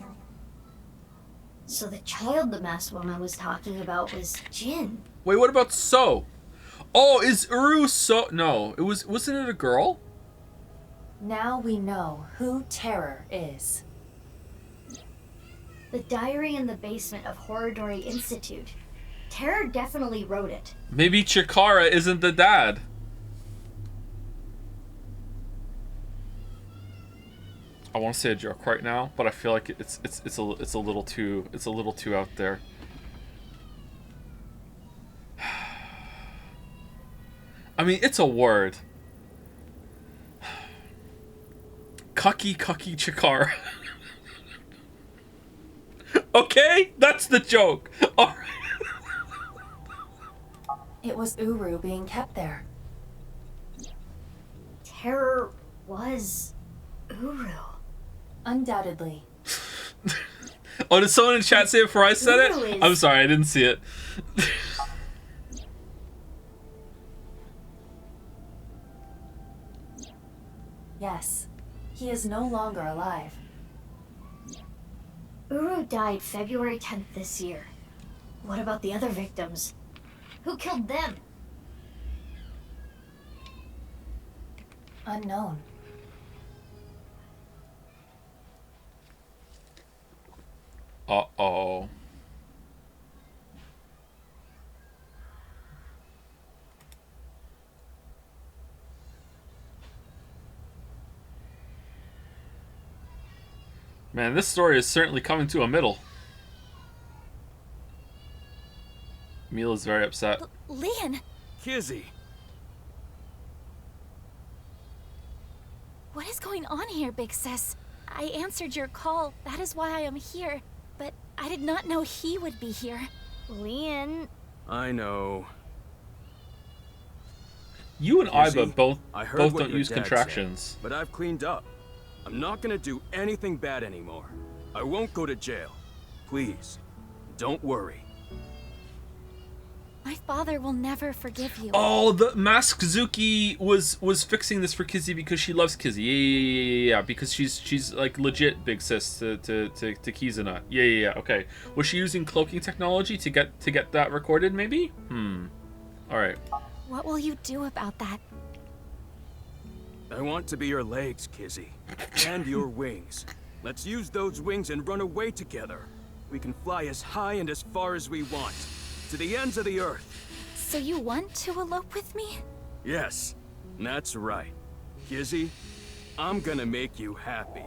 So the child the masked woman was talking about was Jin. Wait, what about So? Oh, is Uru So? No, wasn't it a girl? Now we know who Terror is. The diary in the basement of Horodori Institute. Terror definitely wrote it. Maybe Chikara isn't the dad. I want to say a joke right now, but I feel like it's a little too out there. I mean, it's a word. Cucky Chikara. Okay, that's the joke. All right. It was Uru being kept there. Terror was Uru. Undoubtedly. Oh, did someone in chat say it before I said Uru it? is- I'm sorry, I didn't see it. Yes, he is no longer alive. Uru died February 10th this year. What about the other victims? Who killed them? Unknown. Uh-oh. Man, this story is certainly coming to a middle. Mila's very upset. Leon, Kizzy, what is going on here, Big Sis? I answered your call. That is why I am here. But I did not know he would be here. Leon. I know. You and Kizzy, Iba both I heard both what don't your use dad contractions. said, but I've cleaned up. I'm not gonna do anything bad anymore. I won't go to jail. Please, don't worry. My father will never forgive you. Oh, the Maskzuki was fixing this for Kizzy because she loves Kizzy. Yeah. Because she's like legit big sis to Kizuna. Yeah. Okay. Was she using cloaking technology to get that recorded? Maybe. All right. What will you do about that? I want to be your legs, Kizzy. And your wings. Let's use those wings and run away together. We can fly as high and as far as we want. To the ends of the earth. So you want to elope with me? Yes, that's right. Kizzy, I'm gonna make you happy.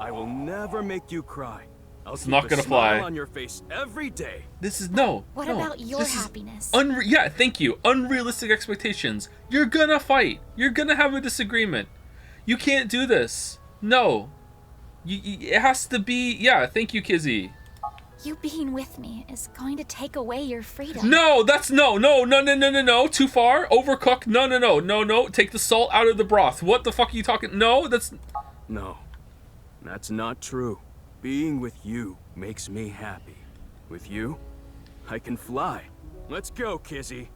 I will never make you cry. I'll keep not a gonna smile fly. on your face every day. This is no. What no, about your this is happiness? Yeah, thank you. Unrealistic expectations. You're gonna fight. You're gonna have a disagreement. You can't do this. No. It has to be. Yeah, thank you, Kizzy. You being with me is going to take away your freedom. No, that's no. Too far. Overcooked. No. Take the salt out of the broth. What the fuck are you talking? No, that's. No, that's not true. Being with you makes me happy. With you, I can fly. Let's go, Kizzy.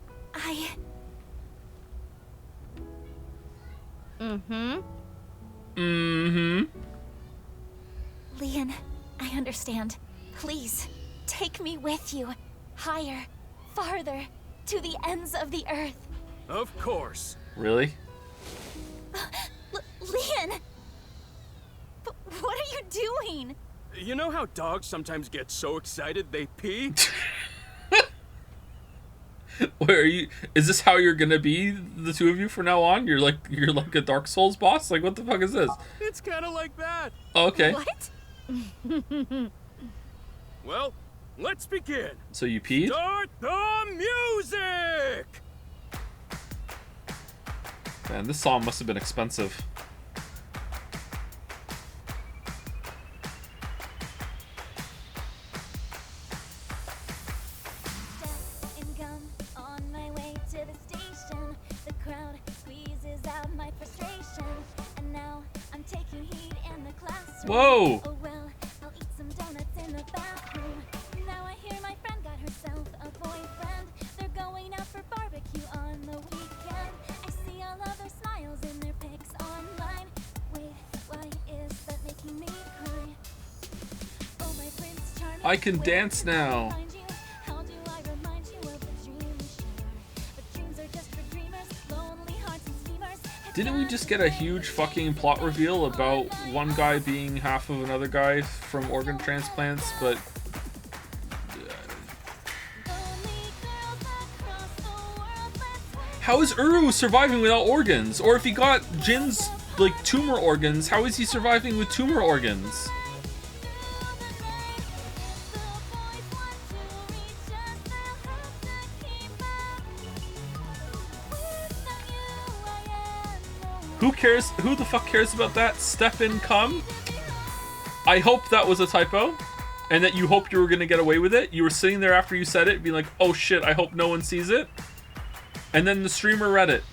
Leon, I understand. Please, take me with you. Higher, farther, to the ends of the earth. Of course. Really? Leon! But what are you doing? You know how dogs sometimes get so excited they pee? Where are you? Is this how you're gonna be, the two of you, from now on? You're like a Dark Souls boss? Like, what the fuck is this? It's kind of like that. Oh, okay. What? Well, let's begin. So you peed? Start the music! Man, this song must have been expensive. and gum on my way to the station. The crowd squeezes out my frustration, and now I'm taking heat in the classroom. Whoa. Oh well, I'll eat some donuts in the bathroom. Now I hear my friend got herself a boyfriend. They're going out for barbecue on the weekend. I see all of their smiles in their pics online. Wait, why is that making me cry? Oh, my Prince Charming. I can dance now. How do I remind you of the dream we share? But dreams are just for dreamers, lonely hearts and schemers. Didn't we just get a huge fucking plot reveal about one guy being half of another guy from organ transplants, but... How is Uru surviving without organs? Or if he got Jin's, like, tumor organs, how is he surviving with tumor organs? Who cares? Who the fuck cares about that? Step in, come? I hope that was a typo, and that you hoped you were gonna get away with it. You were sitting there after you said it, being like, oh shit, I hope no one sees it. And then the streamer read it.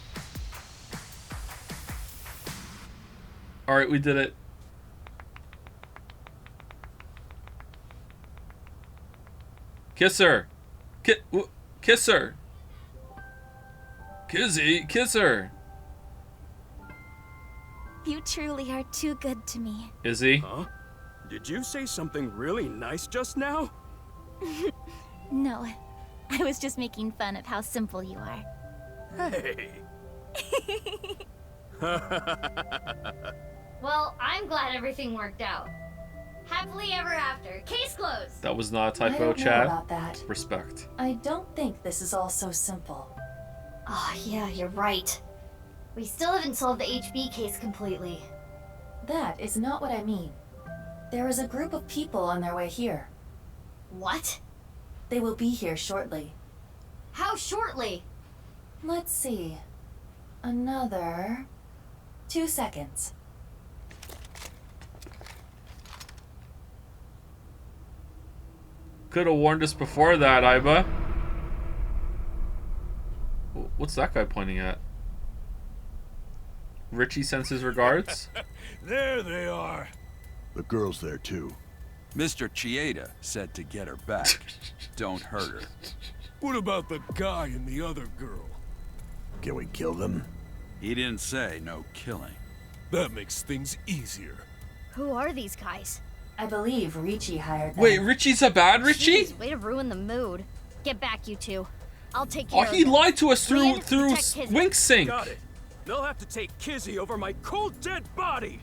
Alright, we did it. Kiss her. Kiss her. Kizzy, kiss her. You truly are too good to me. Is he? Huh? Did you say something really nice just now? No, I was just making fun of how simple you are. Hey. Well, I'm glad everything worked out. Happily ever after. Case closed. That was not a I typo, don't know Chad. about that. Respect. I don't think this is all so simple. Oh, yeah, you're right. We still haven't solved the HB case completely. That is not what I mean. There is a group of people on their way here. What? They will be here shortly. How shortly? Let's see. Another 2 seconds. Could have warned us before that, Iba. What's that guy pointing at? Richie sends his regards. There they are. The girl's there too. Mr. Chieda said to get her back. Don't hurt her. What about the guy and the other girl? Can we kill them? He didn't say no killing. That makes things easier. Who are these guys? I believe Richie hired them. Wait, Richie's a bad Richie? Jeez, way to ruin the mood. Get back, you two. I'll take care Oh, of he them. lied to us through Protect Kizzy. Wink Sync. Got it. They'll have to take Kizzy over my cold dead body.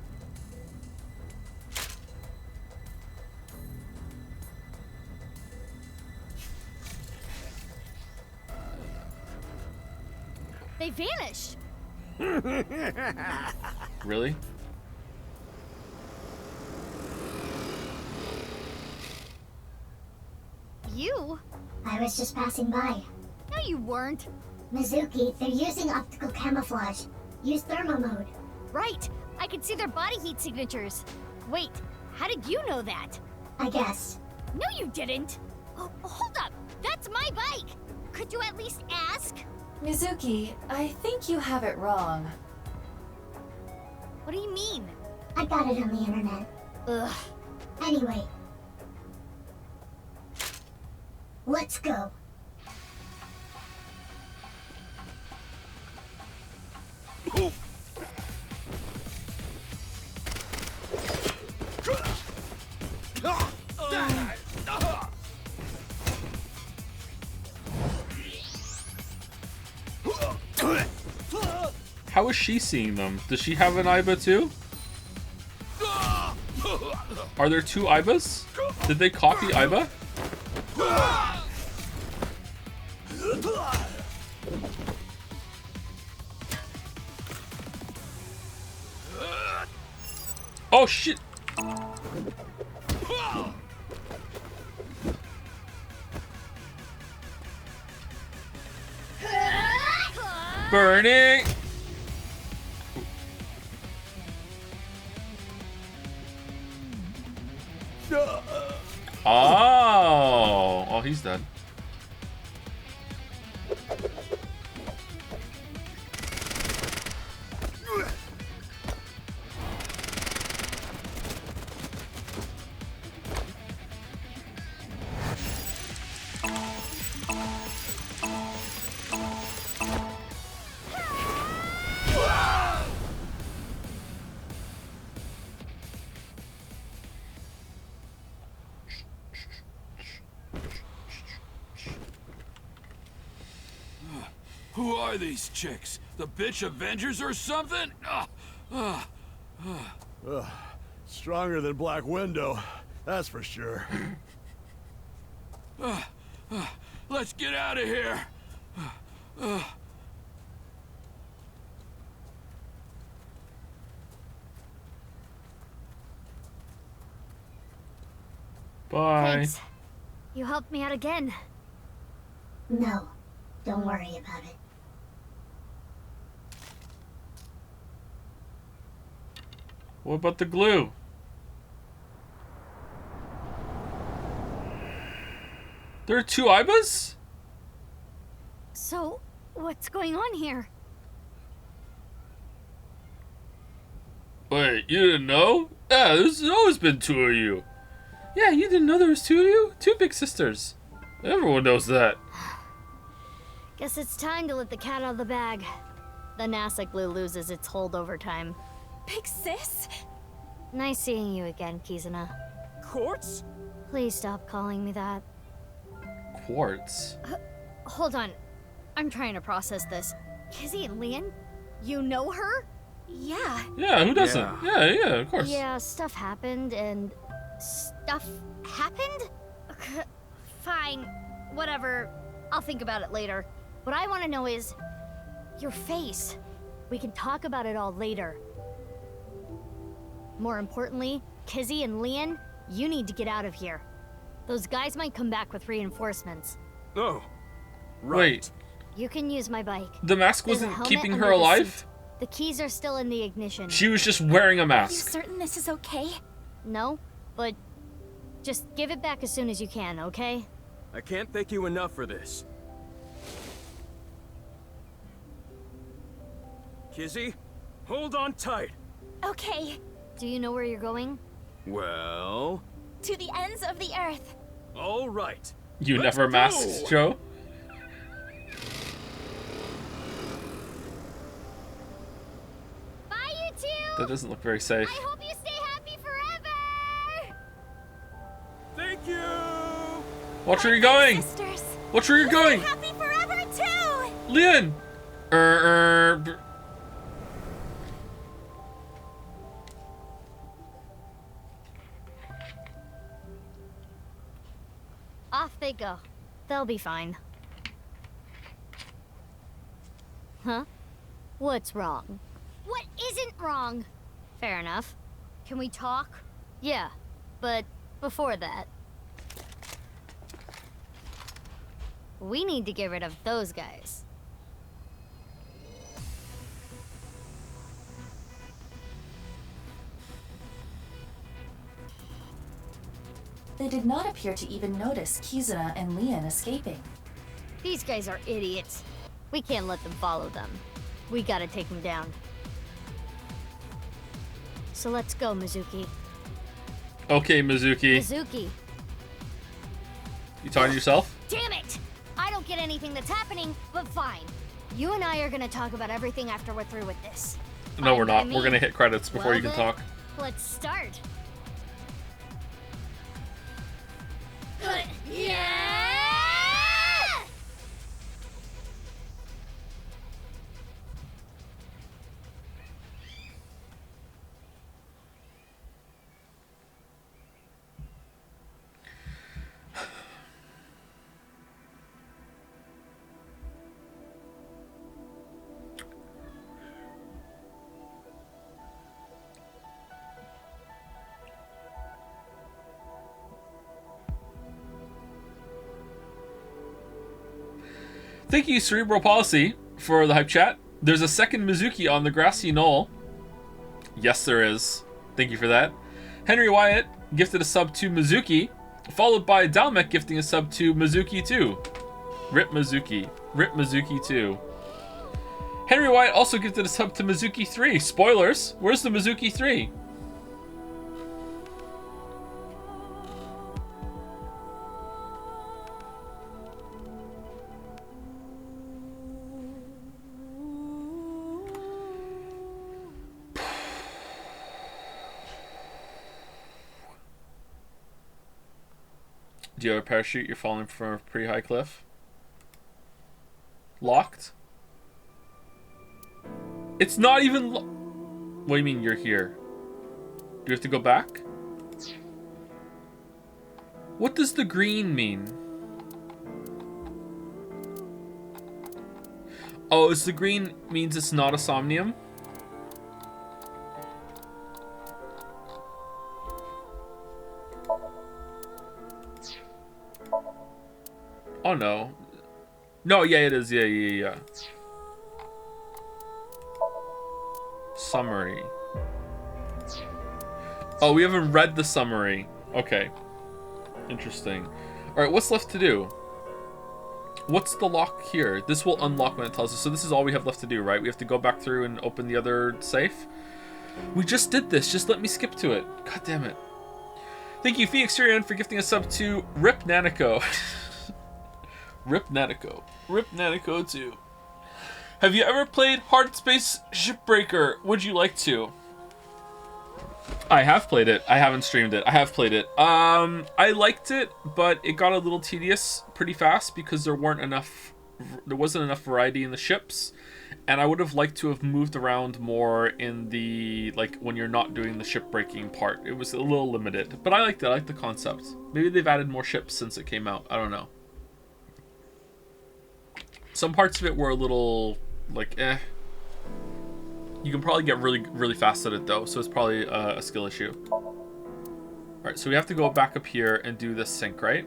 They vanished. Really? You? I was just passing by. No, you weren't. Mizuki, they're using optical camouflage. Use thermo mode. Right. I can see their body heat signatures. Wait, how did you know that? I guess. No, you didn't. Oh, hold up. That's my bike. Could you at least ask? Mizuki, I think you have it wrong. What do you mean? I got it on the internet. Ugh. Anyway. Let's go. How is she seeing them? Does she have an Iba too? Are there two Ibas? Did they copy Iba? Oh shit! Burning! Oh, he's dead. Who are these chicks? The bitch Avengers or something? Stronger than Black Widow, that's for sure. Let's get out of here. Bye. Thanks. You helped me out again. No, don't worry about it. What about the glue? There are two Ibas? So, what's going on here? Wait, you didn't know? Yeah, there's always been two of you. Yeah, you didn't know there was two of you? Two big sisters. Everyone knows that. Guess it's time to let the cat out of the bag. The NASA glue loses its hold over time. Big sis? Nice seeing you again, Kizuna. Quartz? Please stop calling me that. Quartz. Hold on. I'm trying to process this. Kizzy and Leon? You know her? Yeah. Yeah, who doesn't? Yeah, of course. Yeah, stuff happened and... Stuff happened? Fine. Whatever. I'll think about it later. What I want to know is... your face. We can talk about it all later. More importantly, Kizzy and Leon, you need to get out of here. Those guys might come back with reinforcements. Oh, right. You can use my bike. The mask There's a wasn't helmet keeping under her the alive? seat. The keys are still in the ignition. She was just wearing a Are you mask. certain this is okay? No, but just give it back as soon as you can, okay? I can't thank you enough for this. Kizzy, hold on tight. Okay. Do you know where you're going? Well... To the ends of the earth. all right. You Let's never go. masked, Joe? Bye, you two! That doesn't look very safe. I hope you stay happy forever! Thank you! Watch where you're going! Sisters. Watch where you're going! Happy forever too! Leon! Off they go. They'll be fine. Huh? What's wrong? What isn't wrong? Fair enough. Can we talk? Yeah, but before that... we need to get rid of those guys. They did not appear to even notice Kizuna and Leon escaping. These guys are idiots. We can't let them follow them. We gotta take them down. So let's go, Mizuki. Okay, Mizuki. Mizuki. You talking to yourself? Damn it! I don't get anything that's happening, but fine. You and I are gonna talk about everything after we're through with this. No, we're Fine by not. We're me. gonna hit credits before Well you can then, talk. Let's start. Yeah! Thank you, Cerebral Policy, for the hype chat. There's a second Mizuki on the grassy knoll. Yes, there is. Thank you for that. Henry Wyatt gifted a sub to Mizuki, followed by Dalmek gifting a sub to Mizuki 2. Rip Mizuki. Rip Mizuki 2. Henry Wyatt also gifted a sub to Mizuki 3. Spoilers. Where's the Mizuki 3? Do you have a parachute? You're falling from a pretty high cliff. Locked? It's not even what do you mean you're here? Do you have to go back? What does the green mean? Oh, is the green means it's not a Somnium? Oh no. No, yeah, it is. Yeah. Summary. Oh, we haven't read the summary. Okay. Interesting. Alright, what's left to do? What's the lock here? This will unlock when it tells us. So this is all we have left to do, right? We have to go back through and open the other safe? We just did this. Just let me skip to it. God damn it. Thank you, Phoenix Syrian, for gifting a sub to Rip Nanako. Rip Nanico. Rip Nanico 2. Have you ever played Hard Space Shipbreaker? Would you like to? I have played it. I haven't streamed it. I have played it. I liked it, but it got a little tedious pretty fast because there wasn't enough variety in the ships, and I would have liked to have moved around more in the, like, when you're not doing the shipbreaking part. It was a little limited, but I liked it. I liked the concept. Maybe they've added more ships since it came out. I don't know. Some parts of it were a little, like, eh. You can probably get really, really fast at it, though, so it's probably a skill issue. Alright, so we have to go back up here and do this sync, right?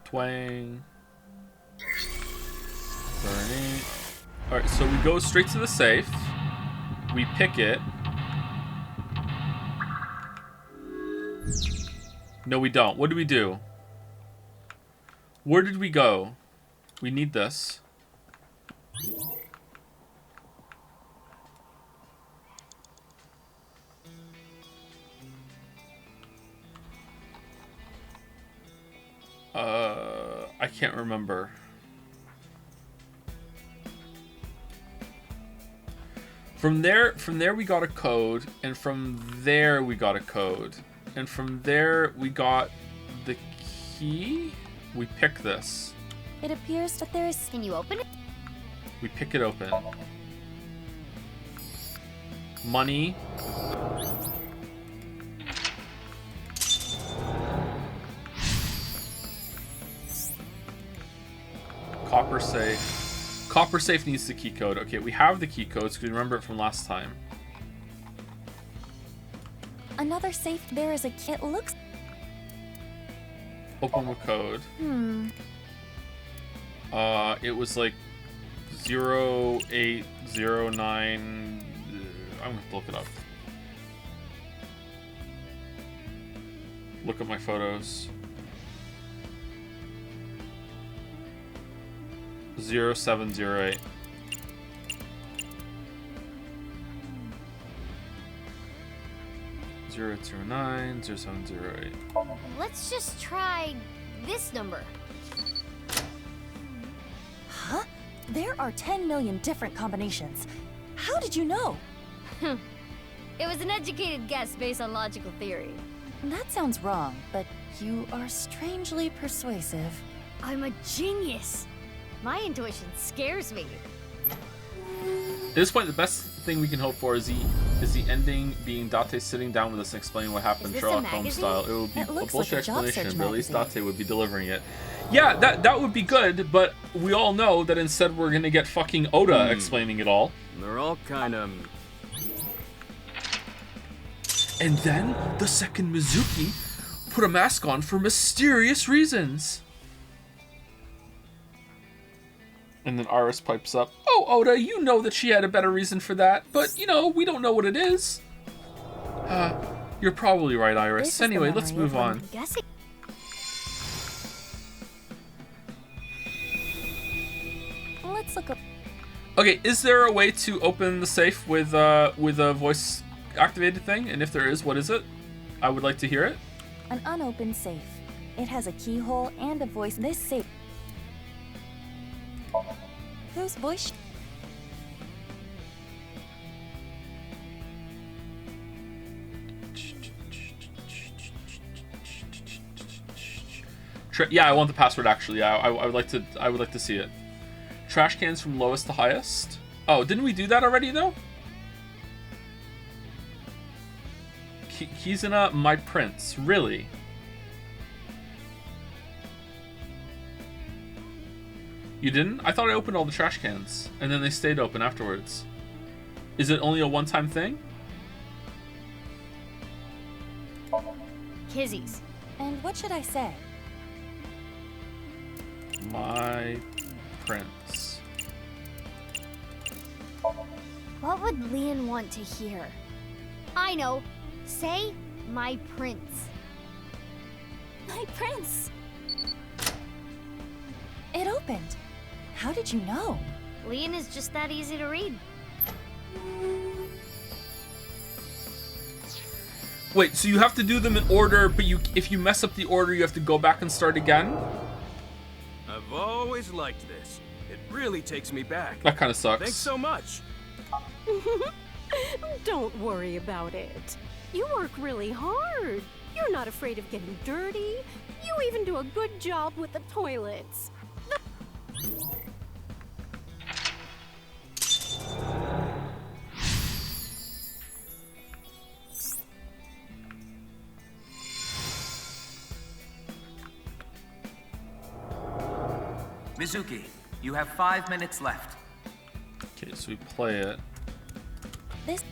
Twang. Burning. Alright, so we go straight to the safe. We pick it. No, we don't. What do we do? Where did we go? We need this. I can't remember. From there we got a code, and from there we got a code, and from there we got the key. We pick this. It appears that there is. Can you open it? We pick it open. Money. Copper safe. Copper safe needs the key code. Okay, we have the key codes because we remember it from last time. Another safe. There is a key. It looks. Open with code. It was like 0809. I'm gonna have to look it up. Look at my photos. 0708. Zero 0708. Let's just try this number. Huh? There are 10 million different combinations. How did you know? It was an educated guess based on logical theory. That sounds wrong, but you are strangely persuasive. I'm a genius. My intuition scares me. At this point, the best thing we can hope for is the ending being Date sitting down with us and explaining what happened, Sherlock Holmes style. It would be a bullshit explanation, but at least Date would be delivering it. Yeah, that would be good, but we all know that instead we're gonna get fucking Oda explaining it all. They're all kind of... And then the second Mizuki put a mask on for mysterious reasons. And then Iris pipes up, "Oh, Oda, you know that she had a better reason for that, but, you know, we don't know what it is." You're probably right, Iris. Anyway, let's move on. Let's look up. Okay, is there a way to open the safe with a voice activated thing? And if there is, what is it? I would like to hear it. An unopened safe. It has a keyhole and a voice. This safe. Whose voice? Yeah, I want the password actually. Yeah, I would like to see it. Trash cans from lowest to highest. Oh, didn't we do that already though? Kizuna, my prince. Really? You didn't? I thought I opened all the trash cans, and then they stayed open afterwards. Is it only a one-time thing? Kizzy's. And what should I say? My prince. What would Leon want to hear? I know. Say, my prince. My prince! It opened. How did you know? Leon is just that easy to read. Wait, so you have to do them in order, but if you mess up the order, you have to go back and start again? I've always liked this. It really takes me back. That kind of sucks. Thanks so much. Don't worry about it. You work really hard. You're not afraid of getting dirty. You even do a good job with the toilets. Mizuki, you have 5 minutes left. Okay, so we play it. This.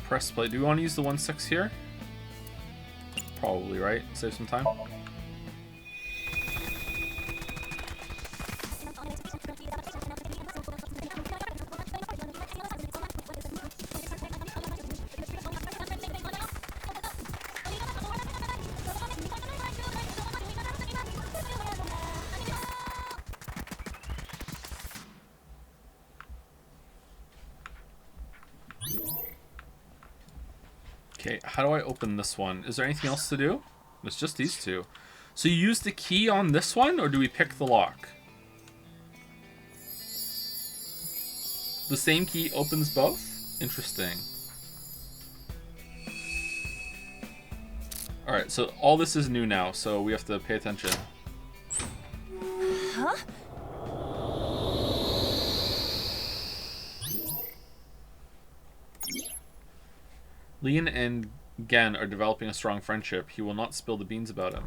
Press play. Do we want to use the 1/6 here? Probably, right? Save some time. Okay, how do I open this one? Is there anything else to do? It's just these two. So you use the key on this one, or do we pick the lock? The same key opens both? Interesting. Alright, so all this is new now, so we have to pay attention. Huh? Leon and Gen are developing a strong friendship. He will not spill the beans about him.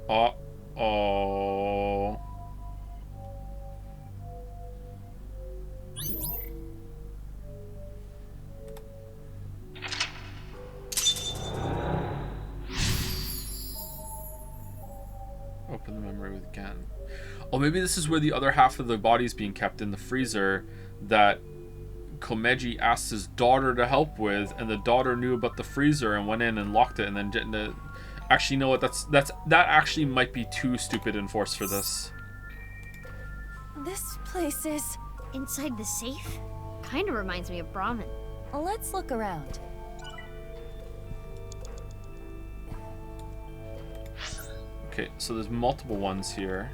Uh-oh. Open the memory with Gen. Oh, maybe this is where the other half of the body is being kept in the freezer that Komeji asked his daughter to help with, and the daughter knew about the freezer and went in and locked it, and then actually, you know what? That actually might be too stupid in force for this. This place is inside the safe. Kind of reminds me of Brahmin. Let's look around. Okay, so there's multiple ones here.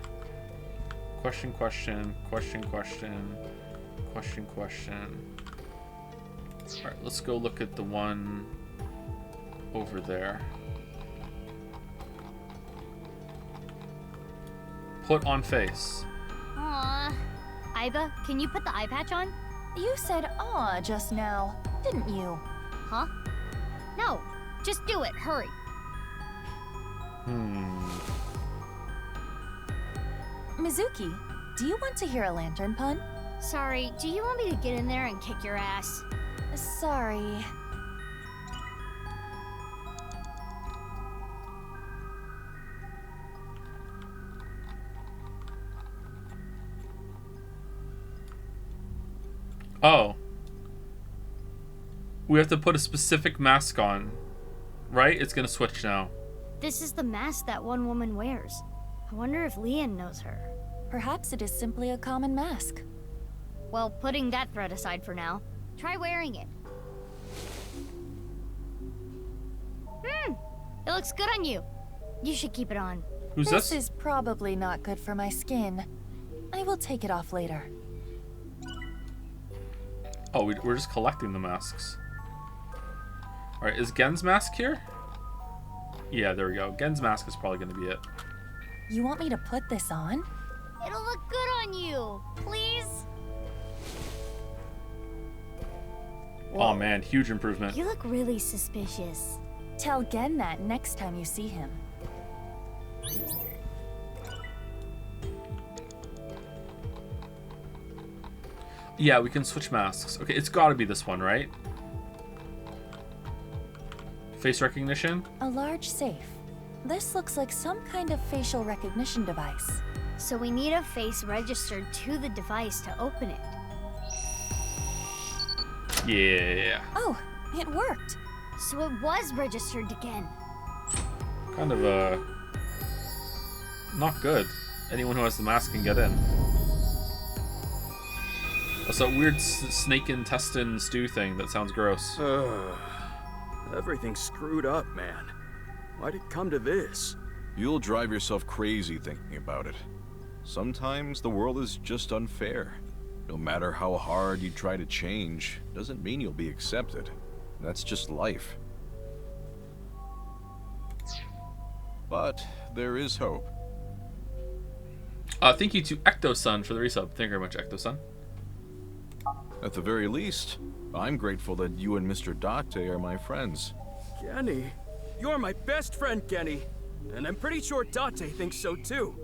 Question, question, question, question, question, question. Alright, let's go look at the one over there. Put on face. Aww. Aiba, can you put the eye patch on? You said "aw" just now, didn't you? Huh? No, just do it. Hurry. Mizuki, do you want to hear a lantern pun? Sorry, do you want me to get in there and kick your ass? Sorry. Oh. We have to put a specific mask on. Right? It's gonna switch now. This is the mask that one woman wears. I wonder if Leon knows her. Perhaps it is simply a common mask. Well, putting that threat aside for now, try wearing it. It looks good on you. You should keep it on. Who's this? This is probably not good for my skin. I will take it off later. Oh, we're just collecting the masks. Alright, is Gen's mask here? Yeah, there we go. Gen's mask is probably gonna be it. You want me to put this on? It'll look good on you. Please? Oh man, huge improvement. You look really suspicious. Tell Gen that next time you see him. Yeah, we can switch masks. Okay, it's gotta be this one, right? Face recognition? A large safe. This looks like some kind of facial recognition device. So we need a face registered to the device to open it. Yeah. Oh, it worked. So it was registered again. Kind of, not good. Anyone who has the mask can get in. What's that weird snake intestine stew thing that sounds gross? Everything's screwed up, man. Why'd it come to this? You'll drive yourself crazy thinking about it. Sometimes the world is just unfair. No matter how hard you try to change, doesn't mean you'll be accepted. That's just life. But there is hope. Thank you to Ecto-Sun for the resub. Thank you very much, Ecto-Sun. At the very least, I'm grateful that you and Mr. Date are my friends. Kenny, you're my best friend, Kenny. And I'm pretty sure Date thinks so too.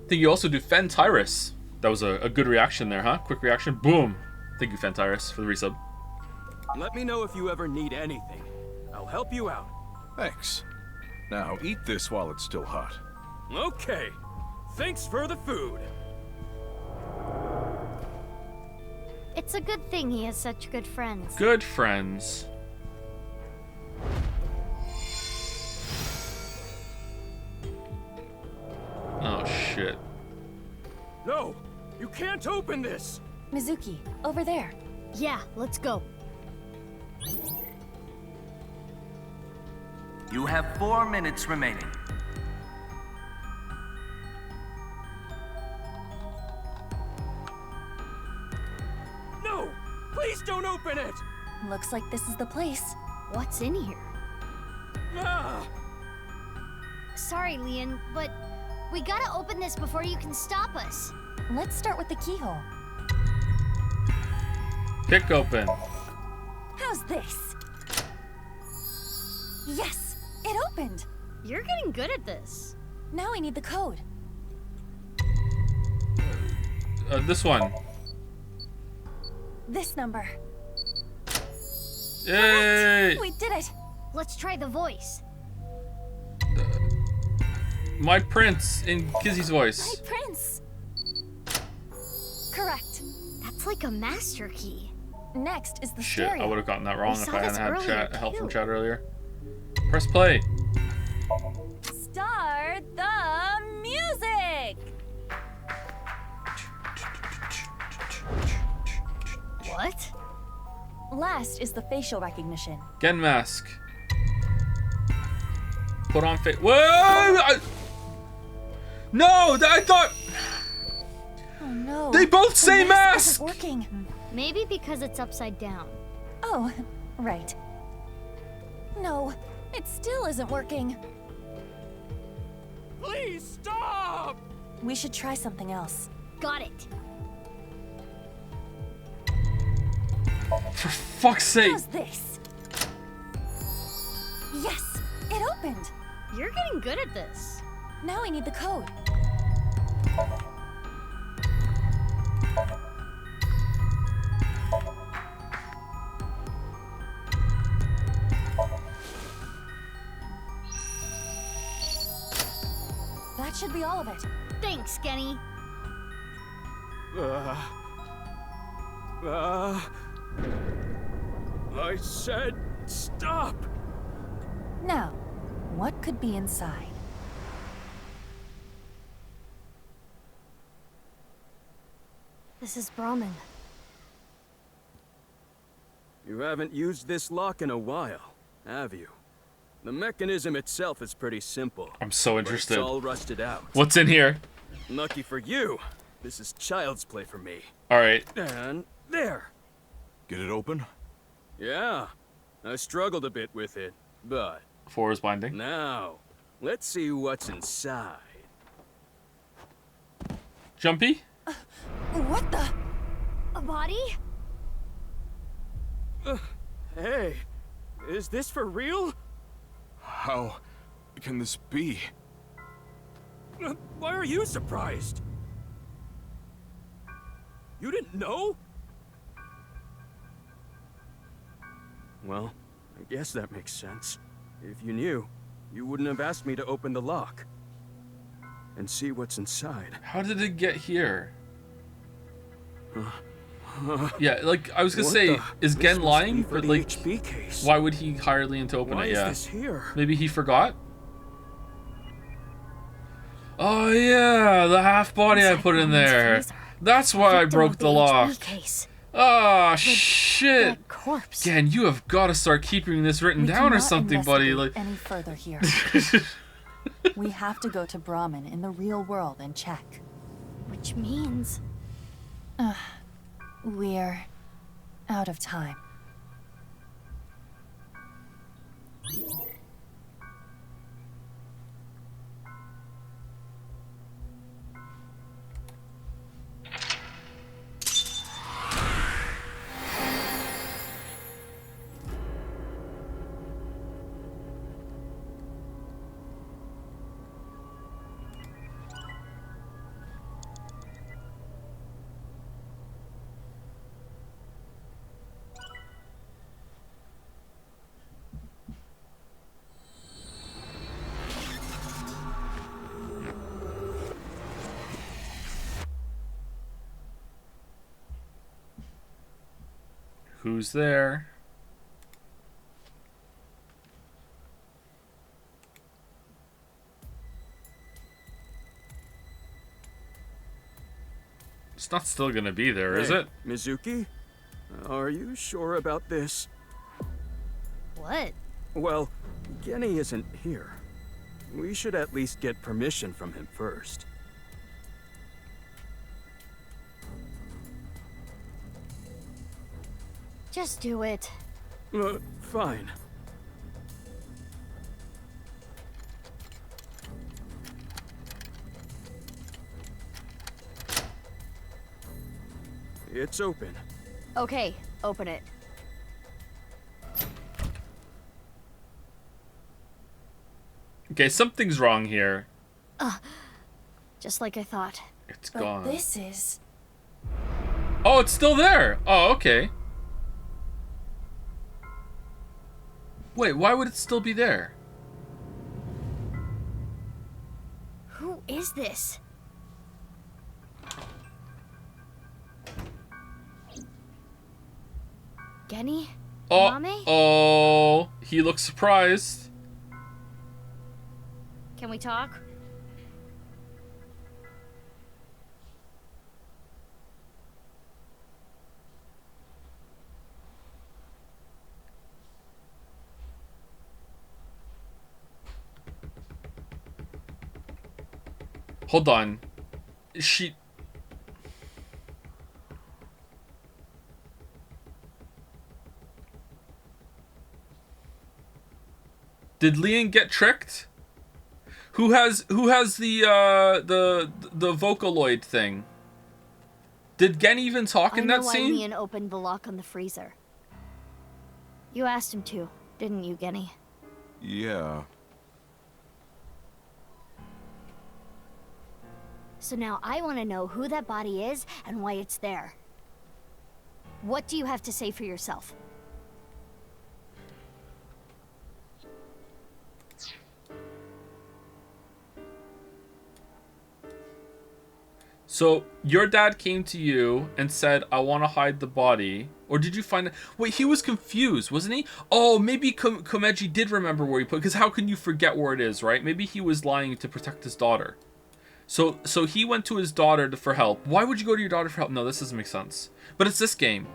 Thank you also to Fentyrus. That was a good reaction there, huh? Quick reaction. Boom. Thank you, Fentyrus, for the resub. Let me know if you ever need anything. I'll help you out. Thanks. Now eat this while it's still hot. Okay. Thanks for the food. It's a good thing he has such good friends. Good friends. Oh, shit. No! You can't open this! Mizuki, over there. Yeah, let's go. You have 4 minutes remaining. No! Please don't open it! Looks like this is the place. What's in here? Ah! Sorry, Leon, but we gotta open this before you can stop us. Let's start with the keyhole. Kick open. How's this? Yes, it opened. You're getting good at this. Now I need the code. This one. This number. Yay! We did it. Let's try the voice. My prince in Kizzy's voice. My prince. Correct. That's like a master key. Next is the Shit, stereo. I would have gotten that wrong We if saw I this hadn't had earlier, help from too. chat earlier. Press play. Start the music. What? Last is the facial recognition. Gen mask. Put on face. Whoa! No, I thought Oh no. they both The say mask. isn't working. Maybe because it's upside down. Oh, right. No, it still isn't working. Please stop! We should try something else. Got it. For fuck's sake! How's this? Yes, it opened. You're getting good at this. Now I need the code. That should be all of it. Thanks, Kenny. I said stop! Now, what could be inside? This is Brahmin. You haven't used this lock in a while, have you? The mechanism itself is pretty simple. I'm so but interested. It's all rusted out. What's in here? Lucky for you, this is child's play for me. All right. And there. Get it open? Yeah, I struggled a bit with it, but 4 is binding. now, let's see what's inside. Jumpy? What the? A body? Hey, is this for real? How can this be? Why are you surprised? You didn't know? Well, I guess that makes sense. If you knew, you wouldn't have asked me to open the lock and see what's inside. How did it get here? Yeah, like I was gonna What say, the- is This Gen must be lying? for But the like, HB case. why would he hire Leon to open Why it? is Yeah, this here? maybe he forgot. Oh yeah, the half body I put in there. That's why I broke the lock. Ah, shit. Gan, you have got to start keeping this written down or something, buddy. Like any further here. We have to go to Brahmin in the real world and check. Which means... We're out of time. Who's there? It's not still gonna be there, is Hey, it? Mizuki? Are you sure about this? What? Well, Genny isn't here. We should at least get permission from him first. Just do it. Fine. It's open. Okay, open it. Okay, something's wrong here. Just like I thought. It's gone. This is... Oh, it's still there. Oh, okay. Wait, why would it still be there? Who is this? Genny? Oh, Mame? oh, he looks surprised. Can we talk? Hold on. She... Did Leon get tricked? Who has the Vocaloid thing? Did Gen even talk in that scene? I know why Leon opened the lock on the freezer. You asked him to, didn't you, Genny? Yeah. So now I want to know who that body is and why it's there. What do you have to say for yourself? So, your dad came to you and said, I want to hide the body. Or did you find... Wait, he was confused, wasn't he? Oh, maybe Komeji did remember where he put it. Because how can you forget where it is, right? Maybe he was lying to protect his daughter. So he went to his daughter for help. Why would you go to your daughter for help? No, this doesn't make sense. But it's this game.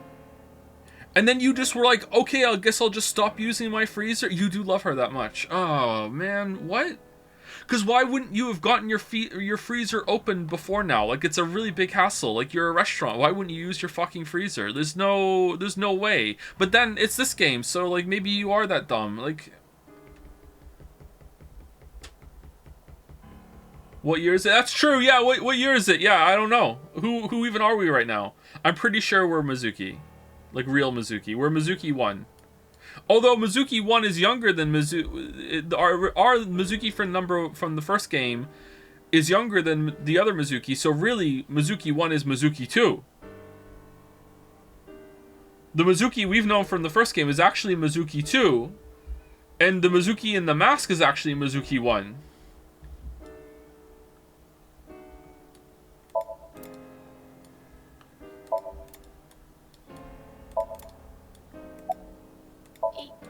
And then you just were like, okay, I guess I'll just stop using my freezer. You do love her that much. Oh, man, what? Because why wouldn't you have gotten your freezer open before now? Like, it's a really big hassle. Like, you're a restaurant. Why wouldn't you use your fucking freezer? There's no way. But then it's this game, so like maybe you are that dumb. Like, what year is it? That's true. Yeah. What year is it? Yeah, I don't know. Who even are we right now? I'm pretty sure we're Mizuki, like real Mizuki. We're Mizuki 1. Although Mizuki 1 is younger than Mizuki, our Mizuki from the first game is younger than the other Mizuki, so really Mizuki 1 is Mizuki 2. The Mizuki we've known from the first game is actually Mizuki 2, and the Mizuki in the mask is actually Mizuki 1.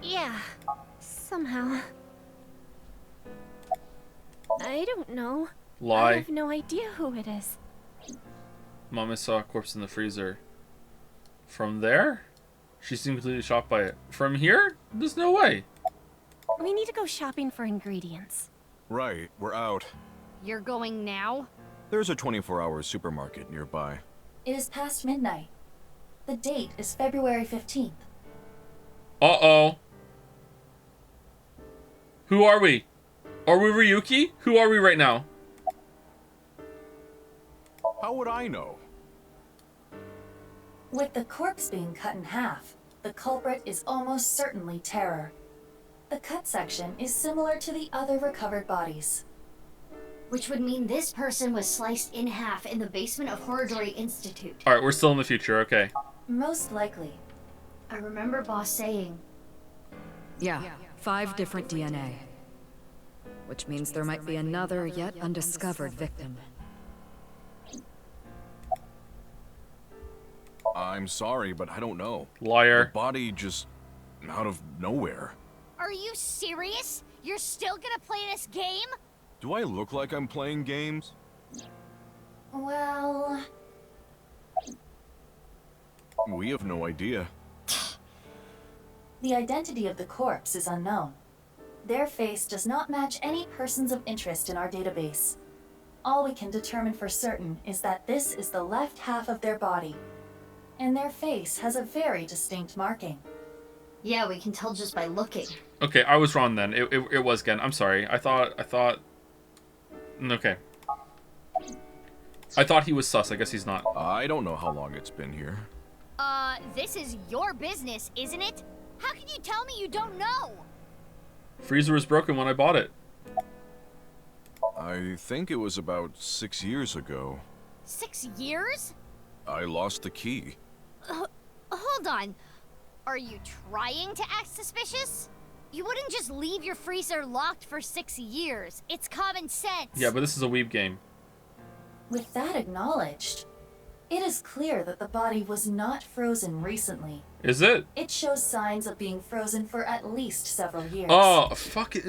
Yeah, somehow. I don't know. Lie. I have no idea who it is. Mama saw a corpse in the freezer. From there? She seemed completely shocked by it. From here? There's no way. We need to go shopping for ingredients. Right, we're out. You're going now? There's a 24-hour supermarket nearby. It is past midnight. The date is February 15th. Uh-oh. Who are we? Are we Ryuki? Who are we right now? How would I know? With the corpse being cut in half, the culprit is almost certainly Terror. The cut section is similar to the other recovered bodies. Which would mean this person was sliced in half in the basement of Horridori Institute. Alright, we're still in the future, okay. Most likely. I remember Boss saying. Yeah, 5 different DNA. Which means there might be another yet undiscovered victim. I'm sorry, but I don't know. Liar. The body just out of nowhere. Are you serious? You're still gonna play this game? Do I look like I'm playing games? Well... We have no idea. The identity of the corpse is unknown. Their face does not match any persons of interest in our database. All we can determine for certain is that this is the left half of their body. And their face has a very distinct marking. Yeah, we can tell just by looking. Okay, I was wrong then. It was Gen. I'm sorry. I thought... Okay. I thought he was sus. I guess he's not. I don't know how long it's been here. This is your business, isn't it? How can you tell me you don't know? Freezer was broken when I bought it. I think it was about 6 years ago. 6 years? I lost the key. Hold on. Are you trying to act suspicious? You wouldn't just leave your freezer locked for 6 years. It's common sense. Yeah, but this is a weeb game. With that acknowledged, it is clear that the body was not frozen recently. Is it? It shows signs of being frozen for at least several years. Oh, fuck it.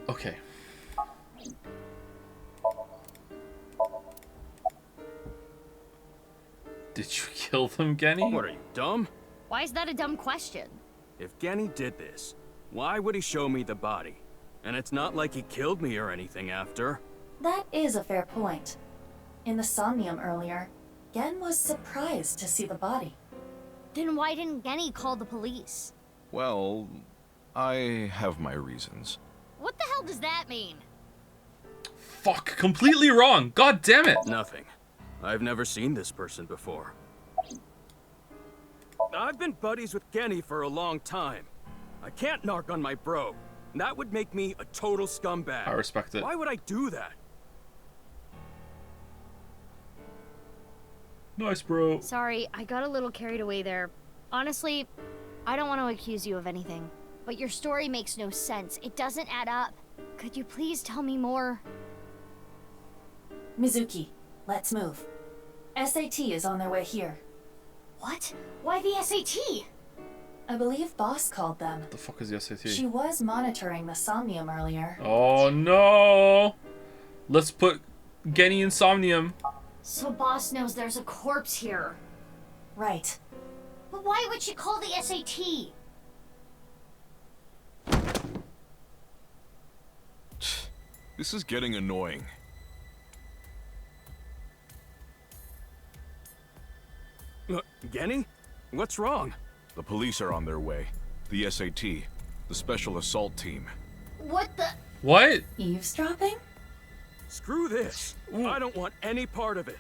Okay. Did you kill them, Genny? What are you, dumb? Why is that a dumb question? If Genny did this, why would he show me the body? And it's not like he killed me or anything after. That is a fair point. In the Somnium earlier, Gen was surprised to see the body. Then why didn't Genny call the police? Well, I have my reasons. What the hell does that mean? Fuck, completely wrong. God damn it. Nothing. I've never seen this person before. I've been buddies with Genny for a long time. I can't narc on my bro. That would make me a total scumbag. I respect it. Why would I do that? Nice, bro. Sorry, I got a little carried away there. Honestly, I don't want to accuse you of anything. But your story makes no sense. It doesn't add up. Could you please tell me more? Mizuki, let's move. SAT is on their way here. What? Why the SAT? I believe Boss called them. What the fuck is the SAT? She was monitoring the Somnium earlier. Oh no! Let's put Genny in Somnium. So Boss knows there's a corpse here. Right. But why would she call the SAT? This is getting annoying. Genny? What's wrong? The police are on their way. The SAT. The Special Assault Team. What the? What? Eavesdropping? Screw this. I don't want any part of it.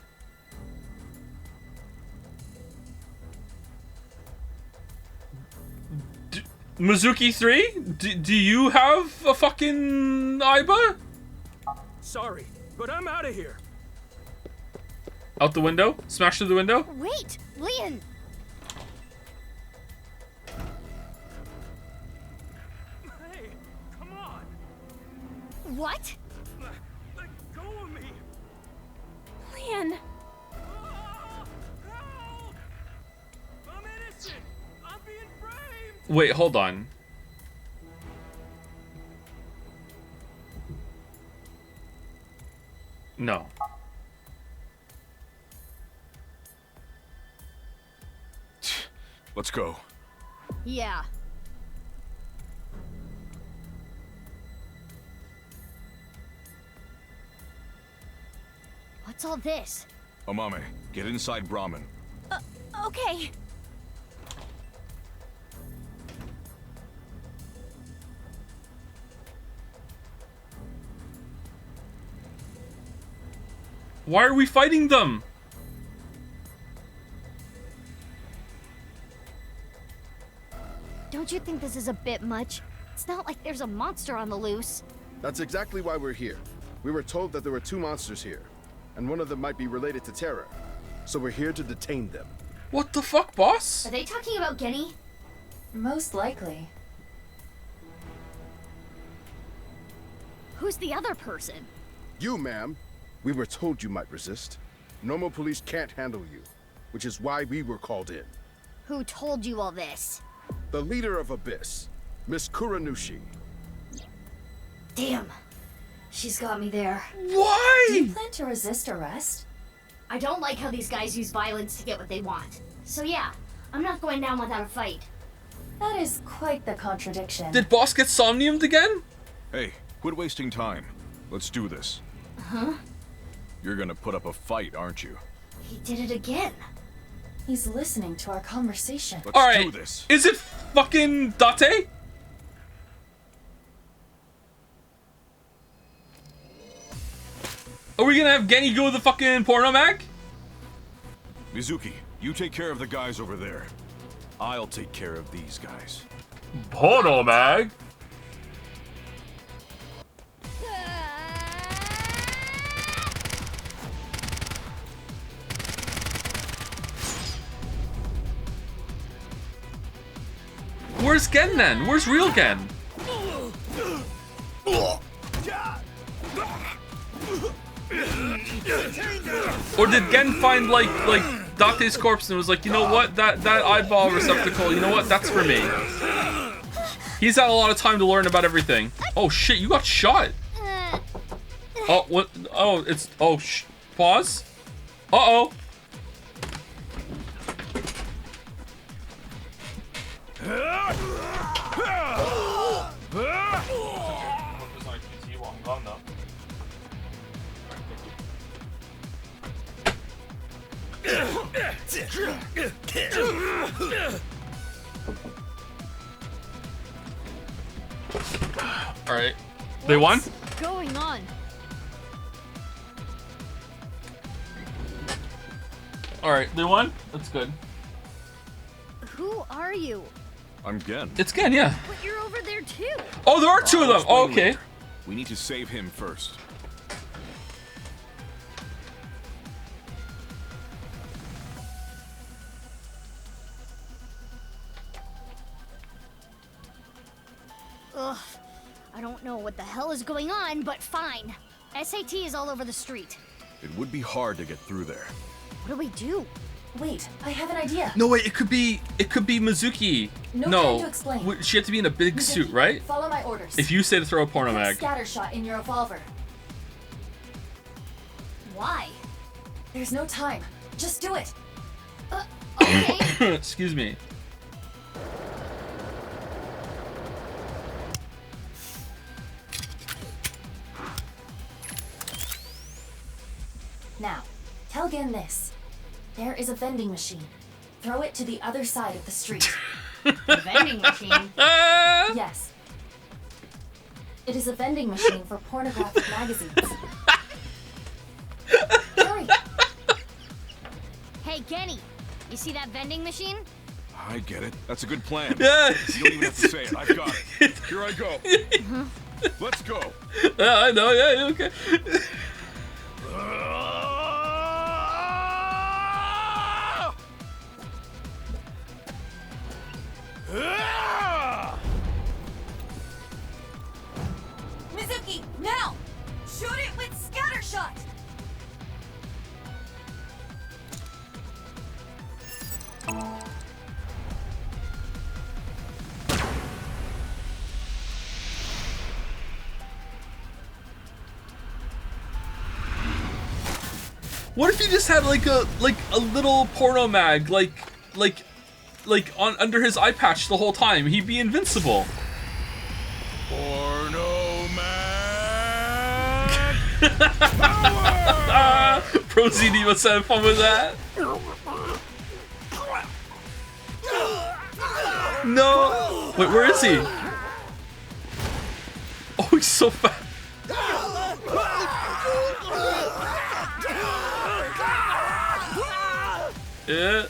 Mizuki 3? Do you have a fucking Aiba? Sorry, but I'm out of here. Out the window? Smash through the window? Wait, Leon! Hey, come on! What? Let go of me! Leon! Help! I'm innocent! I'm being framed! Wait, hold on. No. Let's go. Yeah. What's all this? Amame, get inside Brahmin. Okay. Why are we fighting them? Don't you think this is a bit much? It's not like there's a monster on the loose. That's exactly why we're here. We were told that there were 2 monsters here, and one of them might be related to Terra. So we're here to detain them. What the fuck, boss? Are they talking about Genny? Most likely. Who's the other person? You, ma'am. We were told you might resist. Normal police can't handle you, which is why we were called in. Who told you all this? The leader of Abyss, Miss Kuranushi. Damn. She's got me there. Why? Do you plan to resist arrest? I don't like how these guys use violence to get what they want. So yeah, I'm not going down without a fight. That is quite the contradiction. Did boss get somniumed again? Hey, quit wasting time. Let's do this. Huh? You're gonna put up a fight, aren't you? He did it again. He's listening to our conversation. Let's Alright, do this. is it fucking Date? Are we gonna have Genny go to the fucking porno mag? Mizuki, you take care of the guys over there. I'll take care of these guys. Porno mag? Where's Gen then? Where's real Gen? Or did Gen find like Date's corpse and was like, you know what, that eyeball receptacle, you know what, that's for me. He's had a lot of time to learn about everything. Oh shit, you got shot. Oh, what? Oh, it's, oh, pause. Uh-oh. Alright. They won? What's going on? Alright, they won? That's good. Who are you? I'm Gen. It's Gen, yeah. But you're over there too. Oh, there are 2 of them. Oh, okay. Later. We need to save him first. Ugh. I don't know what the hell is going on, but fine. SAT is all over the street. It would be hard to get through there. What do we do? Wait, I have an idea. No, wait, it could be Mizuki. No time to explain. She had to be in a big Mizuki, suit, right? Follow my orders. If you say to throw a porno Put mag. scatter shot in your revolver. Why? There's no time. Just do it. Okay. Excuse me. Now, tell Gen this. There is a vending machine. Throw it to the other side of the street. A vending machine? Yes. It is a vending machine for pornographic magazines. Hurry! Hey, Genny, you see that vending machine? I get it. That's a good plan. Yeah. You don't even have to say it. I've got it. Here I go. Let's go. Yeah, I know. Yeah, okay. Mizuki, now! Shoot it with scatter shot! What if he just had like a little porno mag, like on under his eye patch the whole time? He'd be invincible. Porno mag. Pro ZD must have fun with that. No! Wait, where is he? Oh, he's so fast. Yeah.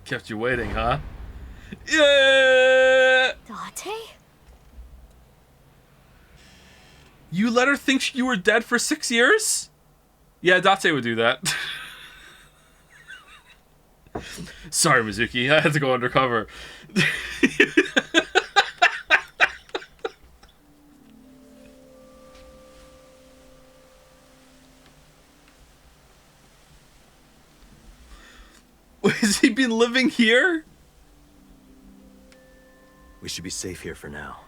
Kept you waiting, huh? Yeah! Date? You let her think you were dead for 6 years? Yeah, Date would do that. Sorry, Mizuki. I had to go undercover. Has he been living here? We should be safe here for now.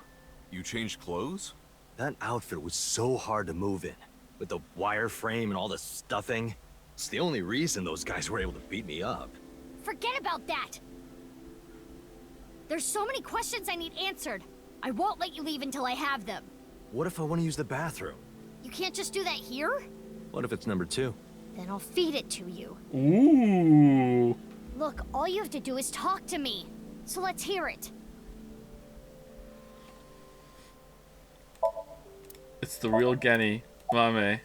You changed clothes? That outfit was so hard to move in. With the wireframe and all the stuffing. It's the only reason those guys were able to beat me up. Forget about that! There's so many questions I need answered. I won't let you leave until I have them. What if I want to use the bathroom? You can't just do that here? What if it's number 2? Then I'll feed it to you. Ooh. Look, all you have to do is talk to me. So let's hear it. It's the real Genny. Mame.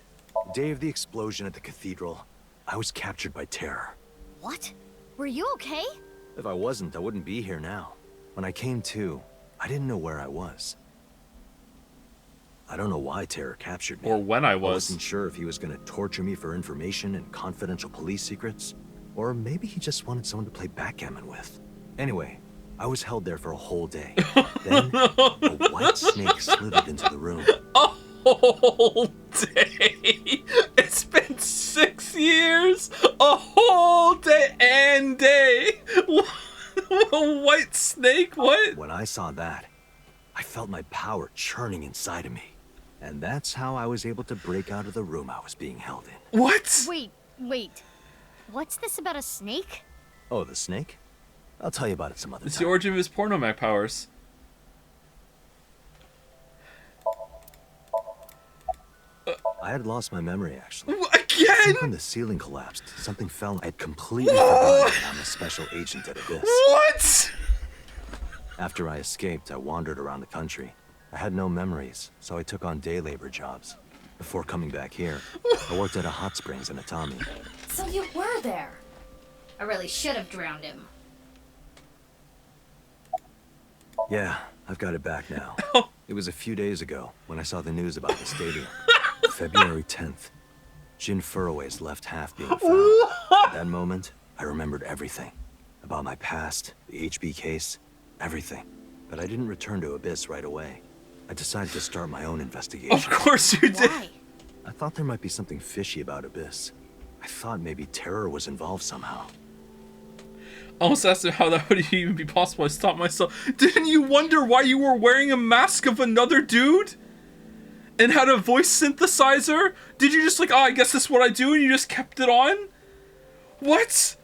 The day of the explosion at the cathedral, I was captured by terror. What? Were you okay? If I wasn't, I wouldn't be here now. When I came to, I didn't know where I was. I don't know why Terror captured me. Or when I I was. wasn't sure if he was going to torture me for information and confidential police secrets, or maybe he just wanted someone to play backgammon with. Anyway, I was held there for a whole day. Then, a white snake slithered into the room. A whole day? It's been 6 years? A whole day and day? A white snake? What? When I saw that, I felt my power churning inside of me. And that's how I was able to break out of the room I was being held in. What? Wait. What's this about a snake? Oh, the snake? I'll tell you about it some other It's time. the origin of his porno mag powers. I had lost my memory, actually. Again? When the ceiling collapsed, something fell. I'd completely forgotten that I'm a special agent at Abyss. What? After I escaped, I wandered around the country. I had no memories, so I took on day labor jobs. Before coming back here, I worked at a hot springs in Atami. So you were there. I really should have drowned him. Yeah, I've got it back now. It was a few days ago when I saw the news about the stadium. February 10th. Jin Furroway's left half being found. At that moment, I remembered everything. About my past, the HB case, everything. But I didn't return to Abyss right away. I decided to start my own investigation. Of course you did. Why? I thought there might be something fishy about Abyss. I thought maybe Terror was involved somehow. I almost asked him how that would even be possible. I stopped myself. Didn't you wonder why you were wearing a mask of another dude? And had a voice synthesizer? Did you just like, oh, I guess that's what I do, and you just kept it on? What?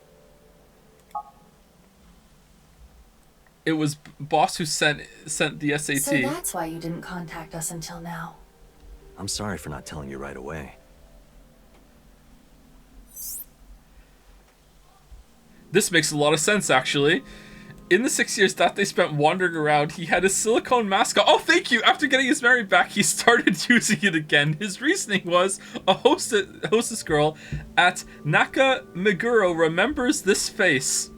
It was Boss who sent the SAT. So that's why you didn't contact us until now. I'm sorry for not telling you right away. This makes a lot of sense, actually. In the 6 years that they spent wandering around, he had a silicone mask on. Oh, thank you! After getting his memory back, he started using it again. His reasoning was, a hostess girl at Naka Meguro remembers this face.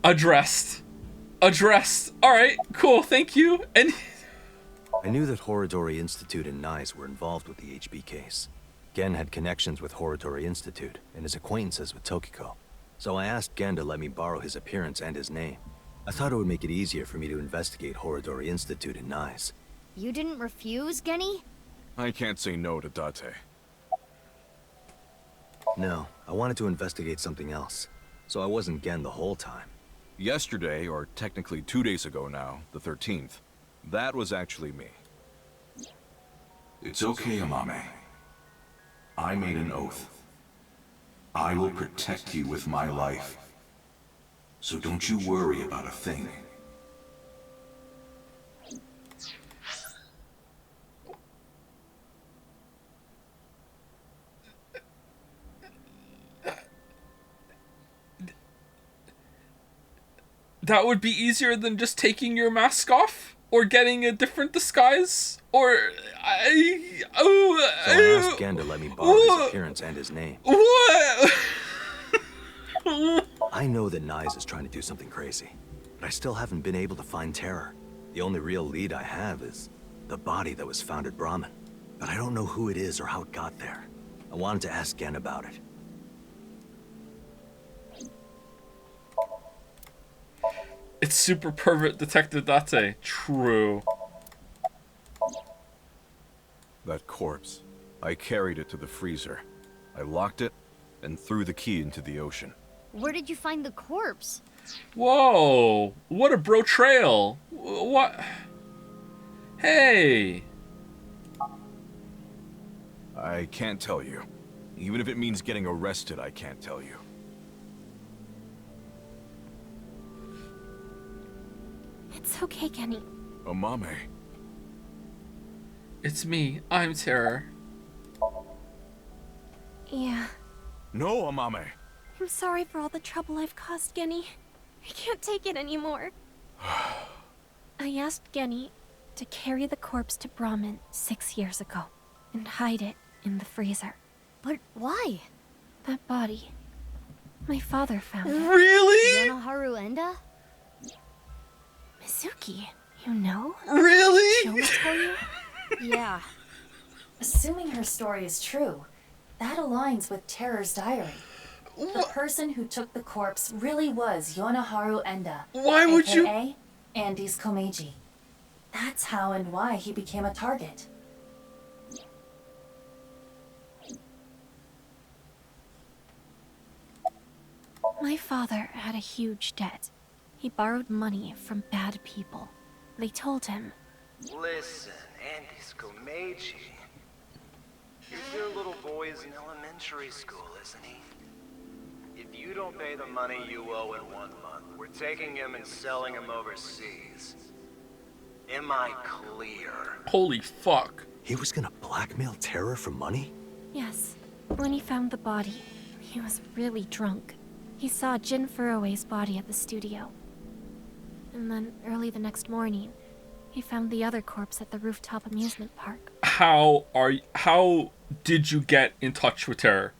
Addressed. Alright, cool, thank you. And I knew that Horodori Institute and NICE were involved with the HB case. Gen had connections with Horodori Institute and his acquaintances with Tokiko. So I asked Gen to let me borrow his appearance and his name. I thought it would make it easier for me to investigate Horodori Institute and NICE. You didn't refuse, Genny? I can't say no to Date. No, I wanted to investigate something else. So I wasn't Gen the whole time. Yesterday, or technically 2 days ago now, the 13th, that was actually me. It's okay, Amame. I made an oath. I will protect you with my life. So don't you worry about a thing. That would be easier than just taking your mask off? Or getting a different disguise? Or... So I asked Gen to let me borrow his appearance and his name. What? I know that Nyes is trying to do something crazy, but I still haven't been able to find Terror. The only real lead I have is the body that was found at Brahmin. But I don't know who it is or how it got there. I wanted to ask Gen about it. It's super pervert Detective Date. True. That corpse. I carried it to the freezer. I locked it and threw the key into the ocean. Where did you find the corpse? Whoa! What a bro trail! What? Hey! I can't tell you. Even if it means getting arrested, I can't tell you. It's okay, Kenny. Amame. It's me. I'm Terror. Yeah. No, Amame. I'm sorry for all the trouble I've caused, Genny. I can't take it anymore. I asked Genny to carry the corpse to Brahmin 6 years ago and hide it in the freezer. But why? That body. My father found it. Really? Yonoharu Enda? Mizuki, you know? Really? Shoma tell you? Yeah. Assuming her story is true, that aligns with Terror's diary. The person who took the corpse really was Yonoharu Enda. Why would you... AKA Andes Komeiji. That's how and why he became a target. My father had a huge debt. He borrowed money from bad people. They told him, Listen, Andes Komeiji. Your little boy is in elementary school, isn't he? If you don't pay the money you owe in 1 month, we're taking him and selling him overseas. Am I clear? Holy fuck. He was gonna blackmail Terror for money? yes. When he found the body, he was really drunk. He saw Jin Furue's body at the studio. And then, early the next morning, he found the other corpse at the rooftop amusement park. How did you get in touch with Terror?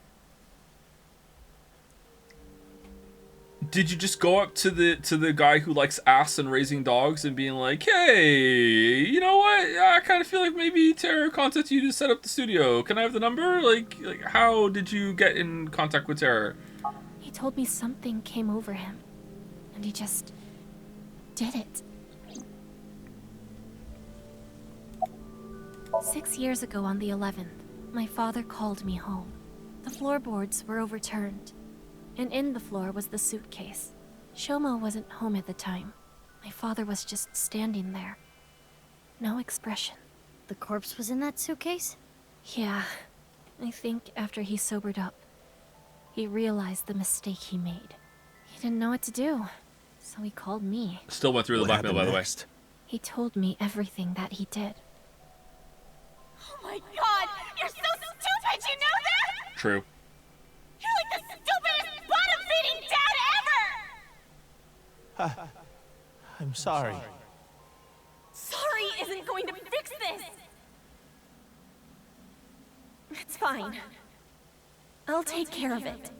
Did you just go up to the guy who likes ass and raising dogs and being like, hey, you know what? I kind of feel like maybe Terror contacted you to set up the studio. Can I have the number? Like how did you get in contact with Terror? He told me something came over him, and he just did it. 6 years ago on the 11th, my father called me home. The floorboards were overturned, and in the floor was the suitcase. Shoma wasn't home at the time. My father was just standing there. No expression. The corpse was in that suitcase? Yeah. I think after he sobered up, he realized the mistake he made. He didn't know what to do, so he called me. Still went through the blackmail, by the way. He told me everything that he did. Oh my god! You're so stupid, you know that? True. You're like the stupidest bottom-feeding dad ever! I'm sorry. Sorry isn't going to fix this! It's fine. I'll take care of it.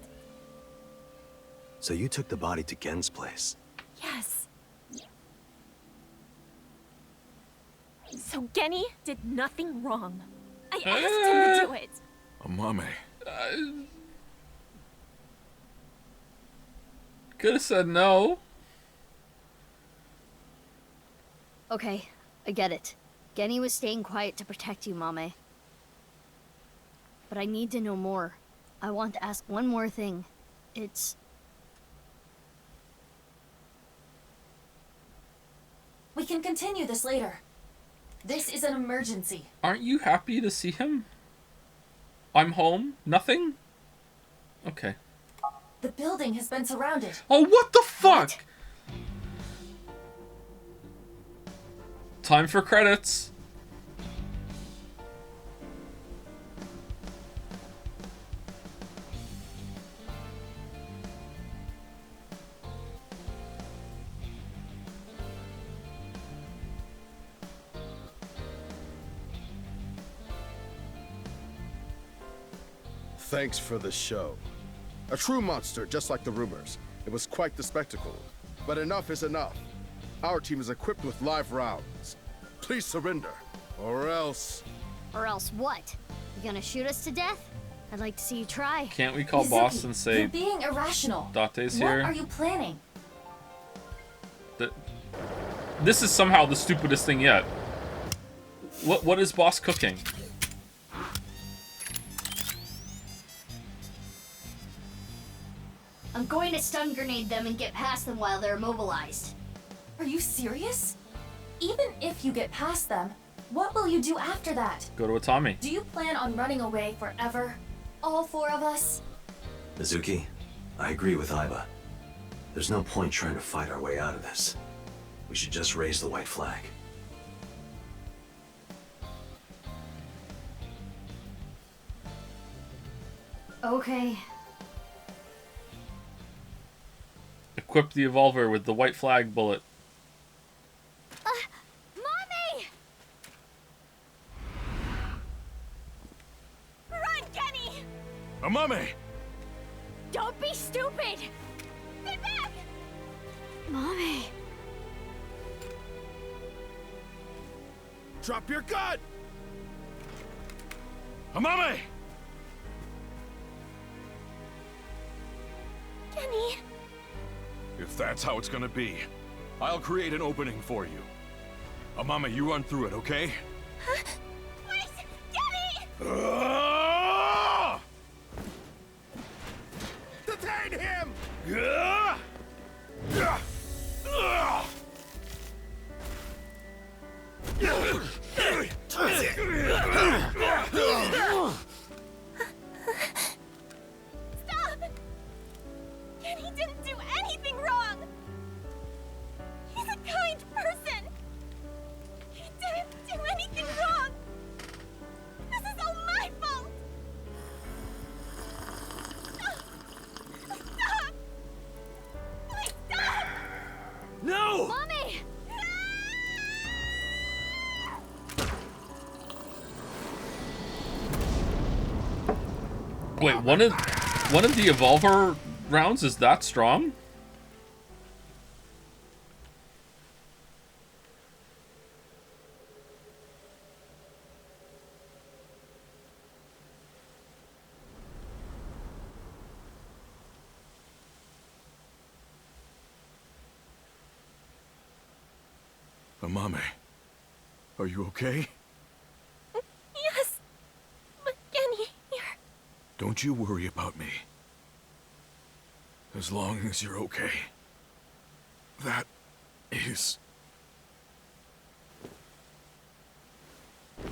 So you took the body to Gen's place? Yes. So Genny did nothing wrong. I asked him to do it. Amame. Could have said no. Okay, I get it. Genny was staying quiet to protect you, Mame. But I need to know more. I want to ask one more thing. It's... We can continue this later. This is an emergency. Aren't you happy to see him? I'm home? Nothing? Okay. The building has been surrounded. Oh, what the fuck? What? Time for credits. Thanks for the show. A true monster, just like the rumors. It was quite the spectacle. But enough is enough. Our team is equipped with live rounds. Please surrender, or else... Or else what? You gonna shoot us to death? I'd like to see you try. Can't we call boss and say... You're being irrational. Date's here? What are you planning? This is somehow the stupidest thing yet. What is boss cooking? I'm going to stun grenade them and get past them while they're immobilized. Are you serious? Even if you get past them, what will you do after that? Go to Atami. Do you plan on running away forever? All four of us? Mizuki, I agree with Aiba. There's no point trying to fight our way out of this. We should just raise the white flag. Okay. Equip the evolver with the white flag bullet. Mommy! Run, Kenny! Amame! Don't be stupid! Stay back! Mommy! Drop your gun! Amame! Kenny! If that's how it's gonna be, I'll create an opening for you. Amame, you run through it, okay? Huh? Wait! Kenny! Detain him! Stop! Kenny didn't do anything wrong! He's a kind person! He didn't do anything wrong! This is all my fault! Stop! Please stop! No! Mommy! Wait, one of the evolver rounds is that strong? Amame, are you okay? Yes! But Kenny, you're... Don't you worry about me. As long as you're okay. That is...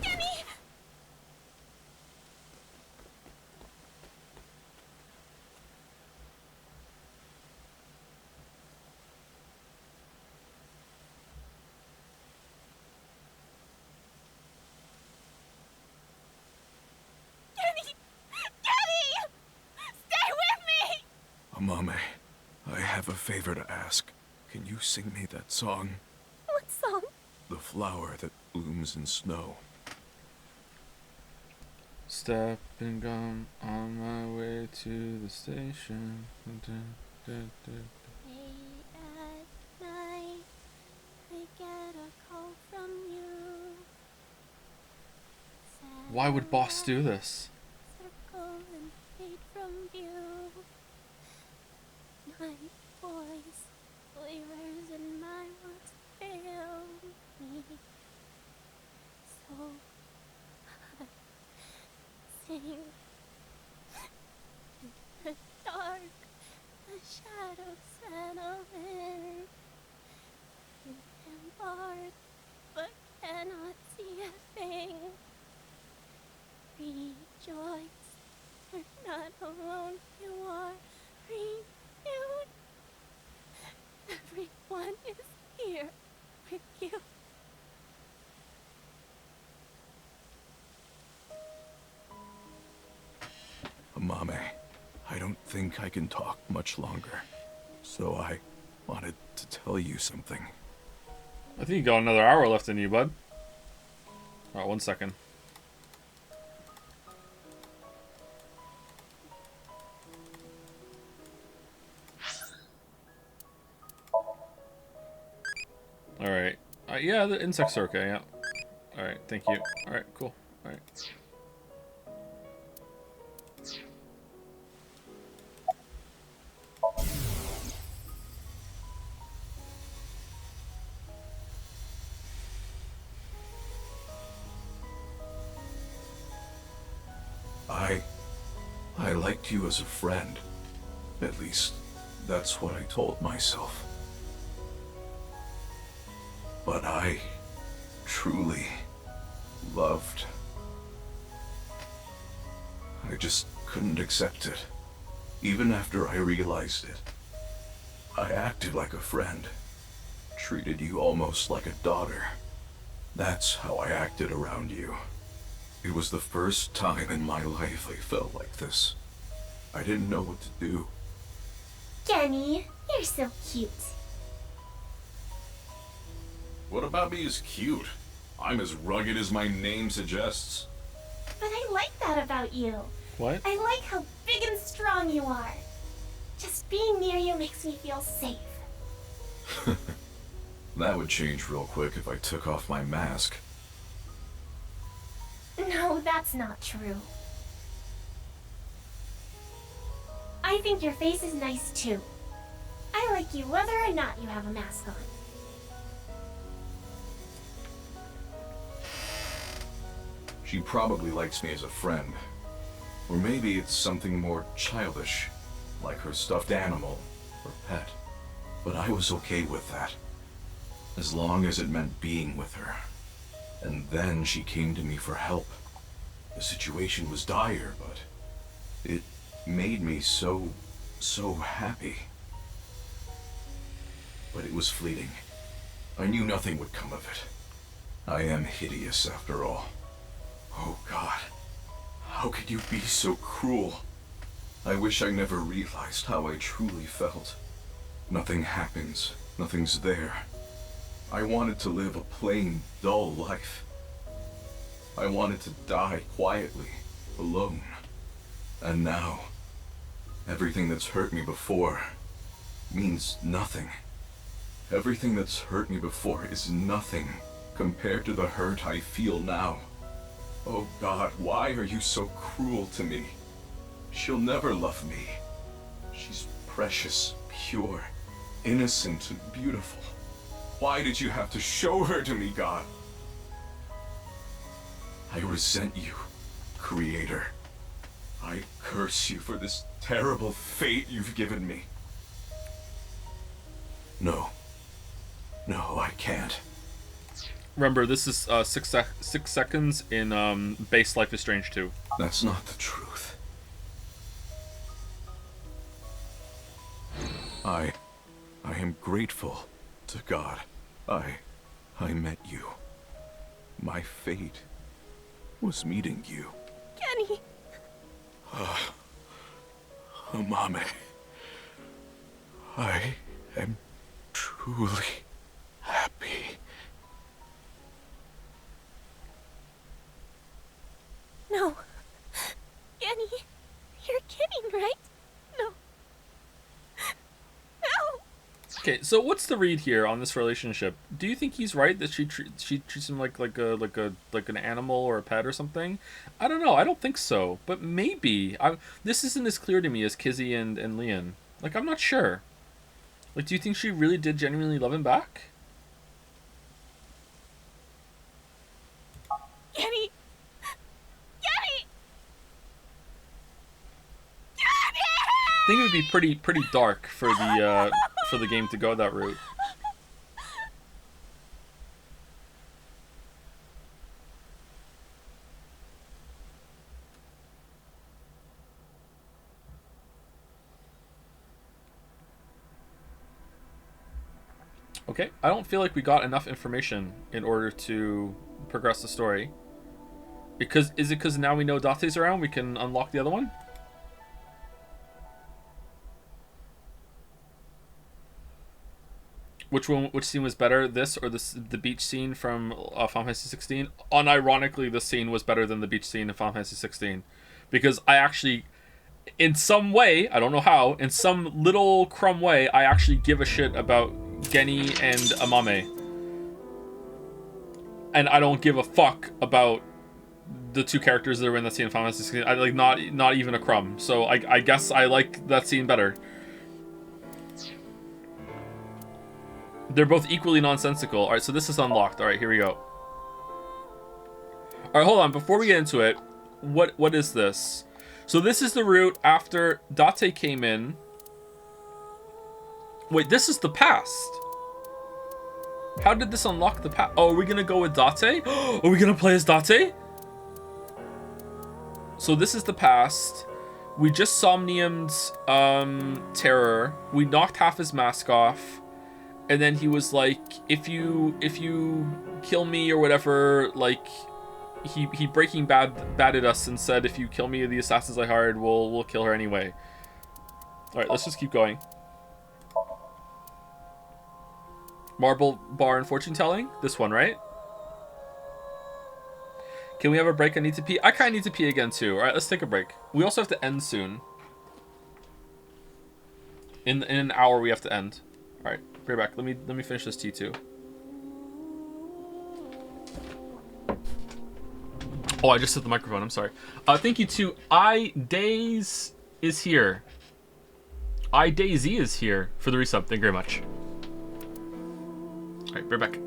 Kenny! Kenny! Kenny! Stay with me! Amame, I have a favor to ask. Can you sing me that song? What song? The flower that blooms in snow. Stepping gum on my way to the station. Late at night, I get a call from you. Why would boss do this? Circle and fade from view. Night boys, flavors in my words fail me. So I sing Mame, I don't think I can talk much longer. So I wanted to tell you something. I think you got another hour left in you, bud. Alright, 1 second. Alright. Yeah, the insects are okay, yeah. Alright, thank you. Alright, cool. Alright. I liked you as a friend. At least, that's what I told myself. But I truly loved. I just couldn't accept it. Even after I realized it. I acted like a friend. Treated you almost like a daughter. That's how I acted around you. It was the first time in my life I felt like this. I didn't know what to do. Kenny, you're so cute. What about me is cute? I'm as rugged as my name suggests. But I like that about you. What? I like how big and strong you are. Just being near you makes me feel safe. That would change real quick if I took off my mask. No, that's not true. I think your face is nice too. I like you whether or not you have a mask on. She probably likes me as a friend. Or maybe it's something more childish, like her stuffed animal or pet. But I was okay with that, as long as it meant being with her. And then she came to me for help. The situation was dire, but it made me so happy. But it was fleeting. I knew nothing would come of it. I am hideous after all. Oh God, how could you be so cruel? I wish I never realized how I truly felt. Nothing happens, nothing's there. I wanted to live a plain, dull life. I wanted to die quietly, alone. And now, everything that's hurt me before means nothing. Everything that's hurt me before is nothing compared to the hurt I feel now. Oh God, why are you so cruel to me? She'll never love me. She's precious, pure, innocent, and beautiful. Why did you have to show her to me, God? I resent you, Creator. I curse you for this terrible fate you've given me. No. No, I can't. Remember, this is 6 seconds in base Life is Strange 2. That's not the truth. I am grateful to God. I met you. My fate was meeting you. Kenny! Mame. I am truly happy. No. Kenny, you're kidding, right? No. No! Okay, so what's the read here on this relationship? Do you think he's right that she treats him like an animal or a pet or something? I don't know. I don't think so, but maybe. This isn't as clear to me as Kizzy and Leon. Like, I'm not sure. Like, do you think she really did genuinely love him back? Kenny! Kenny! I think it would be pretty dark for the game to go that route. Okay, I don't feel like we got enough information in order to progress the story. Is it because now we know Date's around, we can unlock the other one? Which scene was better, this or the beach scene from Final Fantasy 16? Unironically, this scene was better than the beach scene in Final Fantasy 16, because I actually, in some way, I don't know how, in some little crumb way, I actually give a shit about Genny and Amame, and I don't give a fuck about the two characters that are in that scene in Final Fantasy 16. I like not even a crumb. So I guess I like that scene better. They're both equally nonsensical. Alright, so this is unlocked. Alright, here we go. Alright, hold on. Before we get into it, what is this? So this is the route after Date came in. Wait, this is the past. How did this unlock the past? Oh, are we gonna go with Date? Are we gonna play as Date? So this is the past. We just Somniumed Terror. We knocked half his mask off. And then he was like, if you kill me or whatever, like he Breaking Badded us and said, if you kill me, the assassins I hired, we'll kill her anyway. All right, let's just keep going. Marble bar and fortune telling. This one, right? Can we have a break? I need to pee. I kind of need to pee again too. All right, let's take a break. We also have to end soon. In an hour, we have to end. All right. Be right back. Let me finish this T2. Oh, I just hit the microphone. I'm sorry. Thank you to iDays is here. iDaisy is here for the resub. Thank you very much. All right, be right back.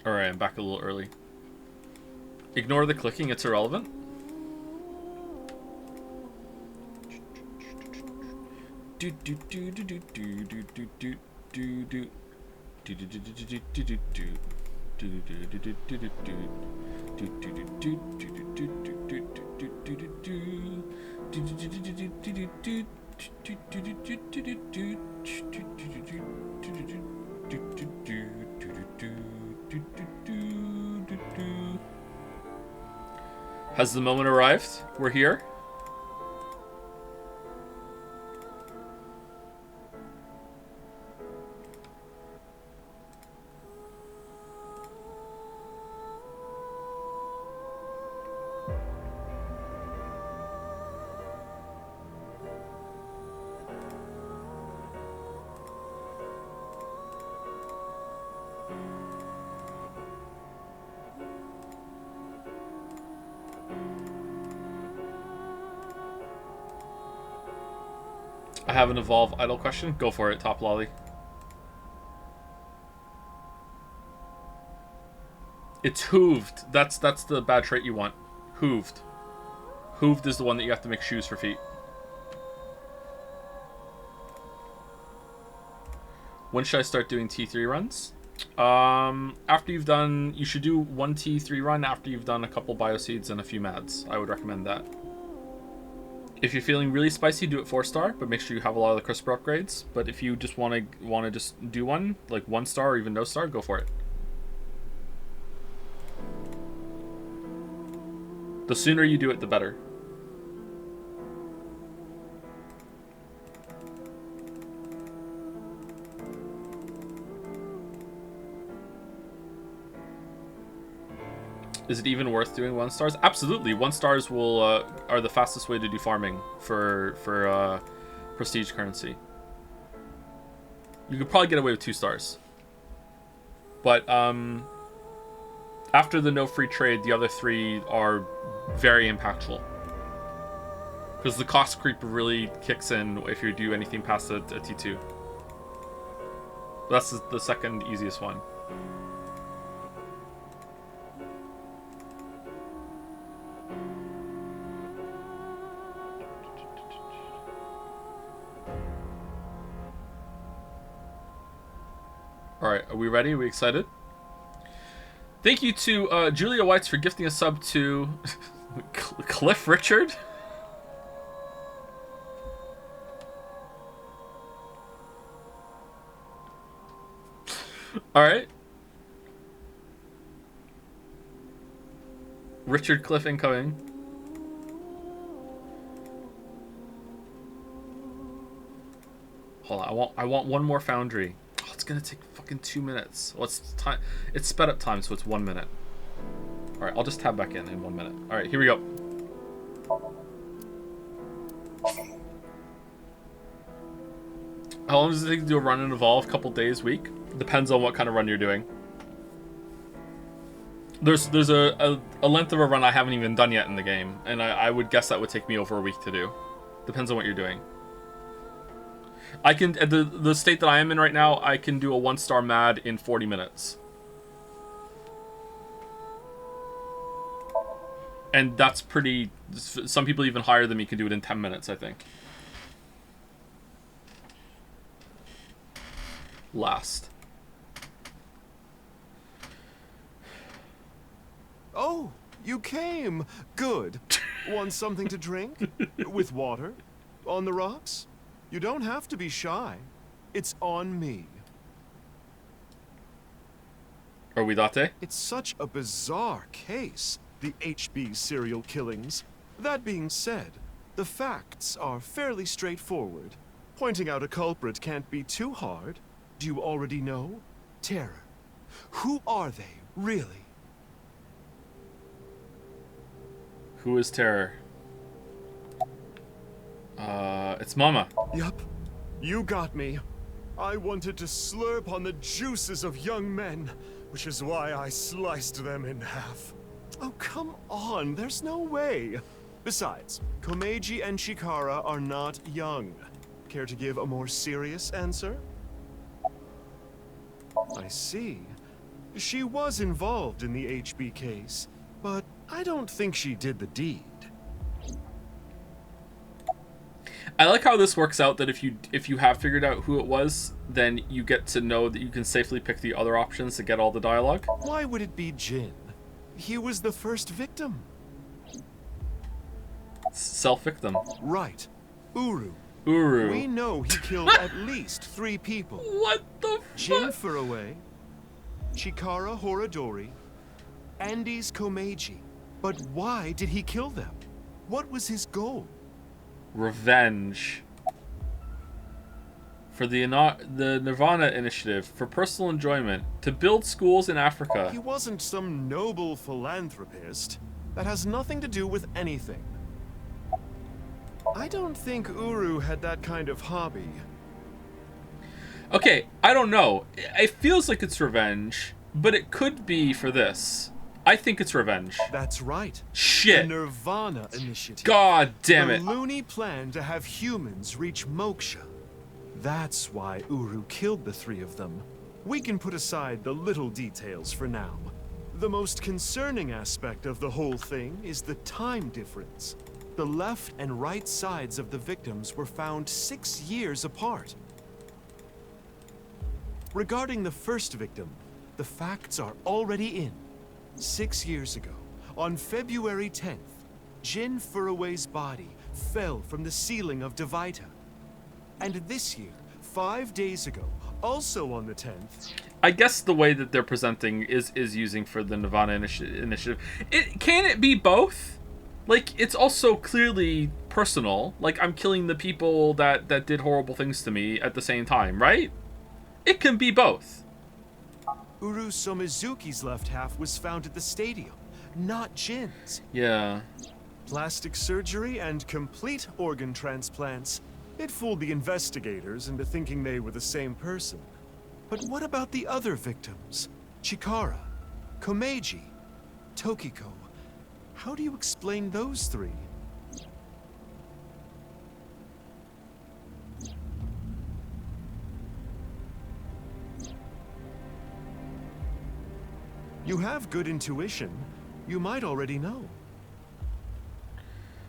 Alright, I'm back a little early. Ignore the clicking, it's irrelevant. Has the moment arrived? We're here. I have an evolve idle question. Go for it, Top Lolly. It's hooved. That's the bad trait you want. Hooved. Hooved is the one that you have to make shoes for feet. When should I start doing T3 runs? After you've done... You should do one T3 run after you've done a couple bioseeds and a few mads. I would recommend that. If you're feeling really spicy, do it 4-star, but make sure you have a lot of the crisper upgrades. But if you just want to just do one, like 1-star or even no star, go for it. The sooner you do it, the better. Is it even worth doing 1-stars? Absolutely. 1-stars will are the fastest way to do farming for prestige currency. You could probably get away with 2 stars. But after the no free trade, the other 3 are very impactful. Because the cost creep really kicks in if you do anything past a T2. That's the second easiest one. Alright, are we ready? Are we excited? Thank you to Julia Whites for gifting a sub to Cliff Richard. Alright. Richard Cliff incoming. Hold on, I want one more foundry. Oh, it's gonna take fucking 2 minutes. Well, it's time. It's sped up time, so it's 1 minute. All right, I'll just tab back in 1 minute. All right, here we go. How long does it take to do a run and evolve? Couple days, week? Depends on what kind of run you're doing. There's a length of a run I haven't even done yet in the game, and I would guess that would take me over a week to do. Depends on what you're doing. I can, at the state that I am in right now, I can do a 1-star mad in 40 minutes. And that's pretty, some people even higher than me can do it in 10 minutes, I think. Last. Oh, you came. Good. Want something to drink? With water? On the rocks? You don't have to be shy. It's on me. Are we Date? It's such a bizarre case, the HB serial killings. That being said, the facts are fairly straightforward. Pointing out a culprit can't be too hard. Do you already know? Terror. Who are they, really? Who is Terror? It's Mama. Yup. You got me. I wanted to slurp on the juices of young men, which is why I sliced them in half. Oh, come on. There's no way. Besides, Komeiji and Chikara are not young. Care to give a more serious answer? I see. She was involved in the HB case, but I don't think she did the deed. I like how this works out, that if you have figured out who it was, then you get to know that you can safely pick the other options to get all the dialogue. Why would it be Jin? He was the first victim. Self-victim. Right. Uru. Uru. We know he killed at least 3 people. What the fuck? Jin Furuwe, Chikara Horadori, Andes Komeiji. But why did he kill them? What was his goal? Revenge. For the nirvanA initiative, for personal enjoyment, to build schools in Africa. He wasn't some noble philanthropist. That has nothing to do with anything. I don't think Uru had that kind of hobby. Okay, I don't know. It feels like it's revenge, but it could be for this. I think it's revenge. That's right. Shit. The nirvanA initiative. God damn it. The loony plan to have humans reach moksha. That's why Uru killed the three of them. We can put aside the little details for now. The most concerning aspect of the whole thing is the time difference. The left and right sides of the victims were found 6 years apart. Regarding the first victim, the facts are already in. 6 years ago, on February 10th, Jin Furroway's body fell from the ceiling of Devaita. And this year, 5 days ago, also on the 10th... I guess the way that they're presenting is using for the nirvanA initiative. Can it be both? Like, it's also clearly personal. Like, I'm killing the people that did horrible things to me at the same time, right? It can be both. Uru Somizuki's left half was found at the stadium, not Jin's. Yeah. Plastic surgery and complete organ transplants. It fooled the investigators into thinking they were the same person. But what about the other victims? Chikara, Komeiji, Tokiko. How do you explain those three? You have good intuition. You might already know.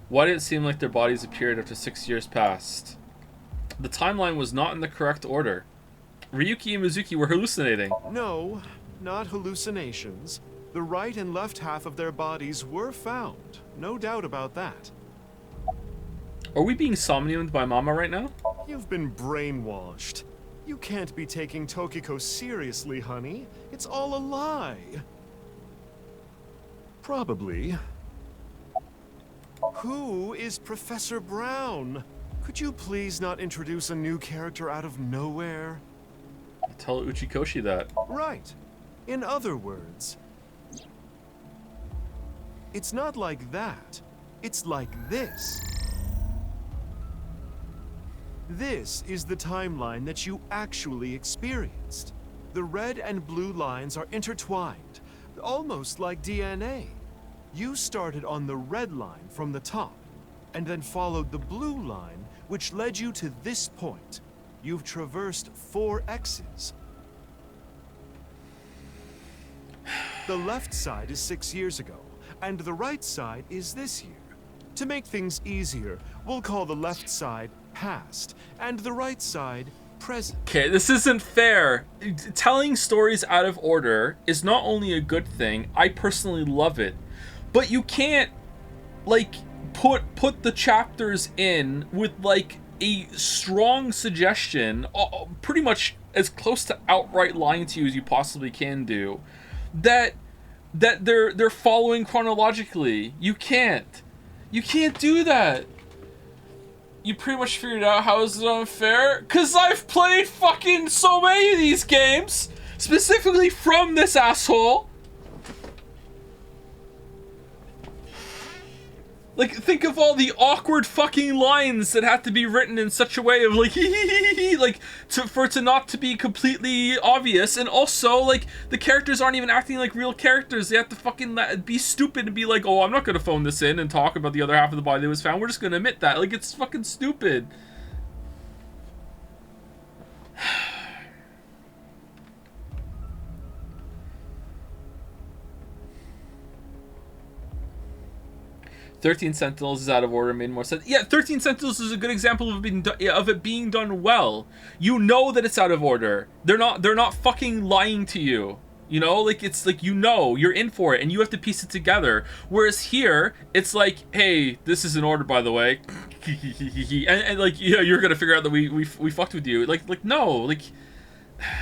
Why did it seem like their bodies appeared after 6 years passed? The timeline was not in the correct order. Ryuki and Mizuki were hallucinating. No, not hallucinations. The right and left half of their bodies were found. No doubt about that. Are we being somniumed by Mama right now? You've been brainwashed. You can't be taking Tokiko seriously, honey. It's all a lie. Probably. Who is Professor Brown? Could you please not introduce a new character out of nowhere? Tell Uchikoshi that. Right. In other words, it's not like that. It's like this. This is the timeline that you actually experienced. The red and blue lines are intertwined, almost like DNA. You started on the red line from the top, and then followed the blue line, which led you to this point. You've traversed 4 X's. The left side is 6 years ago, and the right side is this year. To make things easier, we'll call the left side past, and the right side present. Okay, this isn't fair. Telling stories out of order is not only a good thing, I personally love it, but you can't, like, put the chapters in with, like, a strong suggestion, pretty much as close to outright lying to you as you possibly can do, that they're following chronologically. You can't do that. You pretty much figured out how is it unfair? Cause I've played fucking so many of these games, specifically from this asshole. Like, think of all the awkward fucking lines that have to be written in such a way of like, like, for it to not to be completely obvious, and also, like, the characters aren't even acting like real characters. They have to fucking be stupid and be like, oh, I'm not gonna phone this in and talk about the other half of the body that was found. We're just gonna admit that. Like, it's fucking stupid. 13 Sentinels is out of order, made more sense. Yeah, 13 Sentinels is a good example of it being done well. You know that it's out of order. They're not fucking lying to you. You know, like, it's like, you know, you're in for it and you have to piece it together. Whereas here, it's like, hey, this is in order, by the way. and like, yeah, you're gonna figure out that we fucked with you. Like, no, like,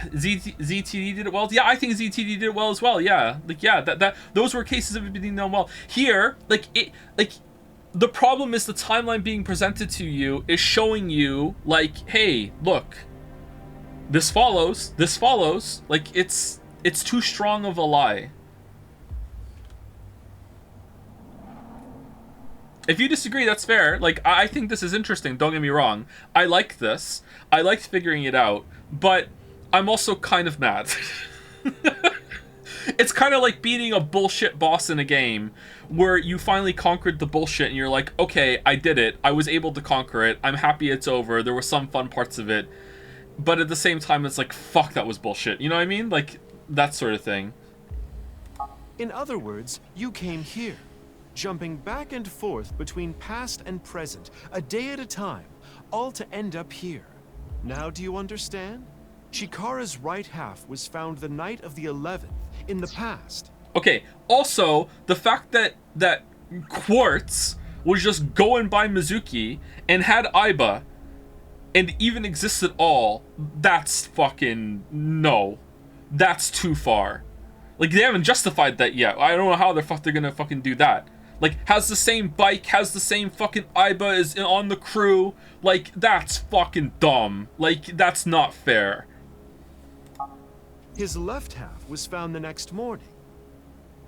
ZTD did it well. Yeah, I think ZTD did it well as well. Yeah, like yeah, that those were cases of it being done well. Here, the problem is the timeline being presented to you is showing you like, hey, look, this follows. Like it's too strong of a lie. If you disagree, that's fair. Like, I think this is interesting, don't get me wrong. I like this. I liked figuring it out, but I'm also kind of mad. It's kind of like beating a bullshit boss in a game where you finally conquered the bullshit and you're like, okay, I did it. I was able to conquer it. I'm happy it's over. There were some fun parts of it. But at the same time, it's like, fuck, that was bullshit. You know what I mean? Like, that sort of thing. In other words, you came here, jumping back and forth between past and present, a day at a time, all to end up here. Now do you understand? Chikara's right half was found the night of the 11th, in the past. Okay, also, the fact that Quartz was just going by Mizuki and had Aiba and even exists at all, that's fucking... no. That's too far. Like, they haven't justified that yet. I don't know how the fuck they're gonna fucking do that. Like, has the same bike, has the same fucking Aiba is on the crew. Like, that's fucking dumb. Like, that's not fair. His left half was found the next morning.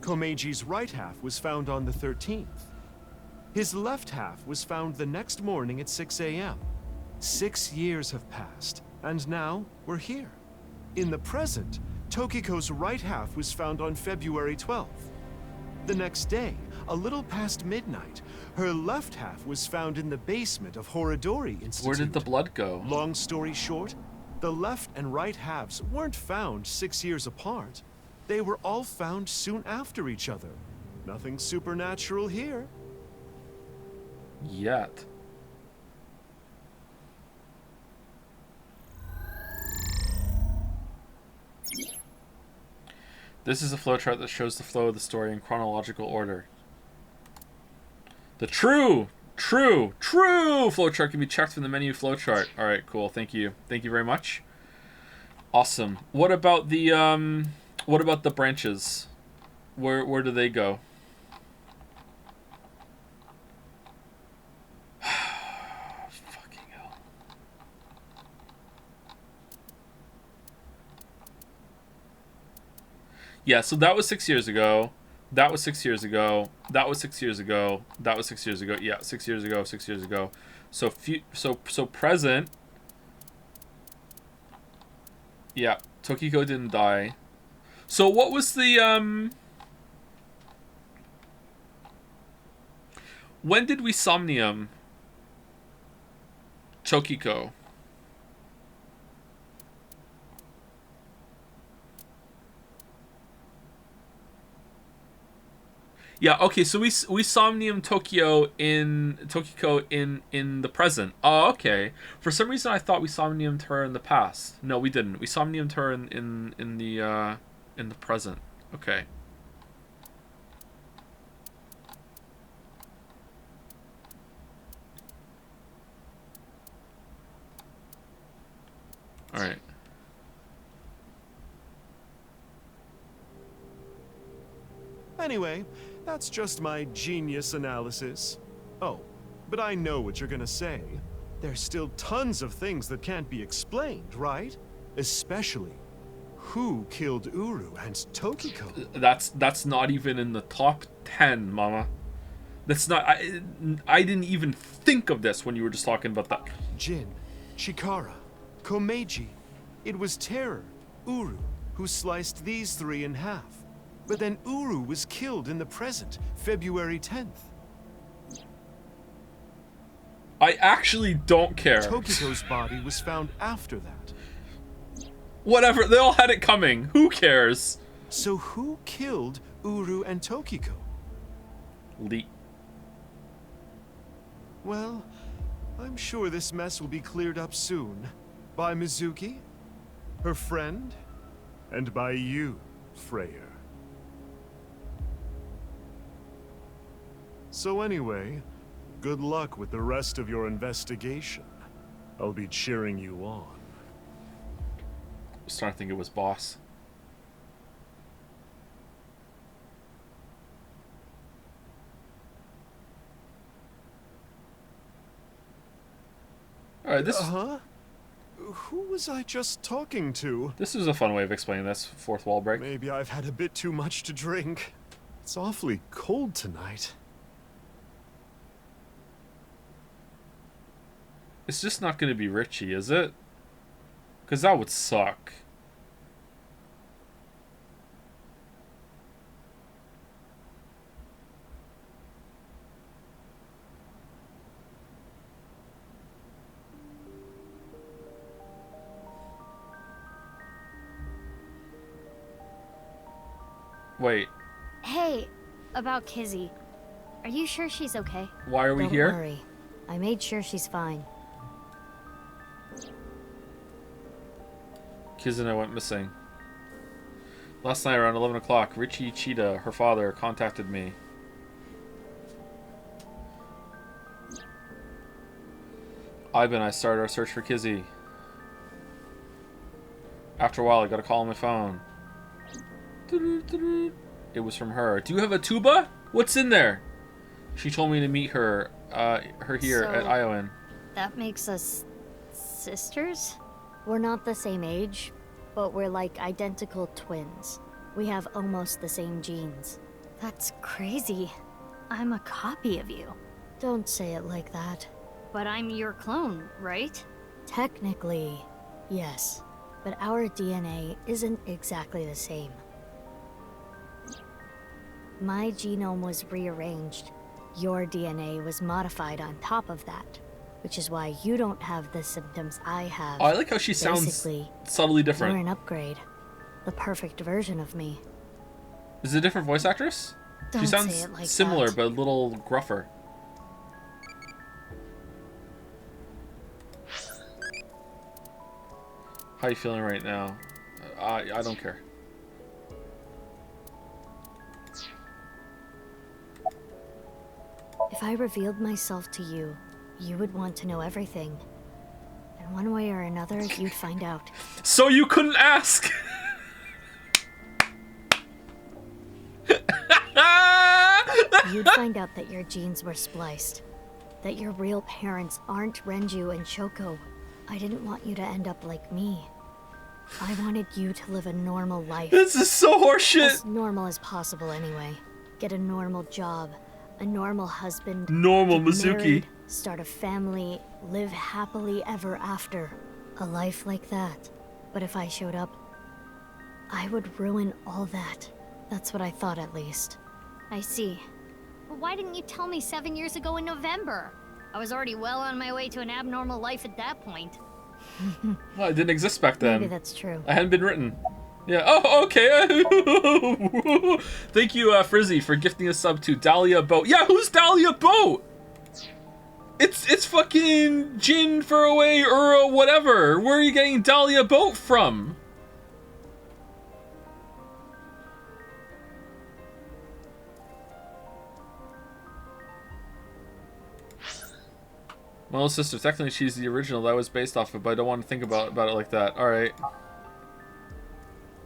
Komeji's right half was found on the 13th. His left half was found the next morning at 6 a.m. 6 years have passed, and now we're here. In the present, Tokiko's right half was found on February 12th. The next day, a little past midnight, her left half was found in the basement of Horadori Institute. Where did the blood go? Long story short, the left and right halves weren't found 6 years apart. They were all found soon after each other. Nothing supernatural here. Yet. This is a flowchart that shows the flow of the story in chronological order. The true flowchart can be checked from the menu flowchart. All right, cool. Thank you. Thank you very much. Awesome. What about the branches? Where do they go? Fucking hell. Yeah, so that was 6 years ago. That was 6 years ago. That was 6 years ago. That was 6 years ago. Yeah, 6 years ago. 6 years ago. So so present. Yeah, Tokiko didn't die. So what was the when did we Somnium Tokiko? Yeah, okay, so we Somnium Tokiko in the present. Oh, okay. For some reason I thought we Somniumed her in the past. No, we didn't. We Somniumed her in the present. Okay. All right. Anyway, that's just my genius analysis. Oh, but I know what you're gonna say. There's still tons of things that can't be explained, right? Especially, who killed Uru and Tokiko? That's not even in the top 10, mama. That's not... I didn't even think of this when you were just talking about that. Jin, Chikara, Komeiji. It was Terror, Uru, who sliced these three in half. But then Uru was killed in the present, February 10th. I actually don't care. Tokiko's body was found after that. Whatever, they all had it coming. Who cares? So who killed Uru and Tokiko? Lee. Well, I'm sure this mess will be cleared up soon. By Mizuki, her friend, and by you, Freyr. So anyway, good luck with the rest of your investigation. I'll be cheering you on. was starting to think it was boss. Alright, this... Who was I just talking to? This is a fun way of explaining this. Fourth wall break. Maybe I've had a bit too much to drink. It's awfully cold tonight. It's just not going to be Richie, is it? Because that would suck. Wait. Hey, about Kizzy. Are you sure she's okay? Why are we Don't here? worry. I made sure she's fine. Kiz and I went missing. Last night around 11 o'clock, Richie Cheetah, her father, contacted me. Ivan and I started our search for Kizzy. After a while, I got a call on my phone. It was from her. Do you have a tuba? What's in there? She told me to meet her, here at Iowan. That makes us sisters? We're not the same age, but we're like identical twins. We have almost the same genes. That's crazy. I'm a copy of you. Don't say it like that. But I'm your clone, right? Technically, yes. But our DNA isn't exactly the same. My genome was rearranged. Your DNA was modified on top of that, which is why you don't have the symptoms I have. Oh, I like how she sounds Basically, subtly different. you're an upgrade. The perfect version of me. Is it a different voice actress? Don't She say sounds it like similar, that. but a little gruffer. How you feeling right now? I don't care. If I revealed myself to you, you would want to know everything. And one way or another, you'd find out. So you couldn't ask! You'd find out that your genes were spliced. That your real parents aren't Renju and Shoko. I didn't want you to end up like me. I wanted you to live a normal life. This is so horseshit! As normal as possible anyway. Get a normal job, a normal husband. Normal get Mizuki. married, start a family, live happily ever after. A life like that. But if I showed up, I would ruin all that. That's what I thought, at least. I see. But why didn't you tell me 7 years ago in November? I was already well on my way to an abnormal life at that point. Well, it didn't exist back then. Maybe that's true. I hadn't been written. Yeah. Oh, okay. Thank you, Frizzy, for gifting a sub to Dahlia Boat. Yeah, who's Dahlia Boat? It's fucking Jin, Furaway, Ura, whatever. Where are you getting Dahlia Boat from? My little sister, technically she's the original that I was based off of, but I don't want to think about it like that. Alright.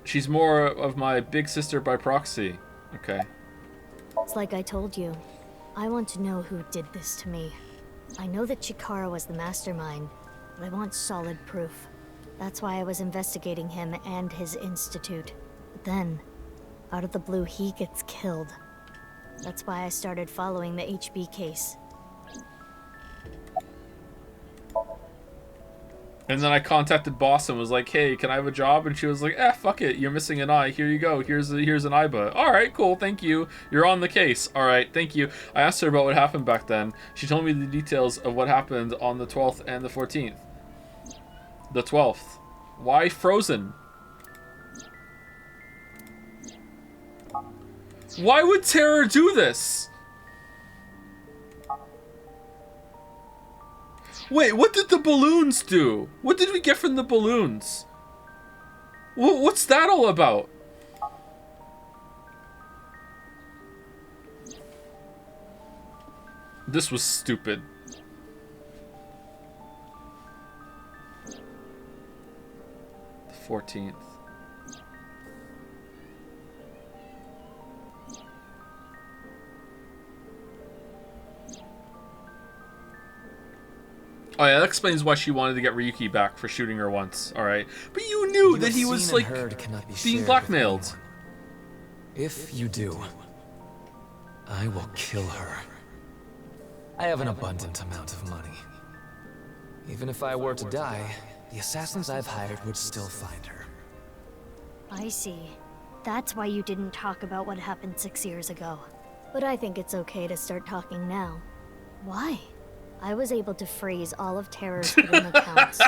She's more of my big sister by proxy. Okay. It's like I told you. I want to know who did this to me. I know that Chikara was the mastermind, but I want solid proof. That's why I was investigating him and his institute. But then, out of the blue, he gets killed. That's why I started following the HB case. And then I contacted Boss and was like, hey, can I have a job? And she was like, fuck it. You're missing an eye. Here you go. Here's an IBA. All right, cool. Thank you. You're on the case. All right, thank you. I asked her about what happened back then. She told me the details of what happened on the 12th and the 14th. The 12th. Why frozen? Why would Terror do this? Wait, what did the balloons do? What did we get from the balloons? What's that all about? This was stupid. The 14th. Oh yeah, that explains why she wanted to get Ryuki back for shooting her once, alright? But you knew that he was, like, being blackmailed. If you do, I will kill her. I have an abundant amount of money. Even if I were to die, the assassins I've hired would still find her. I see. That's why you didn't talk about what happened 6 years ago. But I think it's okay to start talking now. Why? I was able to freeze all of Terror's hidden accounts.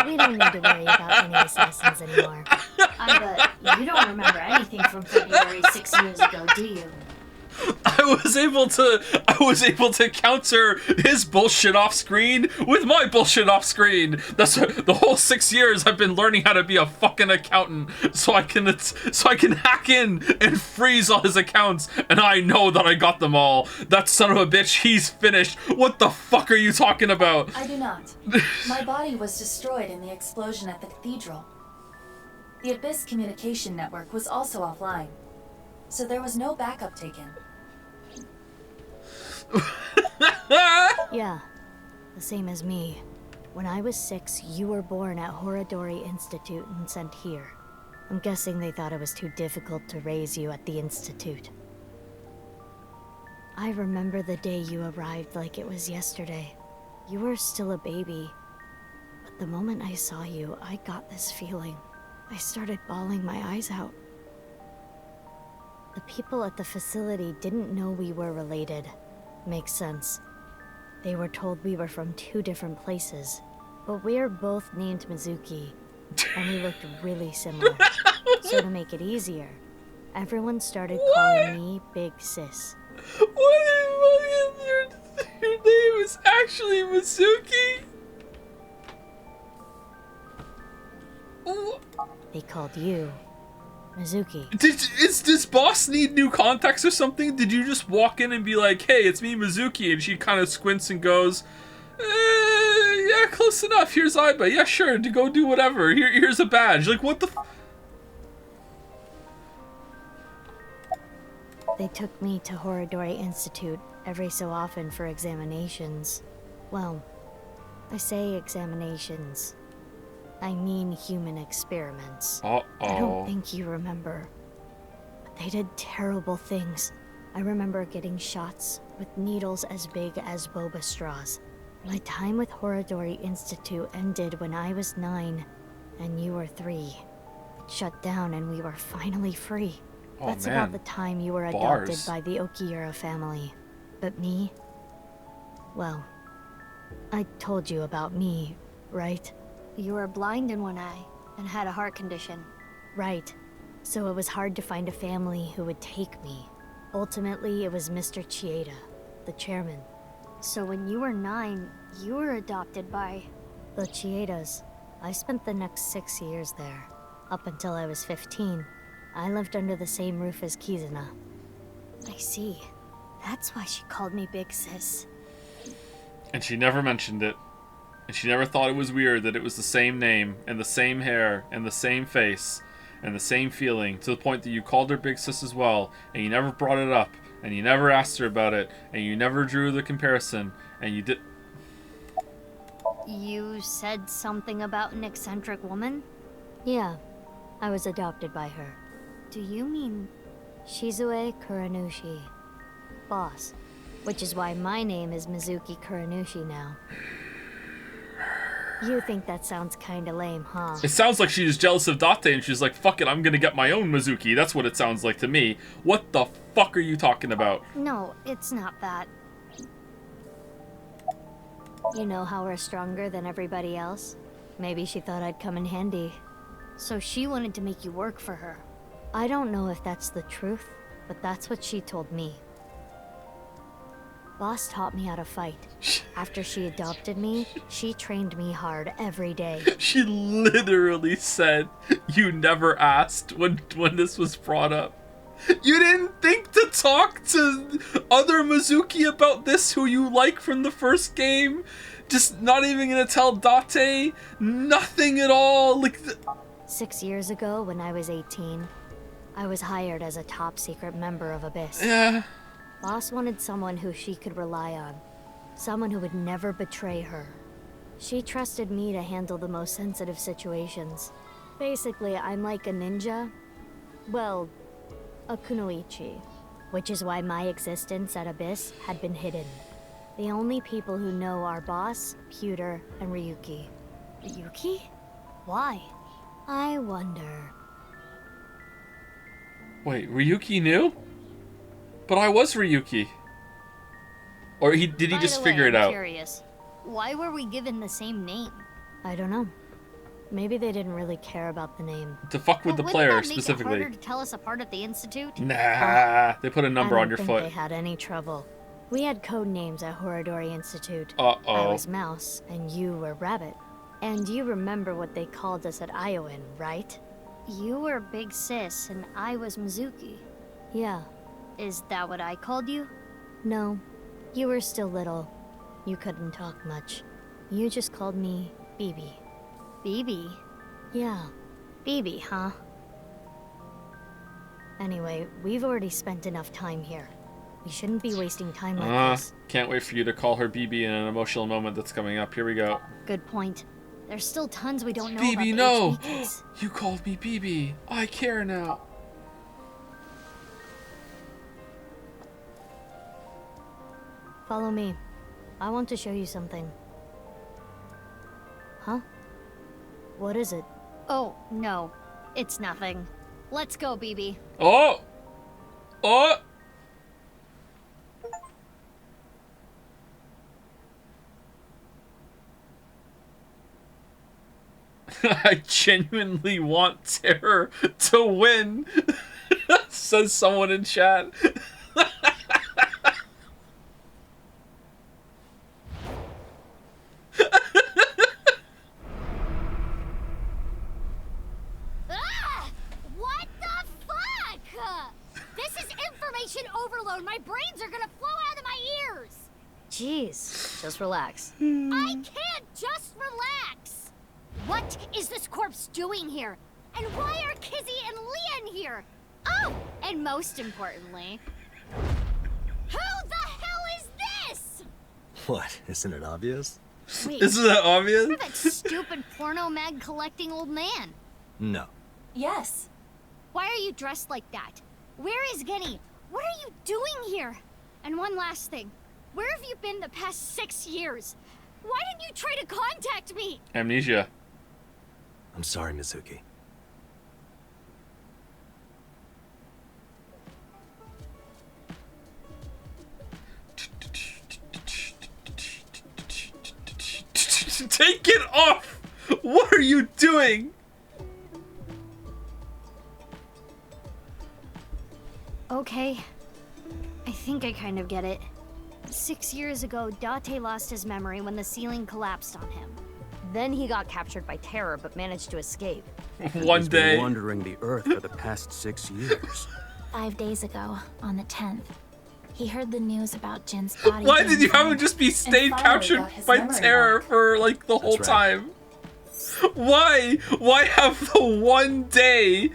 We don't need to worry about any assassins anymore. I bet you don't remember anything from February 6 years ago, do you? I was able to counter his bullshit off screen with my bullshit off screen. That's the whole 6 years I've been learning how to be a fucking accountant, so I can hack in and freeze all his accounts, and I know that I got them all. That son of a bitch, he's finished. What the fuck are you talking about? I do not. My body was destroyed in the explosion at the cathedral. The Abyss communication network was also offline, so there was no backup taken. Yeah, the same as me. When I was 6, you were born at Horadori Institute and sent here. I'm guessing they thought it was too difficult to raise you at the Institute. I remember the day you arrived like it was yesterday. You were still a baby. But the moment I saw you, I got this feeling. I started bawling my eyes out. The people at the facility didn't know we were related. Makes sense. They were told we were from 2 different places, but we're both named Mizuki, and we looked really similar. So to make it easier, everyone started calling me Big Sis. What? Your name is actually Mizuki? They called you Mizuki. Does boss need new contacts or something? Did you just walk in and be like, hey, it's me, Mizuki, and she kind of squints and goes, yeah, close enough, here's Aiba, yeah, sure, to go do whatever, here's a badge, like, what the They took me to Horadori Institute every so often for examinations. Well, I say examinations. I mean human experiments. I don't think you remember. But they did terrible things. I remember getting shots with needles as big as boba straws. My time with Horadori Institute ended when I was 9, and you were 3. It shut down and we were finally free. That's man. about the time you were adopted by the Okiura family. But me? Well, I told you about me, right? You were blind in one eye and had a heart condition. Right. So it was hard to find a family who would take me. Ultimately, it was Mr. Chieda, the chairman. So when you were 9, you were adopted by the Chiedas. I spent the next 6 years there. Up until I was 15, I lived under the same roof as Kizuna. I see. That's why she called me Big Sis. And she never mentioned it. And she never thought it was weird that it was the same name, and the same hair, and the same face, and the same feeling, to the point that you called her Big Sis as well, and you never brought it up, and you never asked her about it, and you never drew the comparison, and you did... You said something about an eccentric woman? Yeah, I was adopted by her. Do you mean Shizue Kuranushi? Boss. Which is why my name is Mizuki Kuranushi now. You think that sounds kinda lame, huh? It sounds like she's jealous of Date and she's like, fuck it, I'm gonna get my own Mizuki. That's what it sounds like to me. What the fuck are you talking about? No, it's not that. You know how we're stronger than everybody else? Maybe she thought I'd come in handy. So she wanted to make you work for her. I don't know if that's the truth, but that's what she told me. Boss taught me how to fight. After she adopted me, she trained me hard every day. She literally said you never asked when this was brought up. You didn't think to talk to other Mizuki about this who you like from the first game? Just not even gonna tell Date? Nothing at all? Like... 6 years ago, when I was 18, I was hired as a top secret member of Abyss. Yeah. Boss wanted someone who she could rely on. Someone who would never betray her. She trusted me to handle the most sensitive situations. Basically, I'm like a ninja. Well, a kunoichi. Which is why my existence at Abyss had been hidden. The only people who know are Boss, Pewter, and Ryuki. Ryuki? Why? I wonder. Wait, Ryuki knew? But I was Ryuki. Or did he just figure it I'm out? Curious. Why were we given the same name? I don't know. Maybe they didn't really care about the name. To fuck with the Wouldn't player that make specifically. it harder to tell us apart at the Institute? Nah, they put a number on your I don't foot. think they had any trouble. We had code names at Horadori Institute. Uh-oh. I was Mouse, and you were Rabbit. And you remember what they called us at Iowan, right? You were Big Sis, and I was Mizuki. Yeah. Is that what I called you? No. You were still little. You couldn't talk much. You just called me BB. BB? Yeah. BB, huh? Anyway, we've already spent enough time here. We shouldn't be wasting time like this. Can't wait for you to call her BB in an emotional moment that's coming up. Here we go. Good point. There's still tons we don't know BB, about the no! HB case. You called me BB. I care now. Follow me. I want to show you something. Huh? What is it? Oh, no. It's nothing. Let's go, BB. Oh! Oh! I genuinely want Terror to win, says someone in chat. Ah! What the fuck? This is information overload. My brains are gonna flow out of my ears. Jeez, just relax. I can't just relax. What is this corpse doing here? And why are Kizzy and Leon here? Oh, and most importantly, who the hell is this? What? Isn't it obvious? Wait, Isn't that obvious? You're that stupid porno mag collecting old man. No. Yes. Why are you dressed like that? Where is Genny? What are you doing here? And one last thing. Where have you been the past 6 years? Why didn't you try to contact me? Amnesia. I'm sorry, Mizuki. Take it off! What are you doing? Okay. I think I kind of get it. 6 years ago, Date lost his memory when the ceiling collapsed on him. Then he got captured by Terror, but managed to escape. One He's day. been wandering the Earth for the past 6 years. 5 days ago, on the 10th, he heard the news about Jin's body. Why being did you have him found just be and stayed finally captured got his by memory Terror back. for like the whole That's right. time? Why? Why have the one day?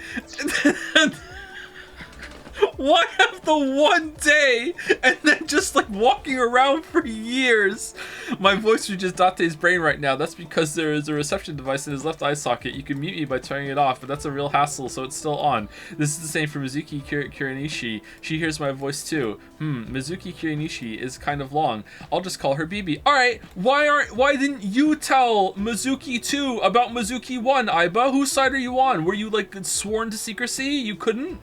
Why have the one day and then just like walking around for years? My voice reaches Date's brain right now. That's because there is a reception device in his left eye socket. You can mute me by turning it off, but that's a real hassle, so it's still on. This is the same for Mizuki Kirinishi. She hears my voice too. Mizuki Kirinishi is kind of long. I'll just call her BB. Alright, why didn't you tell Mizuki 2 about Mizuki 1, Aiba? Whose side are you on? Were you like sworn to secrecy? You couldn't?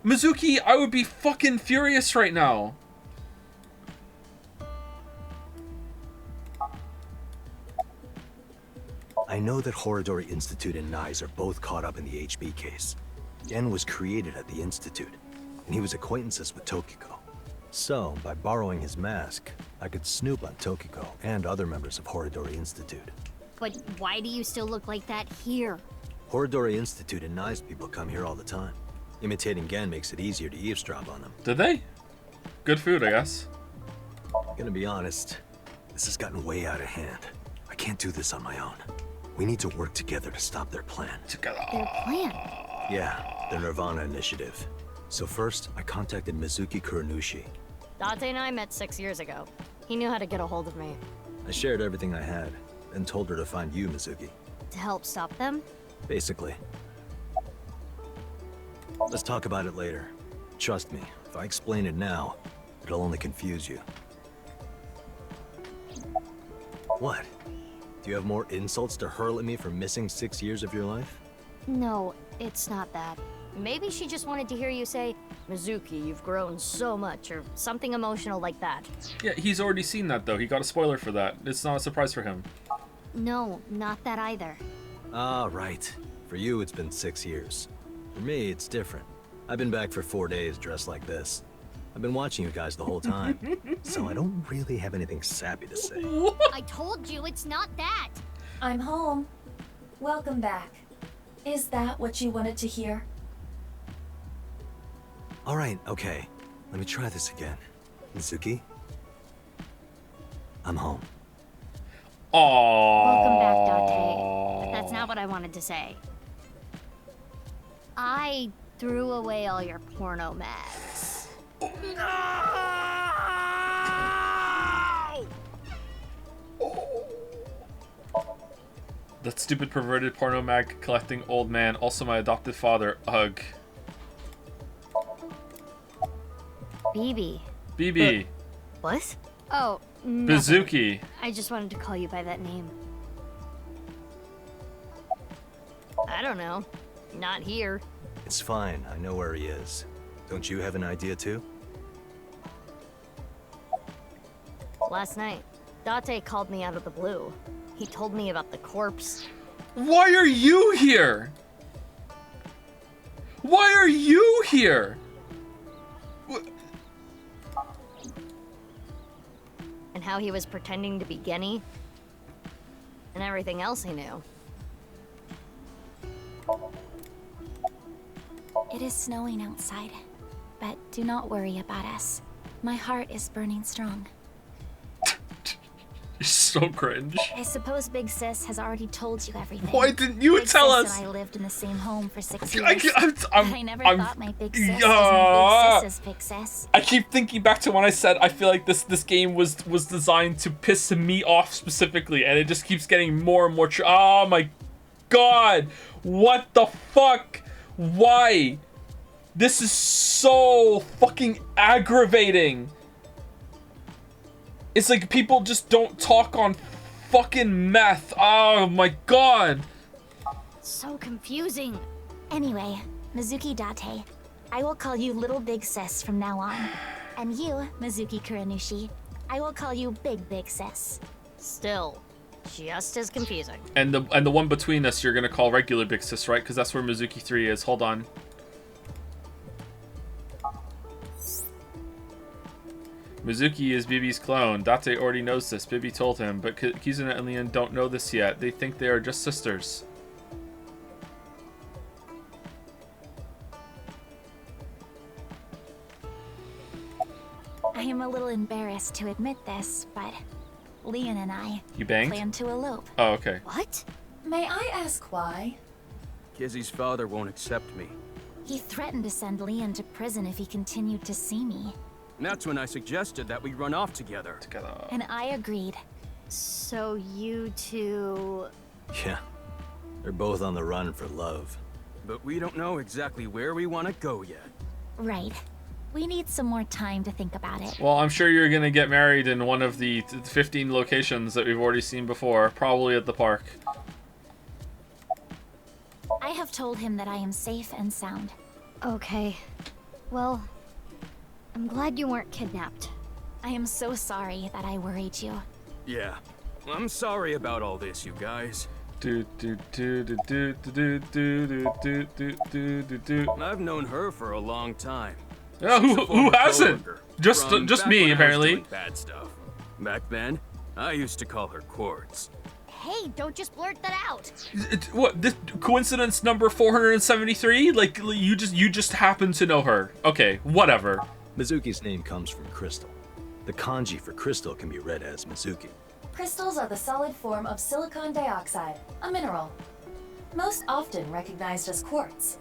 Mizuki, I would be fucking furious right now. I know that Horadori Institute and Nyes are both caught up in the HB case. Gen was created at the Institute, and he was acquaintances with Tokiko. So, by borrowing his mask, I could snoop on Tokiko and other members of Horadori Institute. But why do you still look like that here? Horadori Institute and Nyes people come here all the time. Imitating Gen makes it easier to eavesdrop on them. Did they? Good food, I guess. Gonna be honest, this has gotten way out of hand. I can't do this on my own. We need to work together to stop their plan. Together. Their plan? Yeah, the nirvanA initiative. So first, I contacted Mizuki Kuranushi. Date and I met 6 years ago. He knew how to get a hold of me. I shared everything I had, and told her to find you, Mizuki. To help stop them? Basically. Let's talk about it later. Trust me, if I explain it now, it'll only confuse you. What? Do you have more insults to hurl at me for missing 6 years of your life? No, it's not that. Maybe she just wanted to hear you say, Mizuki, you've grown so much, or something emotional like that. Yeah, he's already seen that, though. He got a spoiler for that. It's not a surprise for him. No, not that either. Ah, right. For you, it's been 6 years. For me, it's different. I've been back for 4 days dressed like this. I've been watching you guys the whole time, so I don't really have anything sappy to say. I told you, it's not that! I'm home. Welcome back. Is that what you wanted to hear? Alright, okay. Let me try this again. Mizuki? I'm home. Aww. Welcome back, Date. But that's not what I wanted to say. I threw away all your porno mags. That stupid perverted porno mag collecting old man, also my adopted father. Ugh. BB. BB. What? Oh, no. Mizuki. I just wanted to call you by that name. I don't know. Not here. It's fine, I know where he is. Don't you have an idea too? Last night, Date called me out of the blue. He told me about the corpse. Why are you here? Why are you here? And how he was pretending to be Genny. And everything else he knew. It is snowing outside, but do not worry about us. My heart is burning strong. You're so cringe. I suppose Big Sis has already told you everything. Why didn't you tell Big us? Sis and I lived in the same home for 6 years. I never thought my Big Sis was my Big Sis's Big Sis. I keep thinking back to when I said I feel like this game was designed to piss me off specifically, and it just keeps getting more and more oh my god! What the fuck? Why? This is so fucking aggravating. It's like people just don't talk on fucking meth. Oh my god. So confusing. Anyway, Mizuki Date, I will call you Little Big Sis from now on. And you, Mizuki Kuranushi, I will call you Big Sis. Still, just as confusing. And the one between us you're gonna call regular Big Sis, right? Because that's where Mizuki 3 is. Hold on. Mizuki is Bibi's clone. Date already knows this. Bibi told him, but Kizuna and Leon don't know this yet. They think they are just sisters. I am a little embarrassed to admit this, but Leon and I plan to elope. Oh, okay. What? May I ask why? Kizzy's father won't accept me. He threatened to send Leon to prison if he continued to see me. And that's when I suggested that we run off together. And I agreed. So you two... Yeah. They're both on the run for love. But we don't know exactly where we want to go yet. Right. We need some more time to think about it. Well, I'm sure you're gonna get married in one of the 15 locations that we've already seen before. Probably at the park. I have told him that I am safe and sound. Okay. Well, I'm glad you weren't kidnapped. I am so sorry that I worried you. Yeah. I'm sorry about all this, you guys. I've known her for a long time. Yeah, who hasn't? Just me, apparently. Bad stuff. Back then, I used to call her Quartz. Hey, don't just blurt that out. What? This coincidence number 473? Like you just happen to know her. Okay, whatever. Mizuki's name comes from crystal. The kanji for crystal can be read as Mizuki. Crystals are the solid form of silicon dioxide, a mineral, most often recognized as quartz.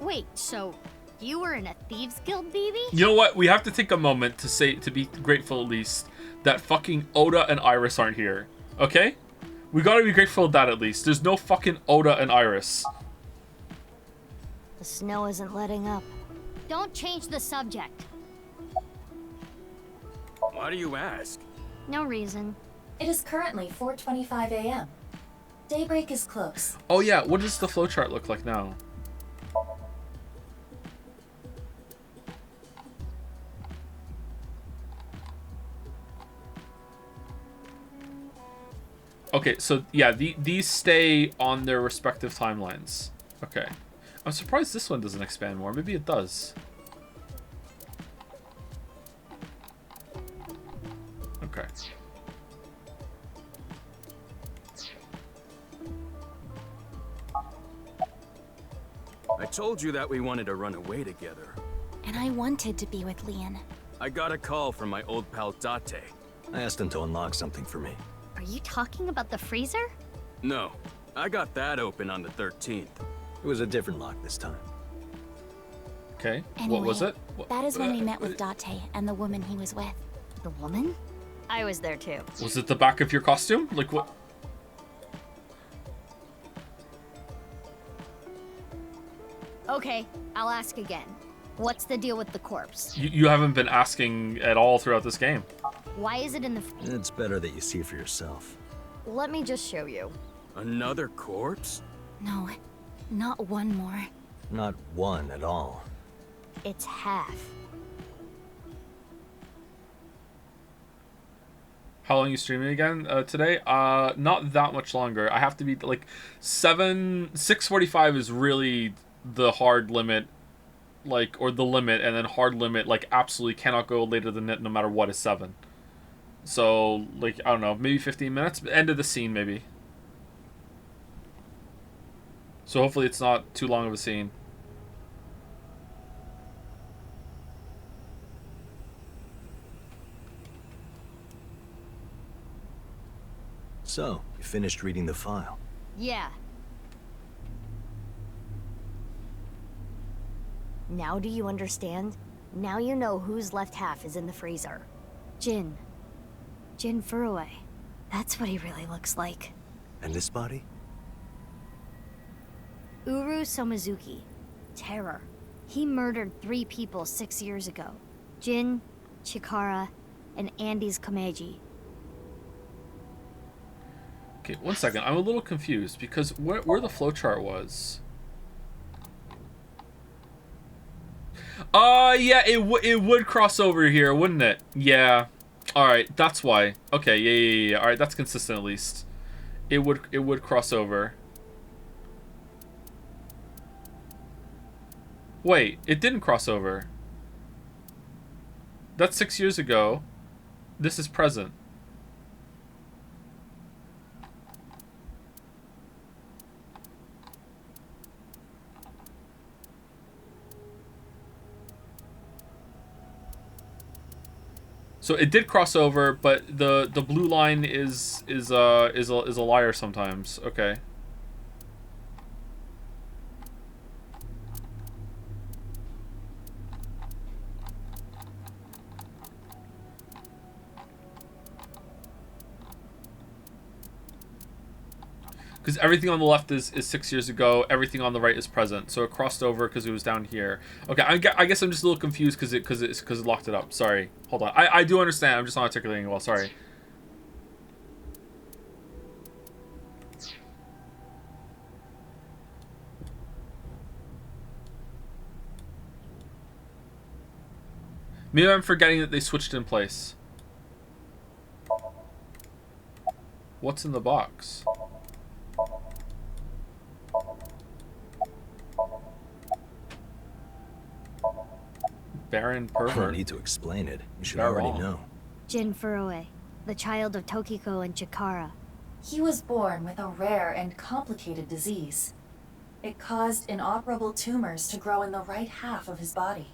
Wait, so you were in a Thieves Guild, baby? You know what? We have to take a moment to be grateful at least that fucking Oda and Iris aren't here. Okay? We gotta be grateful of that at least. There's no fucking Oda and Iris. The snow isn't letting up. Don't change the subject. Why do you ask? No reason. It is currently 4:25 a.m. Daybreak is close. Oh yeah, what does the flowchart look like now? Okay, so yeah, these stay on their respective timelines. Okay. I'm surprised this one doesn't expand more. Maybe it does. Okay. I told you that we wanted to run away together. And I wanted to be with Leon. I got a call from my old pal Date. I asked him to unlock something for me. Are you talking about the freezer? No, I got that open on the 13th. It was a different lock this time. Okay, Anyway, what was it? That is when we met with Date and the woman he was with. The woman? I was there too. Was it the back of your costume? Like what? Okay, I'll ask again. What's the deal with the corpse? You haven't been asking at all throughout this game. Why is it in the... It's better that you see for yourself. Let me just show you. Another corpse? No, not one more. Not one at all. It's half. How long are you streaming again today? Not that much longer. I have to be like 6:45 is really the hard limit, like, or the limit, and then hard limit, like, absolutely cannot go later than it no matter what is 7. So, like, I don't know, maybe 15 minutes? End of the scene, maybe. So hopefully it's not too long of a scene. So, you finished reading the file. Yeah. Now do you understand? Now you know whose left half is in the freezer. Jin. Jin Furue. That's what he really looks like. And this body? Uru Somizuki. Terror. He murdered 3 people 6 years ago. Jin, Chikara, and Andy's Komeiji. Okay, one second. I'm a little confused because where the flowchart was. Yeah, it would cross over here, wouldn't it? Yeah. All right, that's why. Okay, yeah. All right, that's consistent at least. It would cross over. Wait, it didn't cross over. That's 6 years ago. This is present. So it did cross over, but the blue line is a liar sometimes. Okay. Because everything on the left is 6 years ago, everything on the right is present. So it crossed over because it was down here. Okay, I guess I'm just a little confused because it locked it up. Sorry, hold on. I do understand. I'm just not articulating it well. Sorry. Maybe I'm forgetting that they switched in place. What's in the box? Baron pervert. I don't need to explain it. You should You're already wrong. know. Jin Furue, the child of Tokiko and Chikara. He was born with a rare and complicated disease. It caused inoperable tumors to grow in the right half of his body.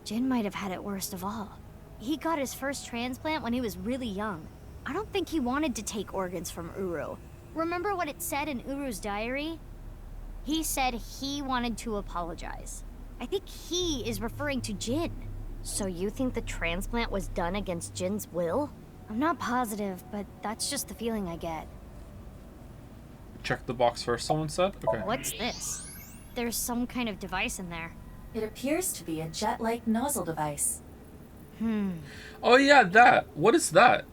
Jin might have had it worst of all. He got his first transplant when he was really young. I don't think he wanted to take organs from Uru. Remember what it said in Uru's diary? He said he wanted to apologize. I think he is referring to Jin. So you think the transplant was done against Jin's will? I'm not positive, but that's just the feeling I get. Check the box first, someone said? Okay. What's this? There's some kind of device in there. It appears to be a jet-like nozzle device. Oh yeah, that. What is that?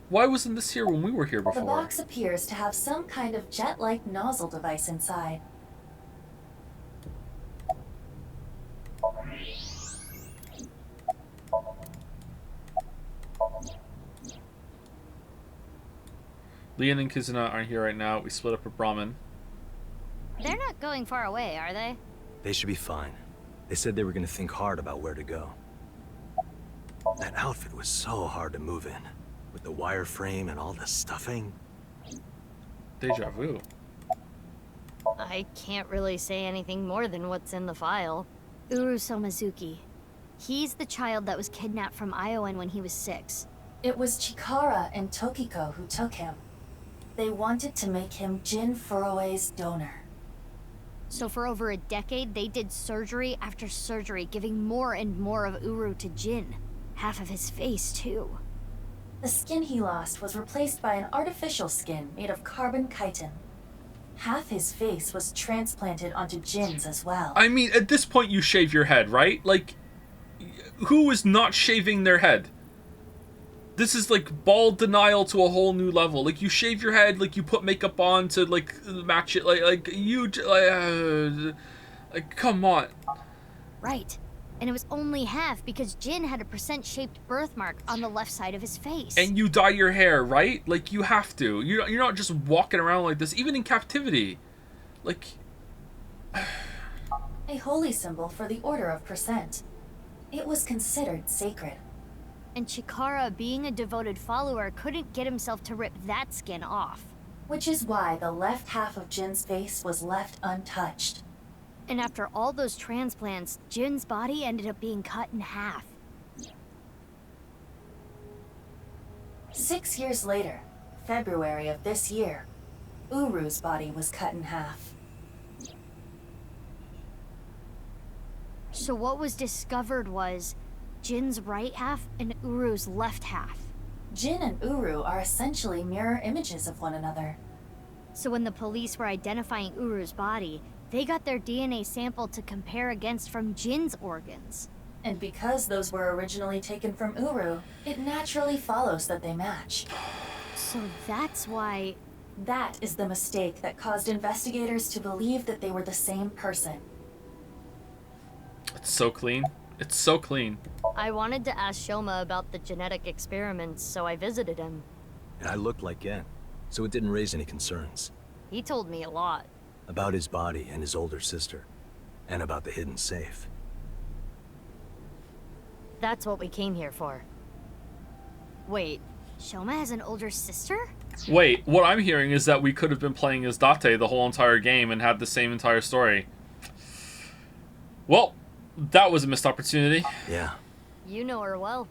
Why wasn't this here when we were here The before? box appears to have some kind of jet-like nozzle device inside. Leon and Kizuna aren't here right now. We split up with Brahmin. They're not going far away, are they? They should be fine. They said they were gonna think hard about where to go. That outfit was so hard to move in, with the wireframe and all the stuffing. Deja vu. I can't really say anything more than what's in the file. Uru Somazuki. He's the child that was kidnapped from Iowan when he was 6. It was Chikara and Tokiko who took him. They wanted to make him Jin Furue's donor. So for over a decade, they did surgery after surgery, giving more and more of Uru to Jin. Half of his face, too. The skin he lost was replaced by an artificial skin made of carbon chitin. Half his face was transplanted onto Jin's as well. I mean, at this point you shave your head, right? Like, who is not shaving their head? This is like bald denial to a whole new level. Like, you shave your head, like you put makeup on to like match it, like come on. Right. And it was only half because Jin had a percent-shaped birthmark on the left side of his face. And you dye your hair, right? Like, you have to. You're not just walking around like this, even in captivity. Like, A holy symbol for the Order of Percent. It was considered sacred. And Chikara, being a devoted follower, couldn't get himself to rip that skin off. Which is why the left half of Jin's face was left untouched. And after all those transplants, Jin's body ended up being cut in half. 6 years later, February of this year, Uru's body was cut in half. So what was discovered was Jin's right half and Uru's left half. Jin and Uru are essentially mirror images of one another. So when the police were identifying Uru's body, they got their DNA sample to compare against from Jin's organs. And because those were originally taken from Uru, it naturally follows that they match. So that's why... That is the mistake that caused investigators to believe that they were the same person. it's so clean. It's so clean. I wanted to ask Shoma about the genetic experiments, so I visited him. And I looked like Gen, so it didn't raise any concerns. He told me a lot. About his body and his older sister, and about the hidden safe. That's what we came here for. Wait, Shoma has an older sister? Wait, what I'm hearing is that we could have been playing as Date the whole entire game and had the same entire story. Well, that was a missed opportunity. Yeah. You know her well.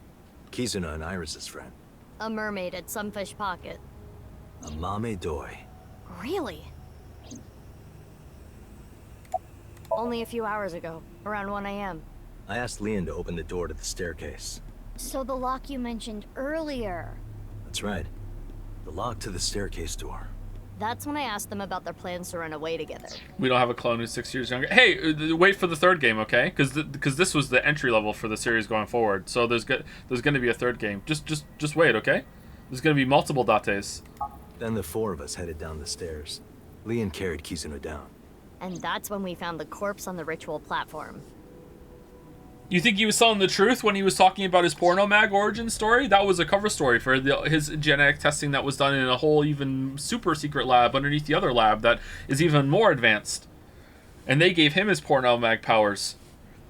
Kizuna and Iris's friend. A mermaid at Sunfish Pocket. A Mame Doi. Really? Only a few hours ago, around 1 a.m. I asked Leon to open the door to the staircase. So the lock you mentioned earlier. That's right. The lock to the staircase door. That's when I asked them about their plans to run away together. We don't have a clone who's 6 years younger. Hey, wait for the third game, okay? Because this was the entry level for the series going forward. So there's going to be a third game. Just wait, okay? There's going to be multiple Dates. Then the four of us headed down the stairs. Leon carried Kizuna down. And that's when we found the corpse on the ritual platform. You think he was telling the truth when he was talking about his porno mag origin story? That was a cover story for his genetic testing that was done in a whole even super secret lab underneath the other lab that is even more advanced. And they gave him his porno mag powers.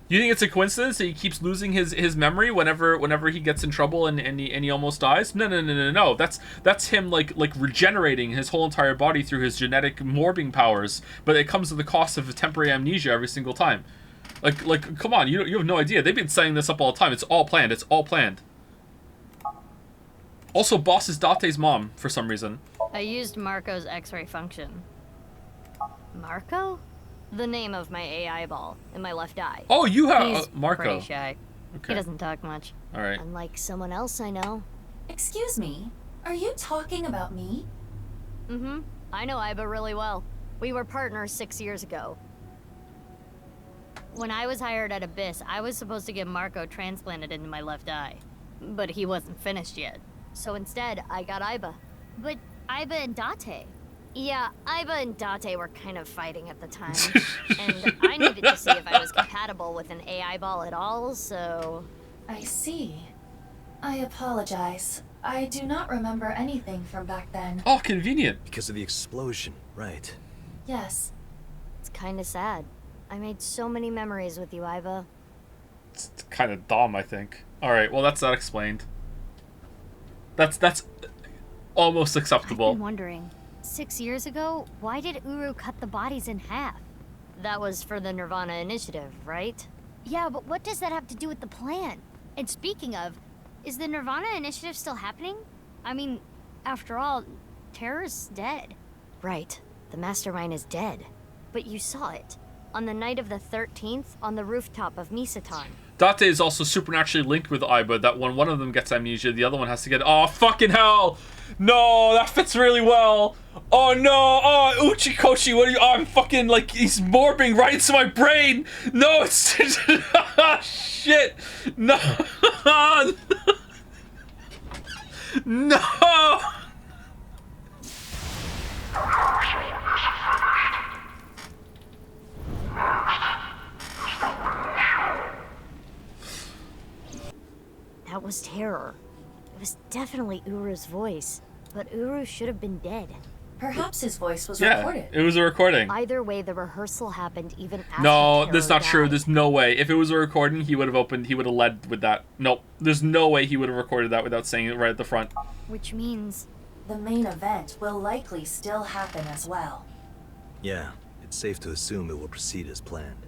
You think it's a coincidence that he keeps losing his memory whenever he gets in trouble and he almost dies? No. That's him like regenerating his whole entire body through his genetic morbing powers, but it comes at the cost of temporary amnesia every single time. Like, come on, you have no idea. They've been setting this up all the time. It's all planned. It's all planned. Also, boss is Date's mom for some reason. I used Marco's X-ray function. Marco? The name of my AI ball in my left eye. Oh, you have He's Marco. pretty shy. Okay. He doesn't talk much. All right. Unlike someone else I know. Excuse me, are you talking about me? Mm-hmm. I know Iba really well. We were partners 6 years ago. When I was hired at Abyss, I was supposed to get Marco transplanted into my left eye. But he wasn't finished yet. So instead, I got Iba. But Iba and Date? Yeah, Iba and Date were kind of fighting at the time. And I needed to see if I was compatible with an AI ball at all, so... I see. I apologize. I do not remember anything from back then. Oh, convenient. Because of the explosion, right? Yes. It's kinda sad. I made so many memories with you, Iva. It's kind of dumb, I think. All right, well, that's not explained. That's almost acceptable. I've been wondering, 6 years ago, why did Uru cut the bodies in half? That was for the nirvanA initiative, right? Yeah, but what does that have to do with the plan? And speaking of, is the nirvanA initiative still happening? I mean, after all, Terror's dead. Right, the mastermind is dead. But you saw it. On the night of the 13th, on the rooftop of Misatan. Date is also supernaturally linked with Iba, that when one of them gets amnesia, the other one has to get... Oh, fucking hell! No, that fits really well! Oh, no! Oh, Uchikoshi, what are you... Oh, I'm fucking, like, he's morbing right into my brain! No, it's... Shit! No! No! That was Terror. It was definitely Uru's voice, but Uru should have been dead. Perhaps his voice was Yeah, recorded. it was a recording. Either way, the rehearsal happened even after No, Terror that's not died. true. There's no way. If it was a recording, he would have led with that. Nope. There's no way he would have recorded that without saying it right at the front. Which means... The main event will likely still happen as well. Yeah, it's safe to assume it will proceed as planned.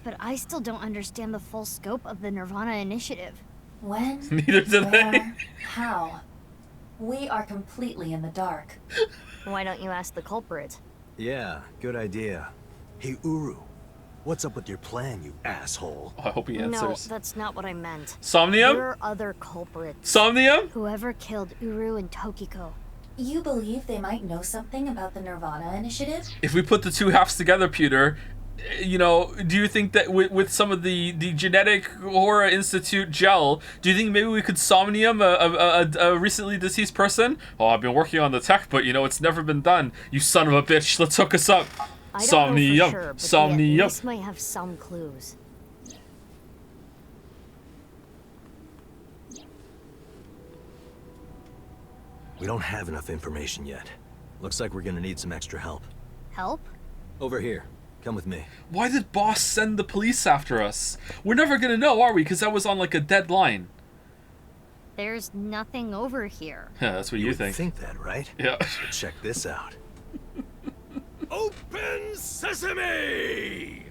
But I still don't understand the full scope of the nirvanA initiative. When? Neither do they. Where? How? We are completely in the dark. Why don't you ask the culprit? Yeah, good idea. Hey, Uru, what's up with your plan, you asshole? I hope he answers. No, that's not what I meant. Somnium? There are other culprits. Somnium? Whoever killed Uru and Tokiko. You believe they might know something about the nirvanA initiative? If we put the two halves together, Peter, you know, do you think that with some of the genetic Horror Institute gel, do you think maybe we could Somnium a recently deceased person? Oh, I've been working on the tech, but you know, it's never been done. You son of a bitch, let's hook us up. I don't Somnium, know for sure, but Somnium. they at least might have some clues. We don't have enough information yet. Looks like we're gonna need some extra help. Help? Over here. Come with me. Why did boss send the police after us? We're never gonna know, are we? Because that was on like a deadline. There's nothing over here. Yeah, that's what you would think. think that, right? Yeah. But check this out. Open sesame!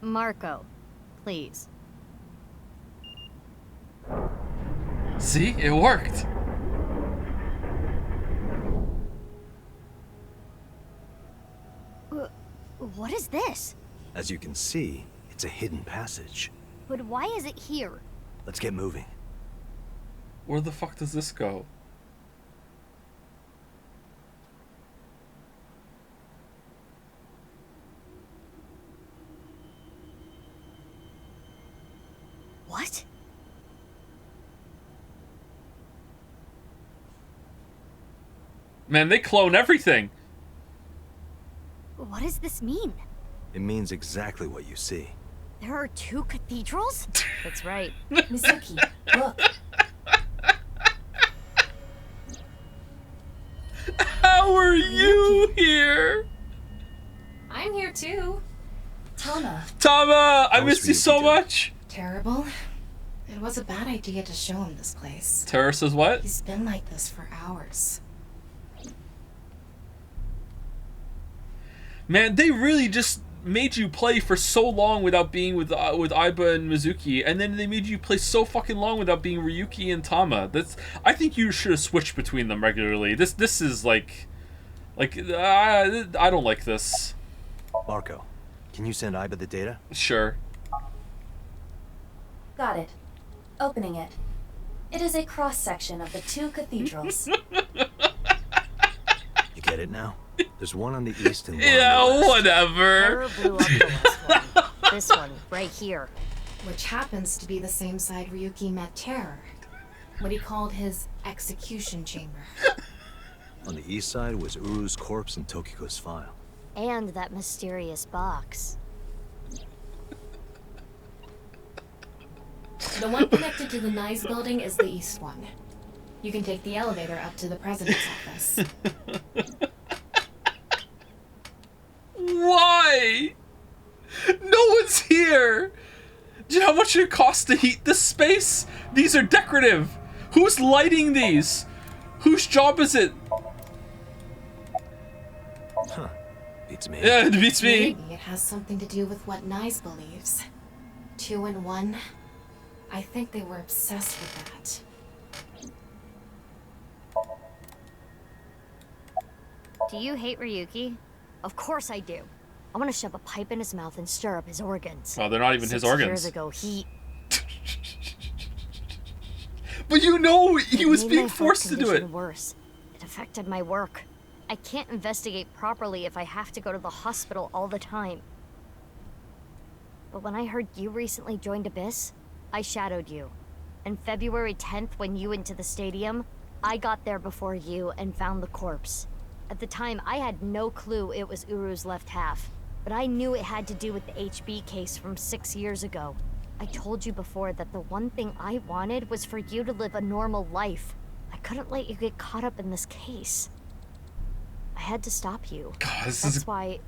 Marco, please. See, it worked. What is this? As you can see, it's a hidden passage. But why is it here? Let's get moving. Where the fuck does this go? What? Man, they clone everything. What does this mean? It means exactly what you see. There are two cathedrals? That's right. Mizuki, look. How are you here? I'm here too. Tama. Tama, I missed you so much. Terrible. It was a bad idea to show him this place. Terror says what? He's been like this for hours. Man, they really just made you play for so long without being with Aiba and Mizuki, and then they made you play so fucking long without being Ryuki and Tama. I think you should have switched between them regularly. This is like I don't like this. Marco, can you send Aiba the data? Sure. Got it. Opening it. It is a cross-section of the two cathedrals. You get it now? There's one on the east and one Yeah, on the west. whatever. Terror blew up the west one. This one, right here. Which happens to be the same side Ryuki met Terror. What he called his execution chamber. On the east side was Uru's corpse and Tokiko's file. And that mysterious box. The one connected to the Nice building is the east one. You can take the elevator up to the president's office. Why? No one's here! Do you know how much it costs to heat this space? These are decorative. Who's lighting these? Whose job is it? Huh. Beats me. Yeah, it beats me. Maybe it has something to do with what Nice believes. 2 in 1. I think they were obsessed with that. Do you hate Ryuki? Of course I do. I want to shove a pipe in his mouth and stir up his organs. Oh, they're not even his 6 organs. years ago, he... But you know he was made being my heart forced to do it. condition Worse. It affected my work. I can't investigate properly if I have to go to the hospital all the time. But when I heard you recently joined Abyss, I shadowed you. And February 10th, when you went to the stadium, I got there before you and found the corpse. At the time, I had no clue it was Uru's left half, but I knew it had to do with the HB case from 6 years ago. I told you before that the one thing I wanted was for you to live a normal life. I couldn't let you get caught up in this case. I had to stop you. God, this That's is why...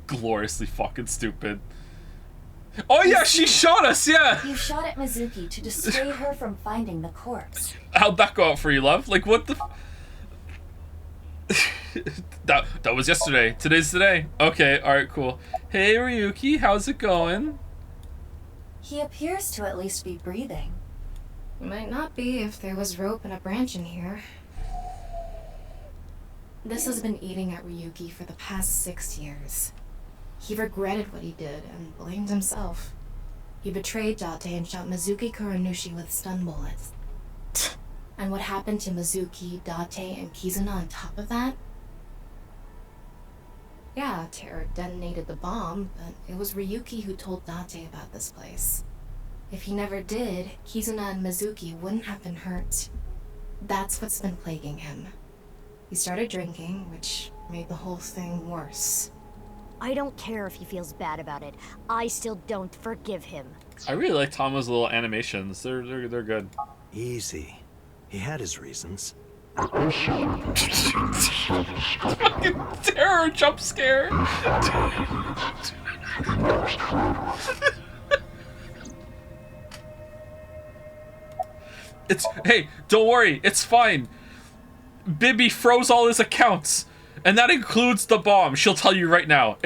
gloriously fucking stupid. Oh yeah, she shot us, yeah! You shot at Mizuki to dissuade her from finding the corpse. How'd that go out for you, love? Like, what the that was yesterday. Today's today. Okay, alright, cool. Hey, Ryuki, how's it going? He appears to at least be breathing. Might not be if there was rope and a branch in here. This has been eating at Ryuki for the past 6 years. He regretted what he did and blamed himself. He betrayed Date and shot Mizuki Kuranushi with stun bullets. And what happened to Mizuki, Date, and Kizuna on top of that? Yeah, Terror detonated the bomb, but it was Ryuki who told Date about this place. If he never did, Kizuna and Mizuki wouldn't have been hurt. That's what's been plaguing him. He started drinking, which made the whole thing worse. I don't care if he feels bad about it. I still don't forgive him. I really like Tama's little animations. They're good. Easy. He had his reasons. Fucking terror jump scare. Hey, don't worry, it's fine. Bibby froze all his accounts, and that includes the bomb. She'll tell you right now.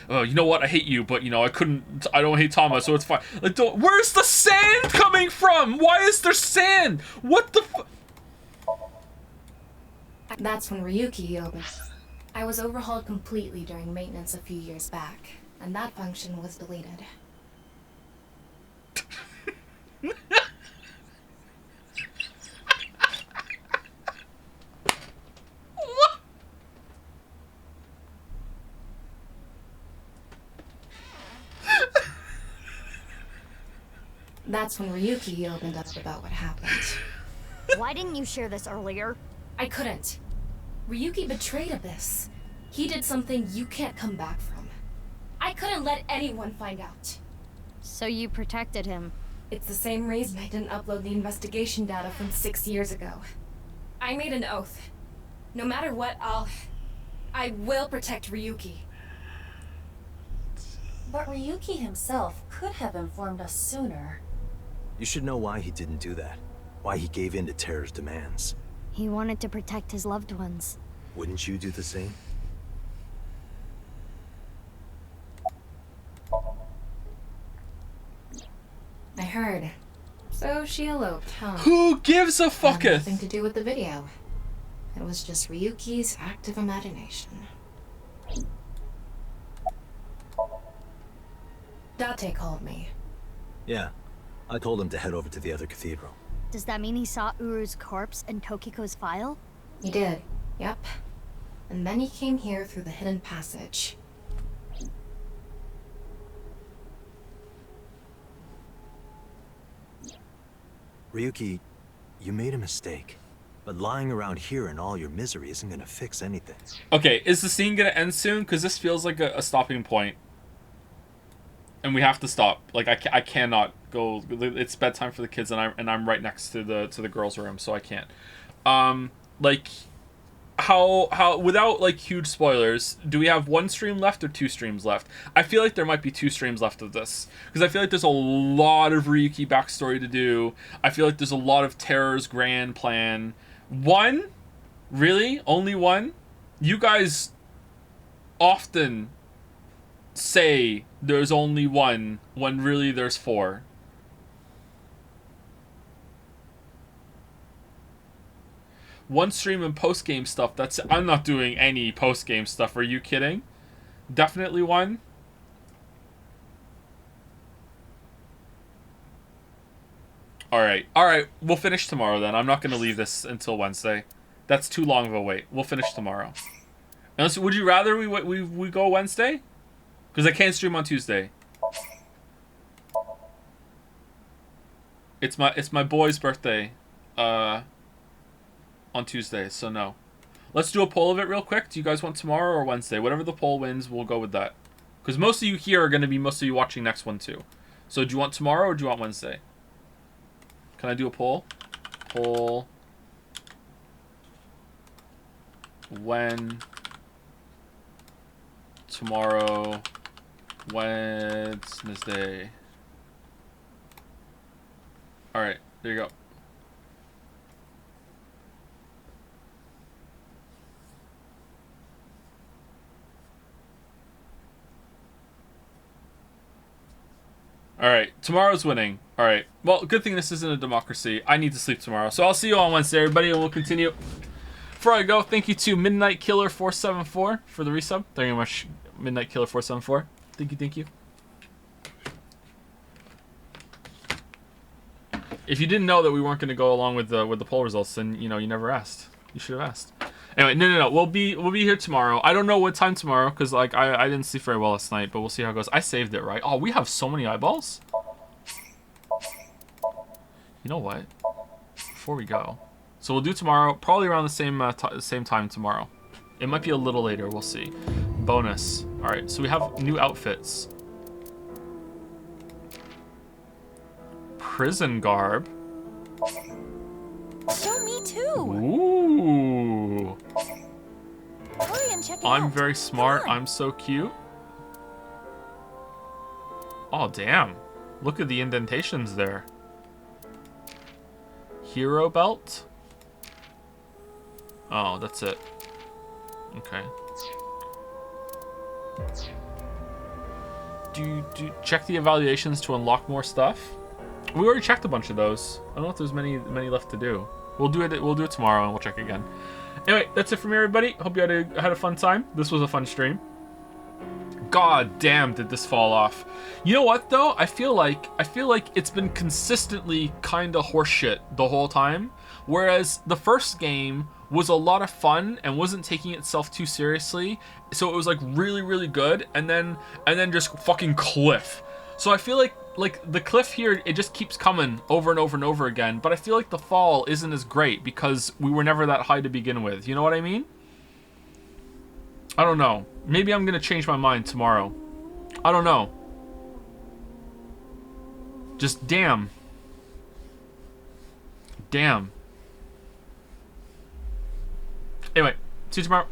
Oh, you know what? I hate you, but you know I don't hate Tama, so it's fine. Like, where's the sand coming from? Why is there sand? What the? That's when Ryuki opened. I was overhauled completely during maintenance a few years back, and that function was deleted. That's when Ryuki opened up about what happened. Why didn't you share this earlier? I couldn't. Ryuki betrayed Abyss. He did something you can't come back from. I couldn't let anyone find out. So you protected him? It's the same reason I didn't upload the investigation data from 6 years ago. I made an oath. No matter what, I will protect Ryuki. But Ryuki himself could have informed us sooner. You should know why he didn't do that. Why he gave in to Terror's demands. He wanted to protect his loved ones. Wouldn't you do the same? she eloped, huh? Who gives a fucketh? Had nothing to do with the video. It was just Ryuki's active imagination. Date called me. Yeah, I told him to head over to the other cathedral. Does that mean he saw Uru's corpse in Tokiko's file? He did, yep. And then he came here through the hidden passage. Ryuki, you made a mistake. But lying around here in all your misery isn't gonna fix anything. Okay, is the scene gonna end soon? Because this feels like a stopping point. And we have to stop. Like, I cannot go. It's bedtime for the kids, and I'm right next to the girls' room, so I can't. Like, how without like huge spoilers, do we have 1 stream left or 2 streams left? I feel like there might be 2 streams left of this, because I feel like there's a lot of Ryuki backstory to do. I feel like there's a lot of Terror's grand plan. 1? Really? Only 1? You guys often say there's only 1 when really there's 4. One stream and post-game stuff. I'm not doing any post-game stuff. Are you kidding? Definitely 1. Alright, we'll finish tomorrow then. I'm not going to leave this until Wednesday. That's too long of a wait. We'll finish tomorrow. Unless, would you rather we go Wednesday? Because I can't stream on Tuesday. It's my boy's birthday on Tuesday, so no. Let's do a poll of it real quick. Do you guys want tomorrow or Wednesday? Whatever the poll wins, we'll go with that. Because most of you here are going to be most of you watching next one too. So do you want tomorrow or do you want Wednesday? Can I do a poll? Poll. When tomorrow, Wednesday. Alright, there you go. Alright, tomorrow's winning. Alright, well, good thing this isn't a democracy. I need to sleep tomorrow. So I'll see you on Wednesday, everybody, and we'll continue. Before I go, thank you to Midnight Killer 474 for the resub. Thank you very much, Midnight Killer 474. Thank you. If you didn't know that we weren't going to go along with the poll results, then you never asked. You should have asked. Anyway, no. We'll be here tomorrow. I don't know what time tomorrow because like I didn't sleep very well last night, but we'll see how it goes. I saved it, right? Oh, we have so many eyeballs. You know what? Before we go, so we'll do tomorrow, probably around the same time tomorrow. It might be a little later. We'll see. Bonus. All right. So we have new outfits. Prison garb. Show me too. Ooh. Hurry and check it out. I'm very smart. I'm so cute. Oh, damn. Look at the indentations there. Hero belt. Oh, that's it. Okay. Check the evaluations to unlock more stuff. We already checked a bunch of those. I don't know if there's many left to do. We'll do it tomorrow and we'll check again. Anyway, that's it from me, everybody. Hope you had a fun time. This was a fun stream. God damn, did this fall off. You know what though? I feel like it's been consistently kind of horseshit the whole time. Whereas the first game was a lot of fun and wasn't taking itself too seriously. So it was like really, really good, and then just fucking cliff. So I feel like the cliff here, it just keeps coming over and over and over again. But I feel like the fall isn't as great because we were never that high to begin with. You know what I mean? I don't know. Maybe I'm gonna change my mind tomorrow. I don't know. Just damn. Damn. Anyway, see you tomorrow.